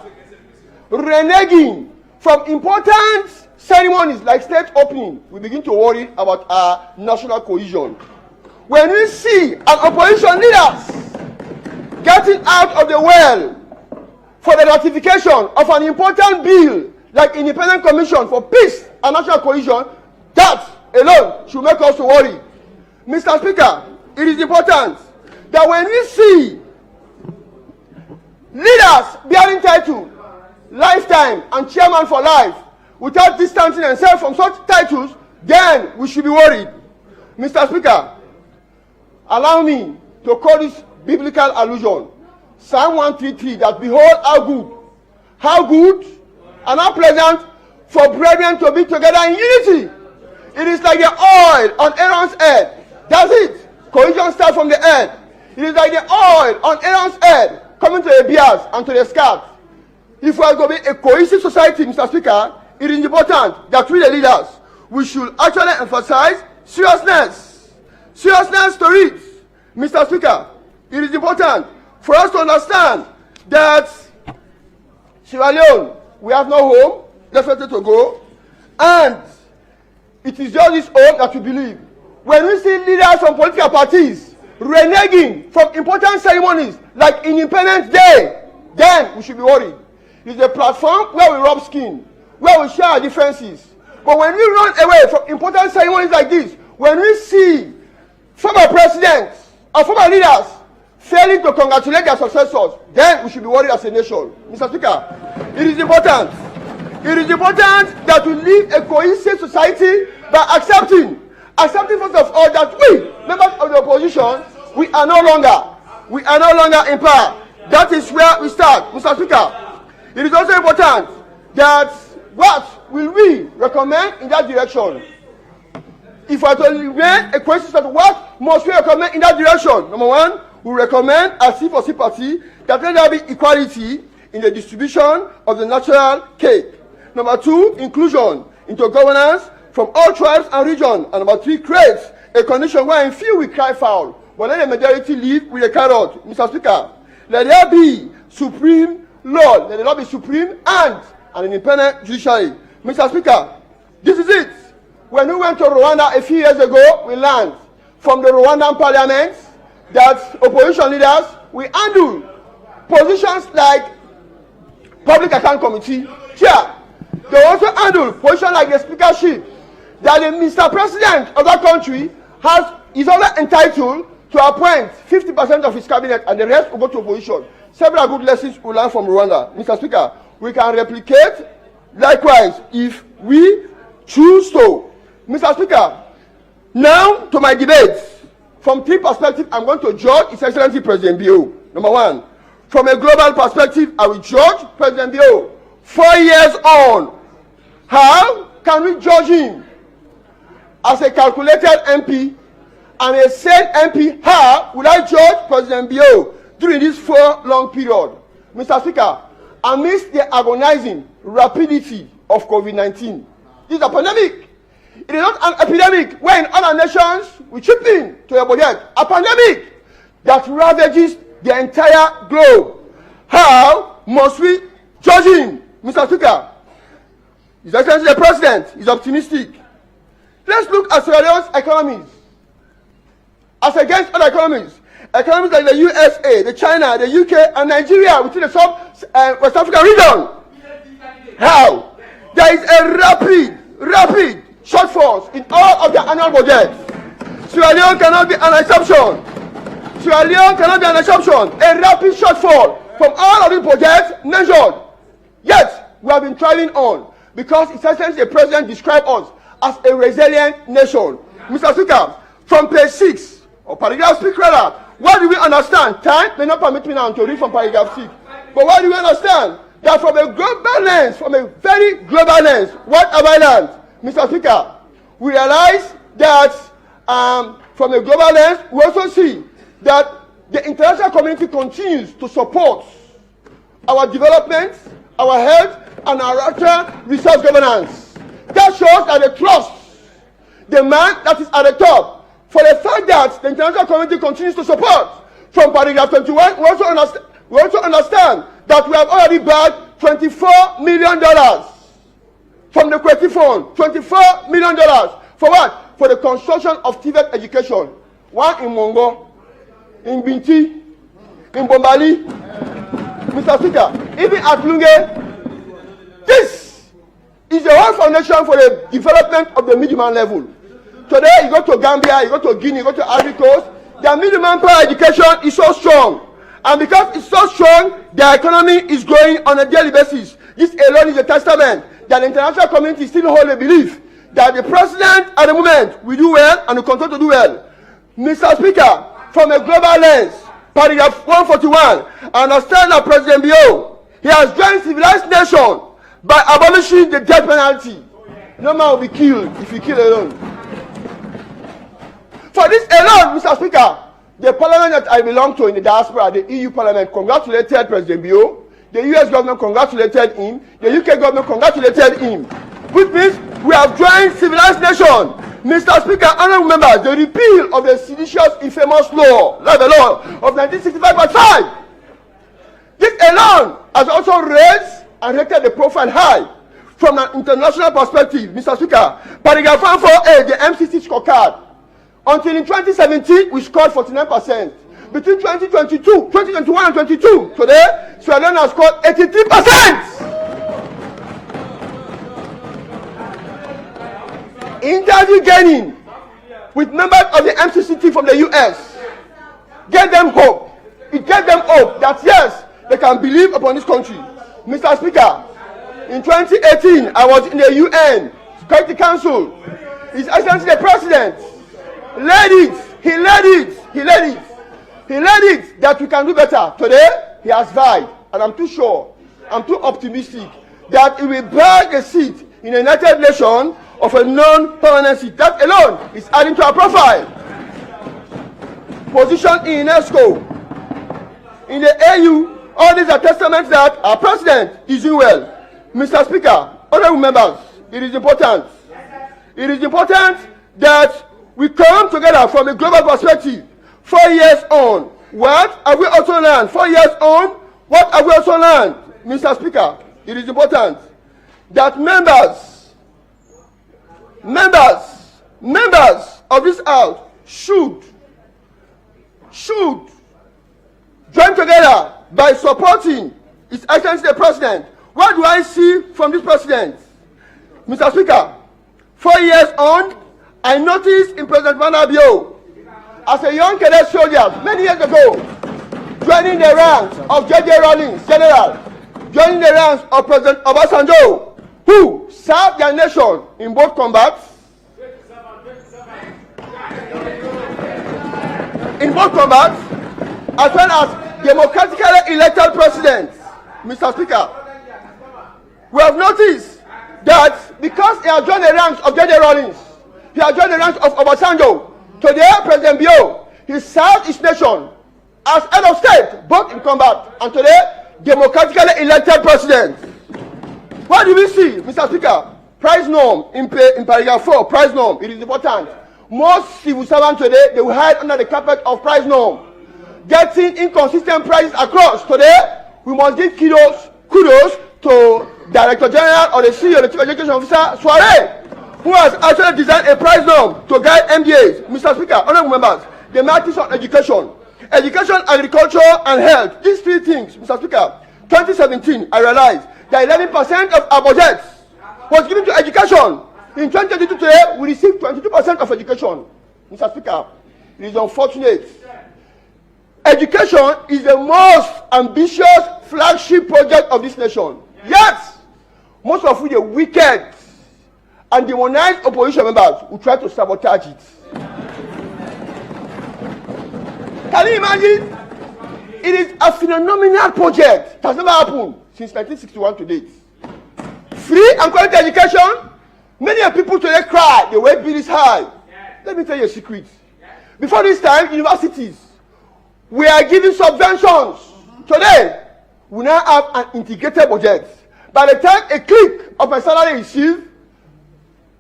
P: reneging from important ceremonies like state opening, we begin to worry about our national cohesion. When we see an opposition leader getting out of the well for the ratification of an important bill like Independent Commission for Peace and National Cohesion, that alone should make us to worry. Mr. Speaker, it is important that when we see leaders bearing title, lifetime and chairman for life, without distancing themselves from such titles, then we should be worried. Mr. Speaker, allow me to call this biblical allusion. Psalm 133, that behold how good and how pleasant for brethren to be together in unity. It is like the oil on Aaron's head. That's it. Cohesion starts from the head. It is like the oil on Aaron's head coming to the beards and to the scalp. If we are going to be a cohesive society, Mr. Speaker, it is important that we, the leaders, we should actually emphasize seriousness. Seriousness to it. Mr. Speaker, it is important for us to understand that Sierra Leone, we have no home, definitely to go, and it is just this home that we believe. When we see leaders from political parties reneging from important ceremonies like Independence Day, then we should be worried. It's a platform where we rub skin, where we share our differences. But when we run away from important ceremonies like this, when we see former presidents or former leaders failing to congratulate their successors, then we should be worried as a nation. Mr. Speaker, it is important. It is important that we live a cohesive society by accepting first of all that we, members of the opposition, we are no longer in power. That is where we start, Mr. Speaker. It is also important that what will we recommend in that direction? If I to remain a question of what must we recommend in that direction? Number one, we recommend as C4C party that there be equality in the distribution of the natural cake. Number two, inclusion into governance from all tribes and regions. And number three, create a condition where in few we cry foul, but let the majority live with a carrot. Mr. Speaker, let there be supreme law, let the law be supreme and an independent judiciary. Mr. Speaker, this is it. When we went to Rwanda a few years ago, we learned from the Rwandan parliament that opposition leaders will handle positions like Public Account Committee chair. They also handle positions like the speakership. That the Mr. President of that country is only entitled to appoint 50% of his cabinet and the rest will go to opposition. Several good lessons we learn from Rwanda. Mr. Speaker, we can replicate likewise if we choose to. Mr. Speaker, now to my debate. From three perspectives, I'm going to judge His Excellency President Bio. Number one, from a global perspective, I will judge President Bio. 4 years on, how can we judge him as a calculated MP and a sane MP? How would I judge President Bio during this 4 long period? Mr. Speaker, amidst the agonizing rapidity of COVID-19, this is a pandemic. It is not an epidemic where in other nations we chip in to a budget. A pandemic that ravages the entire globe. How must we judge him? Mr. Speaker, His Excellency the President is optimistic. Let's look at Sierra Leone's economies as against other economies. Economies like the USA, the China, the UK, and Nigeria within the West African region. How? There is a rapid shortfalls in all of their annual budgets. Sierra Leone cannot be an exception. Sierra Leone cannot be an exception. A rapid shortfall from all of these projects measured. Yet, we have been thriving on because His Excellency the President described us as a resilient nation. Mr. Speaker, from page 6, or paragraph 6 rather, what do we understand? Time may not permit me now to read from paragraph 6. But what do we understand? That from a global lens, from a very global lens, what have I learned? Mr. Speaker, we realize that from a global lens, we also see that the international community continues to support our development, our health, and our actual resource governance. That shows that they trust the man that is at the top. For the fact that the international community continues to support, from paragraph 21, we also understand that we have already bagged $24 million from the Kweti Fund. $24 million. For what? For the construction of TVET education. One in Mongo, in Binti, in Bombali. Mr. Speaker, even at Lunge, this is the whole foundation for the development of the minimum level. Today, you go to Gambia, you go to Guinea, you go to Ivory Coast, their minimum power education is so strong. And because it's so strong, their economy is growing on a daily basis. This alone is a testament that the international community still hold a belief that the president at the moment will do well and will continue to do well. Mr. Speaker, from a global lens, paragraph 141, I understand that President Bio, he has joined civilized nation by abolishing the death penalty. No man will be killed if you kill alone. For this alone, Mr. Speaker, the parliament that I belong to in the diaspora, the EU Parliament, congratulated President Bio. The US government congratulated him. The UK government congratulated him. Which means we have joined civilized nation. Mr. Speaker, honorable members, the repeal of the seditious, infamous law, like the law of 1965. This alone has also raised and rated the profile high from an international perspective. Mr. Speaker, paragraph 148, the MCC scorecard. Until in 2017, we scored 49%. Between 2021 and 22, today, Sierra Leone has scored 83%. Interview gaining with members of the MCCT from the US gave them hope. It gave them hope that yes, they can believe upon this country. Mr. Speaker, in 2018, I was in the UN Security Council. His Excellency the President led it. He led it that we can do better. Today, he has vowed, and I'm too sure, I'm too optimistic that he will bag a seat in the United Nations of a non-permanency. That alone is adding to our profile. Position in UNESCO, in the AU, all these are testaments that our president is doing well. Mr. Speaker, honorable members, it is important. It is important that we come together from a global perspective. 4 years on, what have we also learned? 4 years on, what have we also learned? Mr. Speaker, it is important that members of this house should join together by supporting His Excellency the President. What do I see from this President? Mr. Speaker, 4 years on, I noticed in President Manabio, as a young cadet soldier many years ago, joining the ranks of J.J. Rawlings, General, joining the ranks of President Obasanjo, who served their nation in both combats, as well as democratically elected presidents. Mr. Speaker, we have noticed that because he has joined the ranks of J.J. Rawlings, he has joined the ranks of Obasanjo, today President Bio, he served his nation as head of state, both in combat, and today democratically elected president. What do we see, Mr. Speaker? Price norm in paragraph 4, price norm, it is important. Most civil servants today, they will hide under the carpet of price norm, getting inconsistent prices across. Today, we must give kudos to Director General or the CEO, the Chief Education Officer, Soare, who has actually designed a price norm to guide MDAs. Mr. Speaker, honorable members, the matters on education, agriculture, and health. These three things, Mr. Speaker, 2017, I realized that 11% of our budget was given to education. In 2022 today, we received 22% of education. Mr. Speaker, it is unfortunate. Education is the most ambitious flagship project of this nation. Yet, most of the wicked and demonized opposition members will try to sabotage it. Can you imagine? It is a phenomenal project. It has never happened since 1961 to date. Free and quality education. Many people today cry, the way bill is high. Let me tell you a secret. Before this time, universities, we are giving subventions. Today, we now have an integrated budget. By the time a click of my salary is received,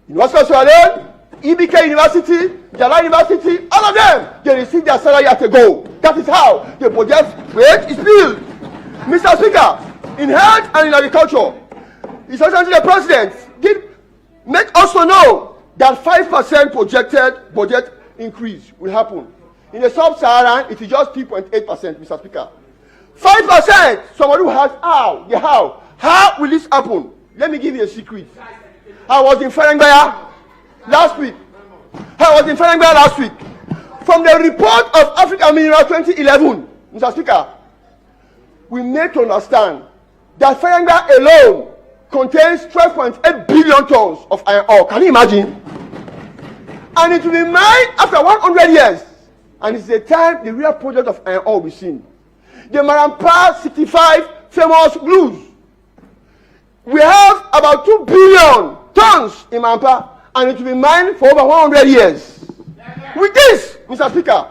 P: University of Sierra Leone, EBK University, Jala University, all of them, they receive their salary at a go. That is how the budget rate is built. Mr. Speaker, in health and in agriculture, His Excellency the President did make us to know that 5% projected budget increase will happen. In the sub-Saharan, it is just 3.8%, Mr. Speaker. 5%, somebody who has how? How will this happen? Let me give you a secret. I was in Ferengbaya last week. From the report of African Mineral 2011, Mr. Speaker, we need to understand that Ferengbaya alone contains 12.8 billion tons of iron ore. Can you imagine? And it will be mined after 100 years. And it's the time the real project of iron ore will be seen. The Marampa 65 famous blues. We have about 2 billion tons in Marampa, and it will be mined for over 100 years. With this, Mr. Speaker,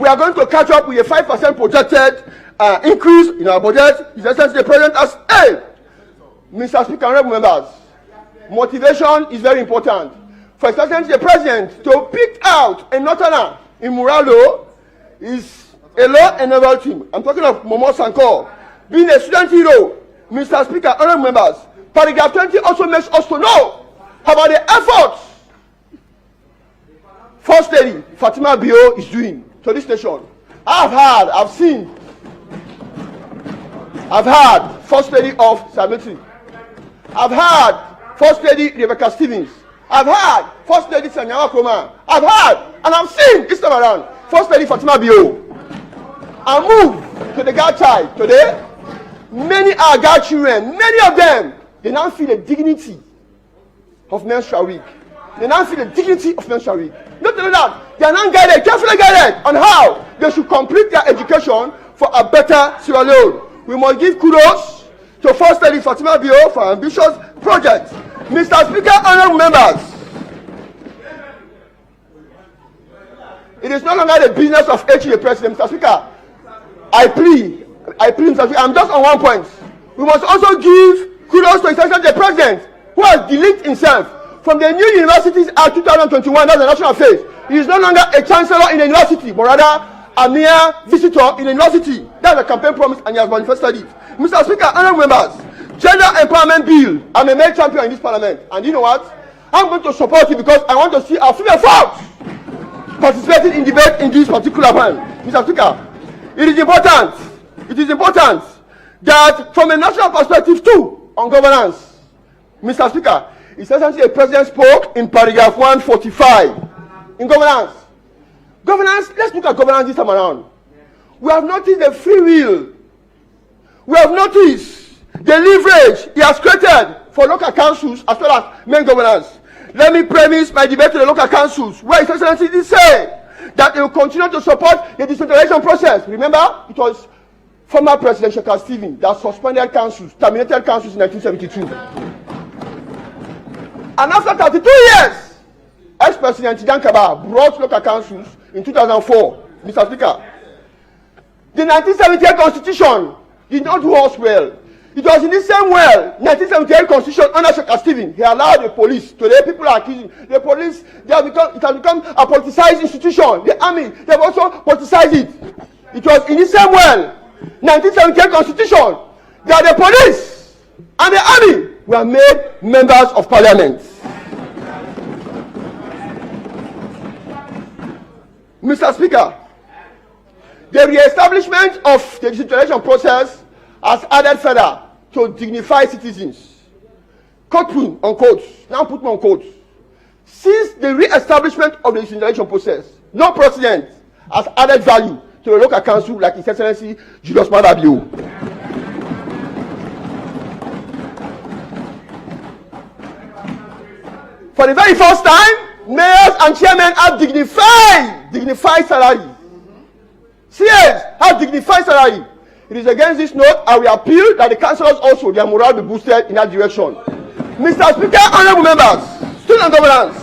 P: we are going to catch up with a 5% projected increase in our budget. His Excellency the President has said. Mr. Speaker, honorable members, motivation is very important. For His Excellency the President to pick out a northerner in Muralo is a law and novel team. I'm talking of Momo Sankor being a student hero. Mr. Speaker, honorable members, paragraph 20 also makes us to know about the efforts First Lady Fatima Bio is doing to this nation. I've heard First Lady of Sabetri. I've heard First Lady Rebecca Stevens. I've heard First Lady Sanyawa Kroma. I've heard and I've seen this time around First Lady Fatima Bio. I move to the God child today. Many are God children. Many of them, they now feel the dignity of menstrual week. Not only that, they are now guided, carefully guided on how they should complete their education for a better Sierra Leone. We must give kudos to First Lady Fatima Bio for ambitious project. Mr. Speaker, honorable members, it is no longer the business of HE President. Mr. Speaker, I plead, Mr. Speaker, I'm just on one point. We must also give kudos to His Excellency the President, who has deleted himself from the New Universities Act 2021, that's the national affairs. He is no longer a chancellor in the university, but rather a mere visitor in the university. That's a campaign promise, and he has manifested it. Mr. Speaker, honorable members, gender empowerment bill, I'm a male champion in this parliament, and you know what? I'm going to support it because I want to see our female folks participating in debate in this particular one. Mr. Speaker, it is important that from a national perspective too on governance, Mr. Speaker, His Excellency the President spoke in paragraph 145 in governance. Governance, let's look at governance this time around. We have noticed the free will. We have noticed the leverage he has created for local councils as well as main governance. Let me premise my debate to the local councils, where His Excellency did say that he will continue to support the decentralization process. Remember, it was former President Shekhar Stephen that suspended councils, terminated councils in 1972. And after 32 years, ex-President Tijan Kaba brought local councils in 2004. Mr. Speaker, the 1978 Constitution did not do us well. It was in the same way, 1978 Constitution under Shekhar Stephen, he allowed the police, today people are accusing, the police, it has become a politicized institution. The army, they have also politicized it. It was in the same way, 1978 Constitution, that the police and the army were made members of parliament. Mr. Speaker, the re-establishment of the decentralization process has added further to dignify citizens. Quote unquote, now put me on quote. Since the re-establishment of the decentralization process, no president has added value to the local council like His Excellency Julius Maada Bio. For the very first time, mayors and chairmen have dignified salary. CS have dignified salary. It is against this note, I will appeal that the councillors also, their morale be boosted in that direction. Mr. Speaker, honorable members, student governance.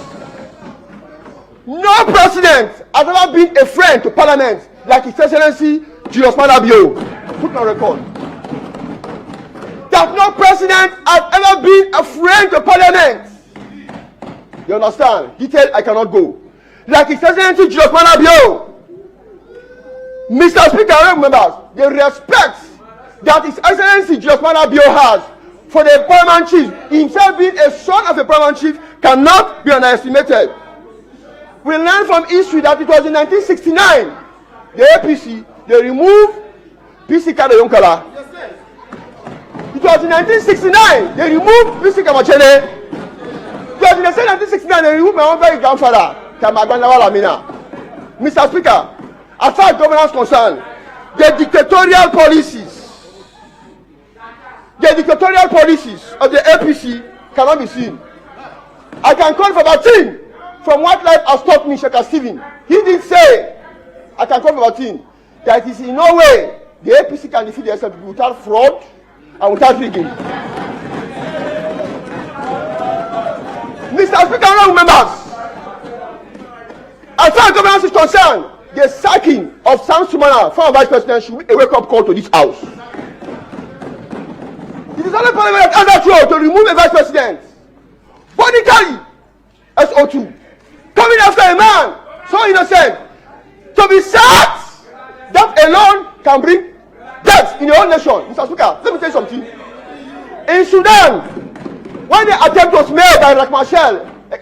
P: No president has ever been a friend to parliament like His Excellency Julius Maada Bio. Put on record. That no president has ever been a friend to parliament. You understand? Detail I cannot go. Like His Excellency Julius Maada Bio. Mr. Speaker, honorable members, the respect that His Excellency Julius Maada Bio has for the paramount chief, himself being a son of a paramount chief, cannot be underestimated. We learned from history that it was in 1969, the APC, they removed PC Kade Yonkala. It was in 1969, they removed PC Kamachene. It was in the same 1969, they removed my own very grandfather, Kamagbandawa Lamina. Mr. Speaker, as far as governance concerned, the dictatorial policies of the APC cannot be seen. I can call for Batin from what life has taught me, Shekhar Stephen. He did say, I can call for Batin, that is in no way the APC can defeat the SLP without fraud and without rigging. Mr. Speaker, honorable members, as far as governance is concerned, the sacking of Sam Sumana, former vice president, should be a wake-up call to this house. It is only parliament that has that role to remove a vice president. Politically, SO2, coming after a man so innocent, to be sacked, that alone can bring death in the whole nation. Mr. Speaker, let me tell you something. In Sudan, when the attempt was made by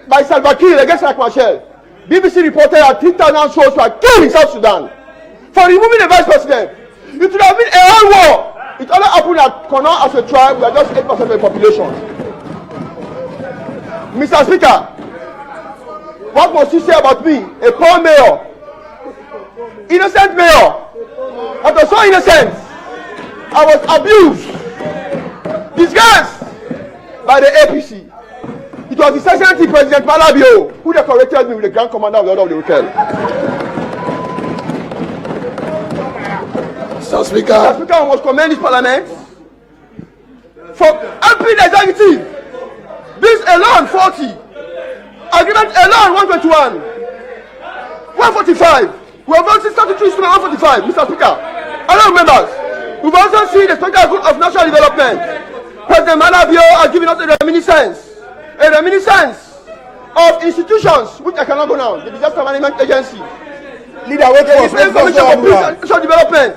P: by Salva Kiir against Riek Machar, BBC reported that 3,000 souls were killed in South Sudan for removing the vice president. It would have been a whole war. It only happened that Kano as a tribe, we are just 8% of the population. Mr. Speaker, what must you say about me, a poor mayor, innocent mayor, that was so innocent? I was abused, disgraced by the APC. It was the Excellency President Maada Bio who decorated me with the Grand Commander of the Order of the Hotel.
I: Mr. Speaker.
P: Mr. Speaker, I must commend this parliament for helping the executive alone 40. Agreement alone 121. 145. We have also started to 145, Mr. Speaker. Other members, we've also seen the Spectacle of National Development. President Manabio has given us a reminiscence of institutions which I cannot go now. The Disaster Management Agency,
I: Leader, wait
P: the Commission for Social Development,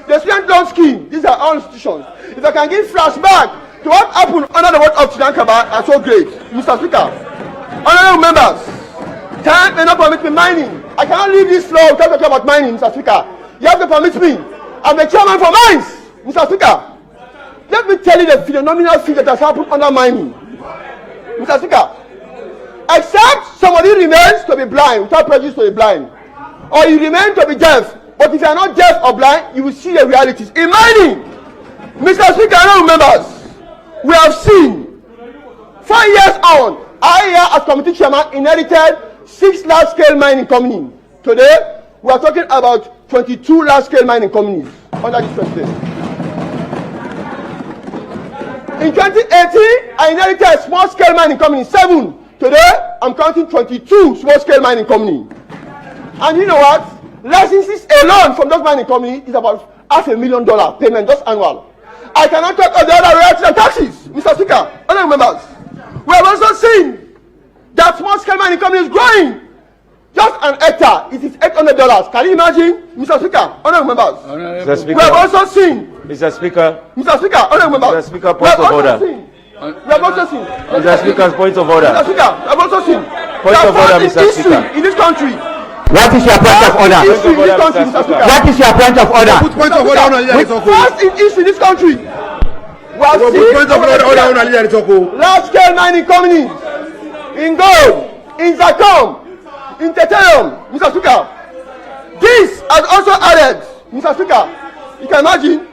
P: the Student Loan Scheme. These are all institutions. If I can give flashback to what happened under the watch of Chidankaba, are so great, Mr. Speaker. Honorable members, time may not permit me mining. I cannot leave this floor without talking about mining, Mr. Speaker. You have to permit me. I'm the chairman for mines, Mr. Speaker. Let me tell you the phenomenal thing that has happened under mining, Mr. Speaker. Except somebody remains to be blind without prejudice to be blind, or you remain to be deaf. But if you are not deaf or blind, you will see the realities in mining, Mr. Speaker. Honorable members, we have seen 4 years on. I here as committee chairman inherited 6 large-scale mining companies. Today, we are talking about 22 large-scale mining companies under this president. In 2018, I inherited a small-scale mining company, 7. Today, I'm counting 22 small-scale mining companies. And you know what? Licenses alone from those mining companies is about $500,000 payment, just annual. I cannot talk of the other royalties and taxes, Mr. Speaker. Honorable members, we have also seen that small-scale mining company is growing. Just an hectare, it is $800. Can you imagine, Mr. Speaker? Honorable members.
H: Mr. Speaker.
P: We have also seen.
H: Mr. Speaker.
P: Mr. Speaker, honorable members.
H: Mr. Speaker, point of order.
P: We have also seen.
H: Mr. Speaker, point of order.
P: Mr. Speaker, we have also seen.
H: Point of order, Mr. Speaker.
P: In this country.
F: What is your point of order?
P: What
F: is your point of order?
P: Put point of order on first in history in this country. We have seen large-scale mining companies in gold, in zircon, in titanium, Mr. Speaker. This has also added, Mr. Speaker. You can imagine.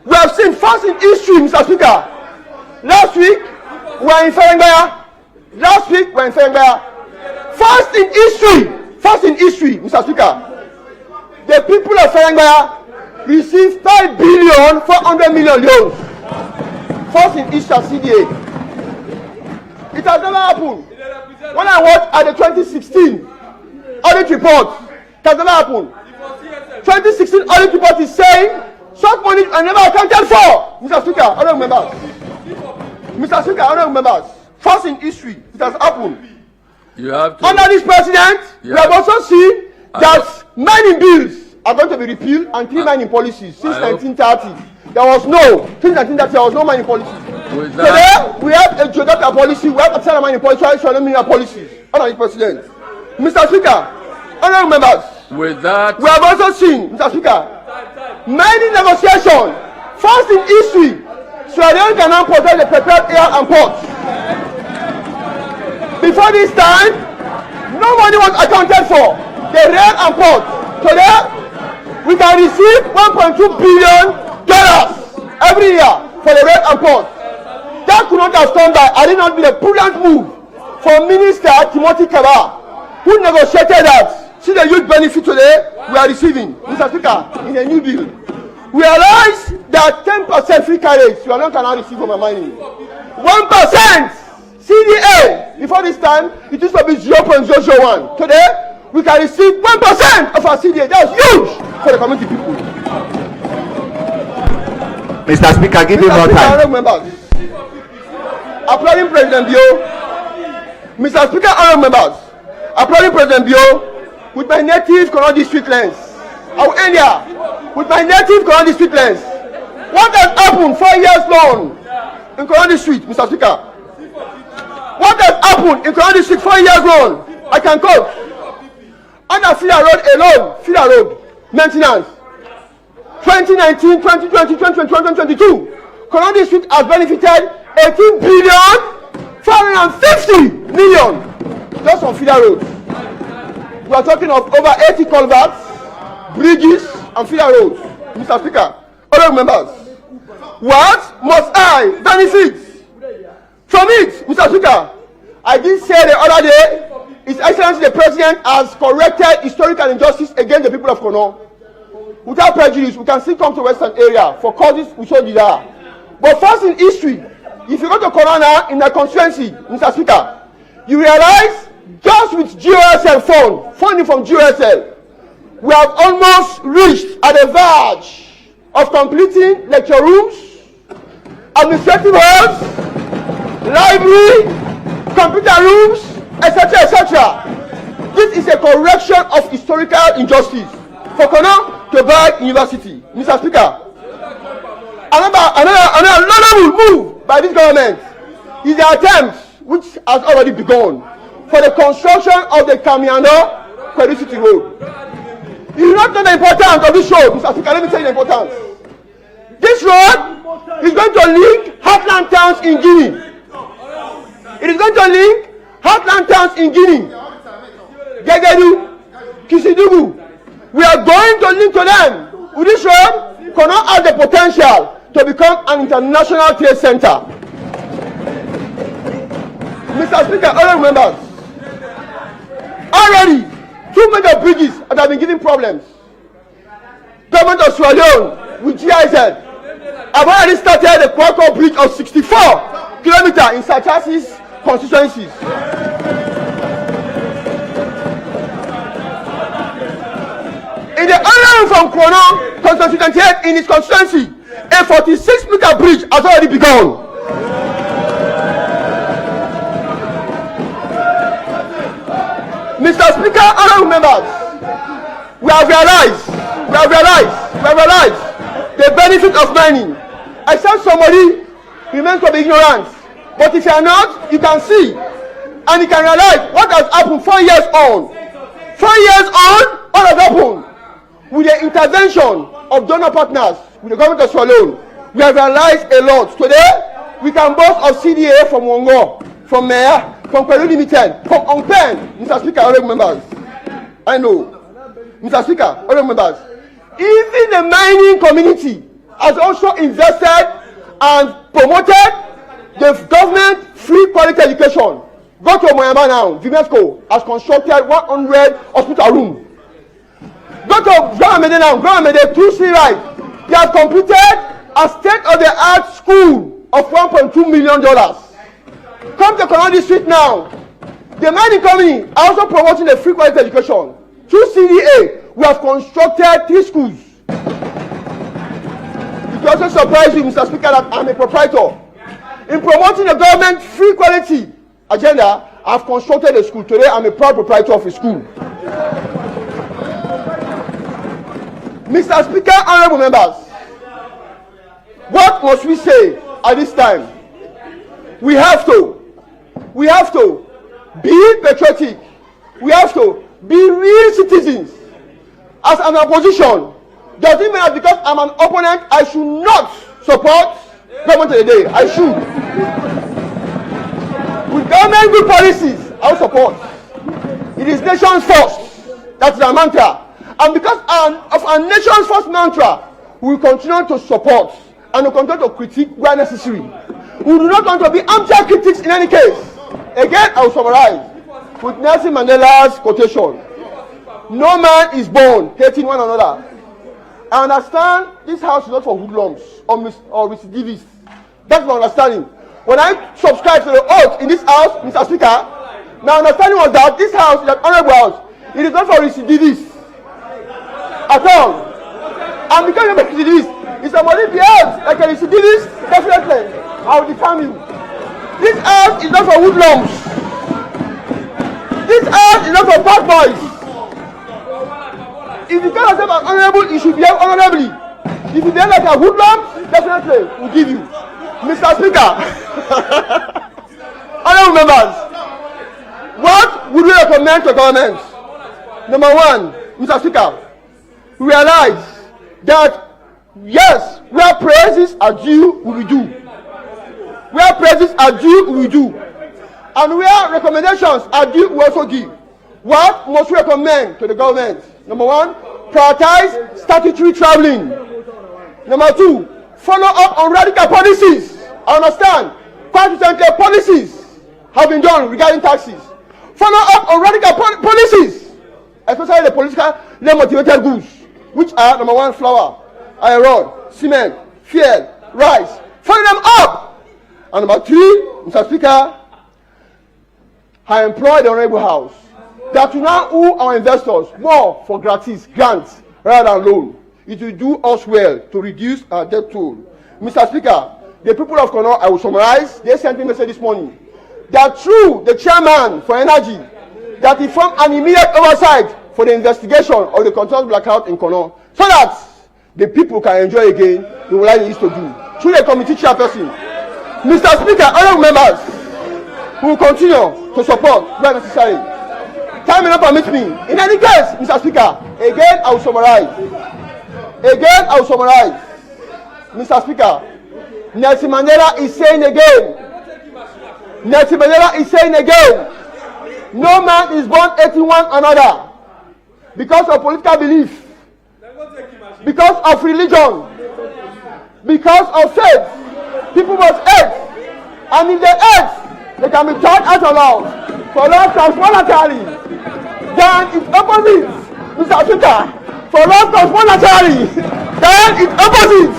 P: We have seen first in history, Mr. Speaker. Last week, we were in Ferengbaya. First in history, Mr. Speaker. The people of Ferengbaya received 5,400,000,000 loans. First in history of CDA. It has never happened. When I watched at the 2016 audit report, it has never happened. 2016 audit report is saying such money are never accounted for, Mr. Speaker. I don't remember. Mr. Speaker, I don't remember. First in history, it has happened.
C: You have to.
P: Under this president, we have also seen that mining bills are going to be repealed and 3 mining policies since 1930. There was no mining policy. Today, we have a geographical policy, we have a China mining policy, mining policies under this president. Mr. Speaker, honorable members,
C: with that,
P: we have also seen, Mr. Speaker, mining negotiation, first in history, Sierra Leone can now protect the prepared air and ports. Before this time, no money was accounted for the rail and port. Today, we can receive $1.2 billion every year for the rail and port. That could not have stand by. I did not be a prudent move for Minister Timothy Kaba, who negotiated that. See the huge benefit today we are receiving, Mr. Speaker, in a new bill. We realize that 10% free carriage you are not cannot receive from a mining. 1% CDA. Before this time, it used to be 0.001. Today, we can receive 1% of our CDA. That's huge for the community people.
F: Mr. Speaker, give me more time.
P: Members, applauding President Bio. Mr. Speaker, honorable members, applauding President Bio with my native Kono district lens. I will end here with my native Kono district lens. What has happened 4 years long in Kono district, Mr. Speaker? What has happened in Kono district 4 years long? I can quote. Under Fila Road alone, Fila Road maintenance. 2019, 2020, 2021, 2022, Kono district has benefited 18,450,000,000 just on Fila Road. We are talking of over 80 culverts, bridges, and Fila Roads, Mr. Speaker. Other members, what must I benefit from it, Mr. Speaker? I did say the other day, His Excellency the President has corrected historical injustice against the people of Kono. Without prejudice, we can still come to Western area for causes we so desire. But first in history, If you go to Corona in the constituency, Mr. Speaker, you realize just with GOSL funding from GOSL, we have almost reached at the verge of completing lecture rooms, administrative halls, library, computer rooms, etc., etc. This is a correction of historical injustice for Kano to buy university. Mr. Speaker, another move by this government is the attempt, which has already begun, for the construction of the Kamiano Kwedu City Road. You do not know the importance of this road, Mr. Speaker. Let me tell you the importance. This road is going to link heartland towns in Guinea. It is going to link heartland towns in Guinea, Gegedu, Kisidugu. We are going to link to them. With this road, Kono has the potential to become an international trade center. Mr. Speaker, honorable members, already 2 major bridges that have been giving problems. Government of Sierra Leone with GIZ have already started the Kwakwa Bridge of 64 kilometers in Sachasi's constituencies. In the area from Kono, constituency 28 in his constituency, a 46-meter bridge has already begun. Mr. Speaker, honorable members, we have realized the benefit of mining. I said somebody remains to be ignorant, but if you are not, you can see and you can realize what has happened 4 years on. 4 years on, what has happened? With the intervention of donor partners, with the government of Sierra Leone, we have realized a lot. Today, we can boast of CDA from Wongo, from Mea, from Kwedu Limited, from Ongpen, Mr. Speaker, honorable members. I know. Mr. Speaker, honorable members. Even the mining community has also invested and promoted the government free quality education. Go to Moyamba now, Vimesco has constructed 100 hospital rooms. Go to Gwamede now, Gwamede 2C right. They have completed a state-of-the-art school of $1.2 million. Come to Kono District now. The mining company are also promoting the free quality education. Through CDA, we have constructed 3 schools. It will also surprise you, Mr. Speaker, that I'm a proprietor. In promoting the government free quality agenda, I've constructed a school. Today, I'm a proud proprietor of a school. Mr. Speaker, honorable members, what must we say at this time? We have to be patriotic. We have to be real citizens. As an opposition, does it mean that because I'm an opponent, I should not support government of the day? I should. With government good policies, I will support. It is nations first. That's the mantra. And because of our nation's first mantra, we will continue to support and we will continue to critique where necessary. We do not want to be armchair critics in any case. Again, I will summarize with Nelson Mandela's quotation. No man is born hating one another. I understand this house is not for hoodlums or recidivists. That's my understanding. When I subscribe to the oath in this house, Mr. Speaker, my understanding was that this house is an honorable house. It is not for recidivists at all. And because you're a recidivist, if somebody behaves like a recidivist, definitely I will defame you. This house is not for hoodlums. This house is not for bad boys. If you call yourself an honorable, you should behave honorably. If you behave like a hoodlum, definitely we'll give you. Mr. Speaker, honorable members, what would we recommend to government? Number one, Mr. Speaker, realize that yes, where praises are due, we will do. Where praises are due, we will do. And where recommendations are due, we also give. What must we recommend to the government? Number one, prioritize statutory traveling. Number two, follow up on radical policies. I understand. Quite recently, policies have been done regarding taxes. Follow up on radical policies, especially the politically motivated goods, which are number one, flour, iron, cement, fuel, rice. Follow them up And number three, Mr. Speaker, I employ the Honorable House that will now owe our investors more for grants rather than loan. It will do us well to reduce our debt toll. Mr. Speaker, the people of Kono, I will summarize. They sent me a message this morning that through the chairman for energy, that he formed an immediate oversight for the investigation of the controlled blackout in Kono, so that the people can enjoy again the life they used to do. Through the committee chairperson, Mr. Speaker, honorable members, who will continue to support where necessary. Time will not permit me. In any case, Mr. Speaker, again I will summarize. Mr. Speaker, Nelson Mandela is saying again, no man is born hating one another because of political belief, because of religion, because of faith. People must hate, and if they hate, they can be turned out of love. For love comes voluntarily, then it's opposite. Mr. Speaker, for love comes voluntarily, then it's opposite.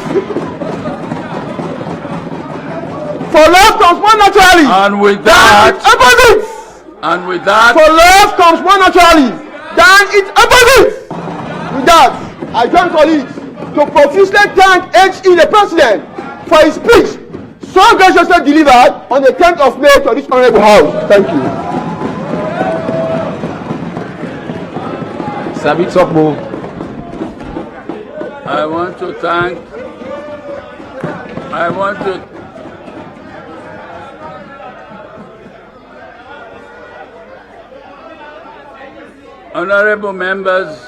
P: For love comes more naturally.
C: And with that,
P: it's opposite.
C: And with that,
P: for love comes more naturally. Then it's opposite. With that, I join colleagues to profusely thank HE the President for his speech so graciously delivered on the 10th of May to this honorable house. Thank you.
H: Sabi Tokbo.
C: I want to honorable members,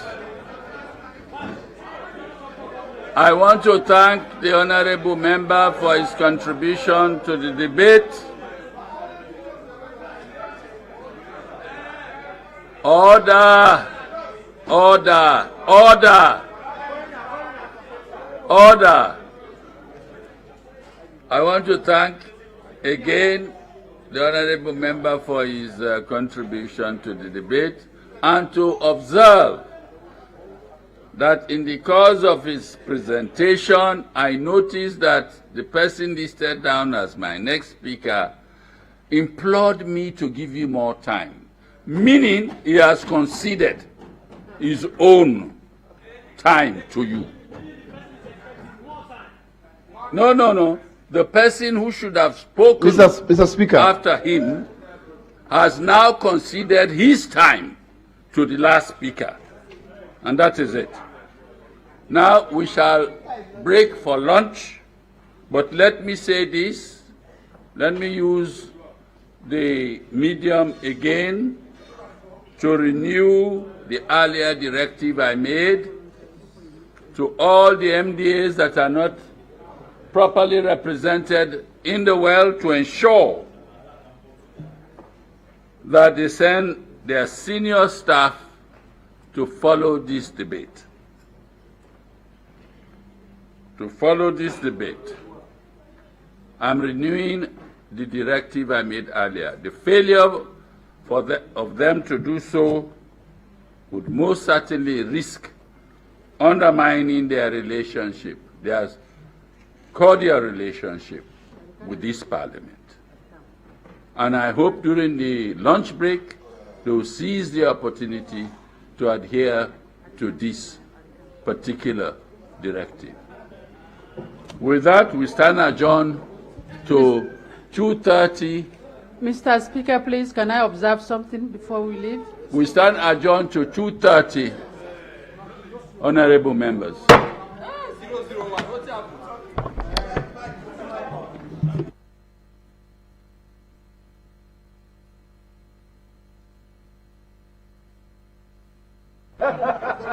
C: I want to thank the honorable member for his contribution to the debate. Order, order, order, order. I want to thank again the honorable member for his contribution to the debate, and to observe that in the course of his presentation, I noticed that the person listed down as my next speaker implored me to give you more time, meaning he has conceded his own time to you. No. The person who should have spoken
B: Mr. Speaker,
C: after him has now conceded his time to the last speaker, and that is it. Now we shall break for lunch, but let me say this, let me use the medium again to renew the earlier directive I made to all the MDAs that are not properly represented in the world, to ensure that they send their senior staff to follow this debate. I'm renewing the directive I made earlier. The failure of them to do so would most certainly risk undermining their relationship, their cordial relationship with this parliament. And I hope during the lunch break, they will seize the opportunity to adhere to this particular directive. With that, we stand adjourned to 2:30.
Q: Mr. Speaker, please, can I observe something before we leave?
C: We stand adjourned to 2:30, honorable members.
P: Ha ha ha!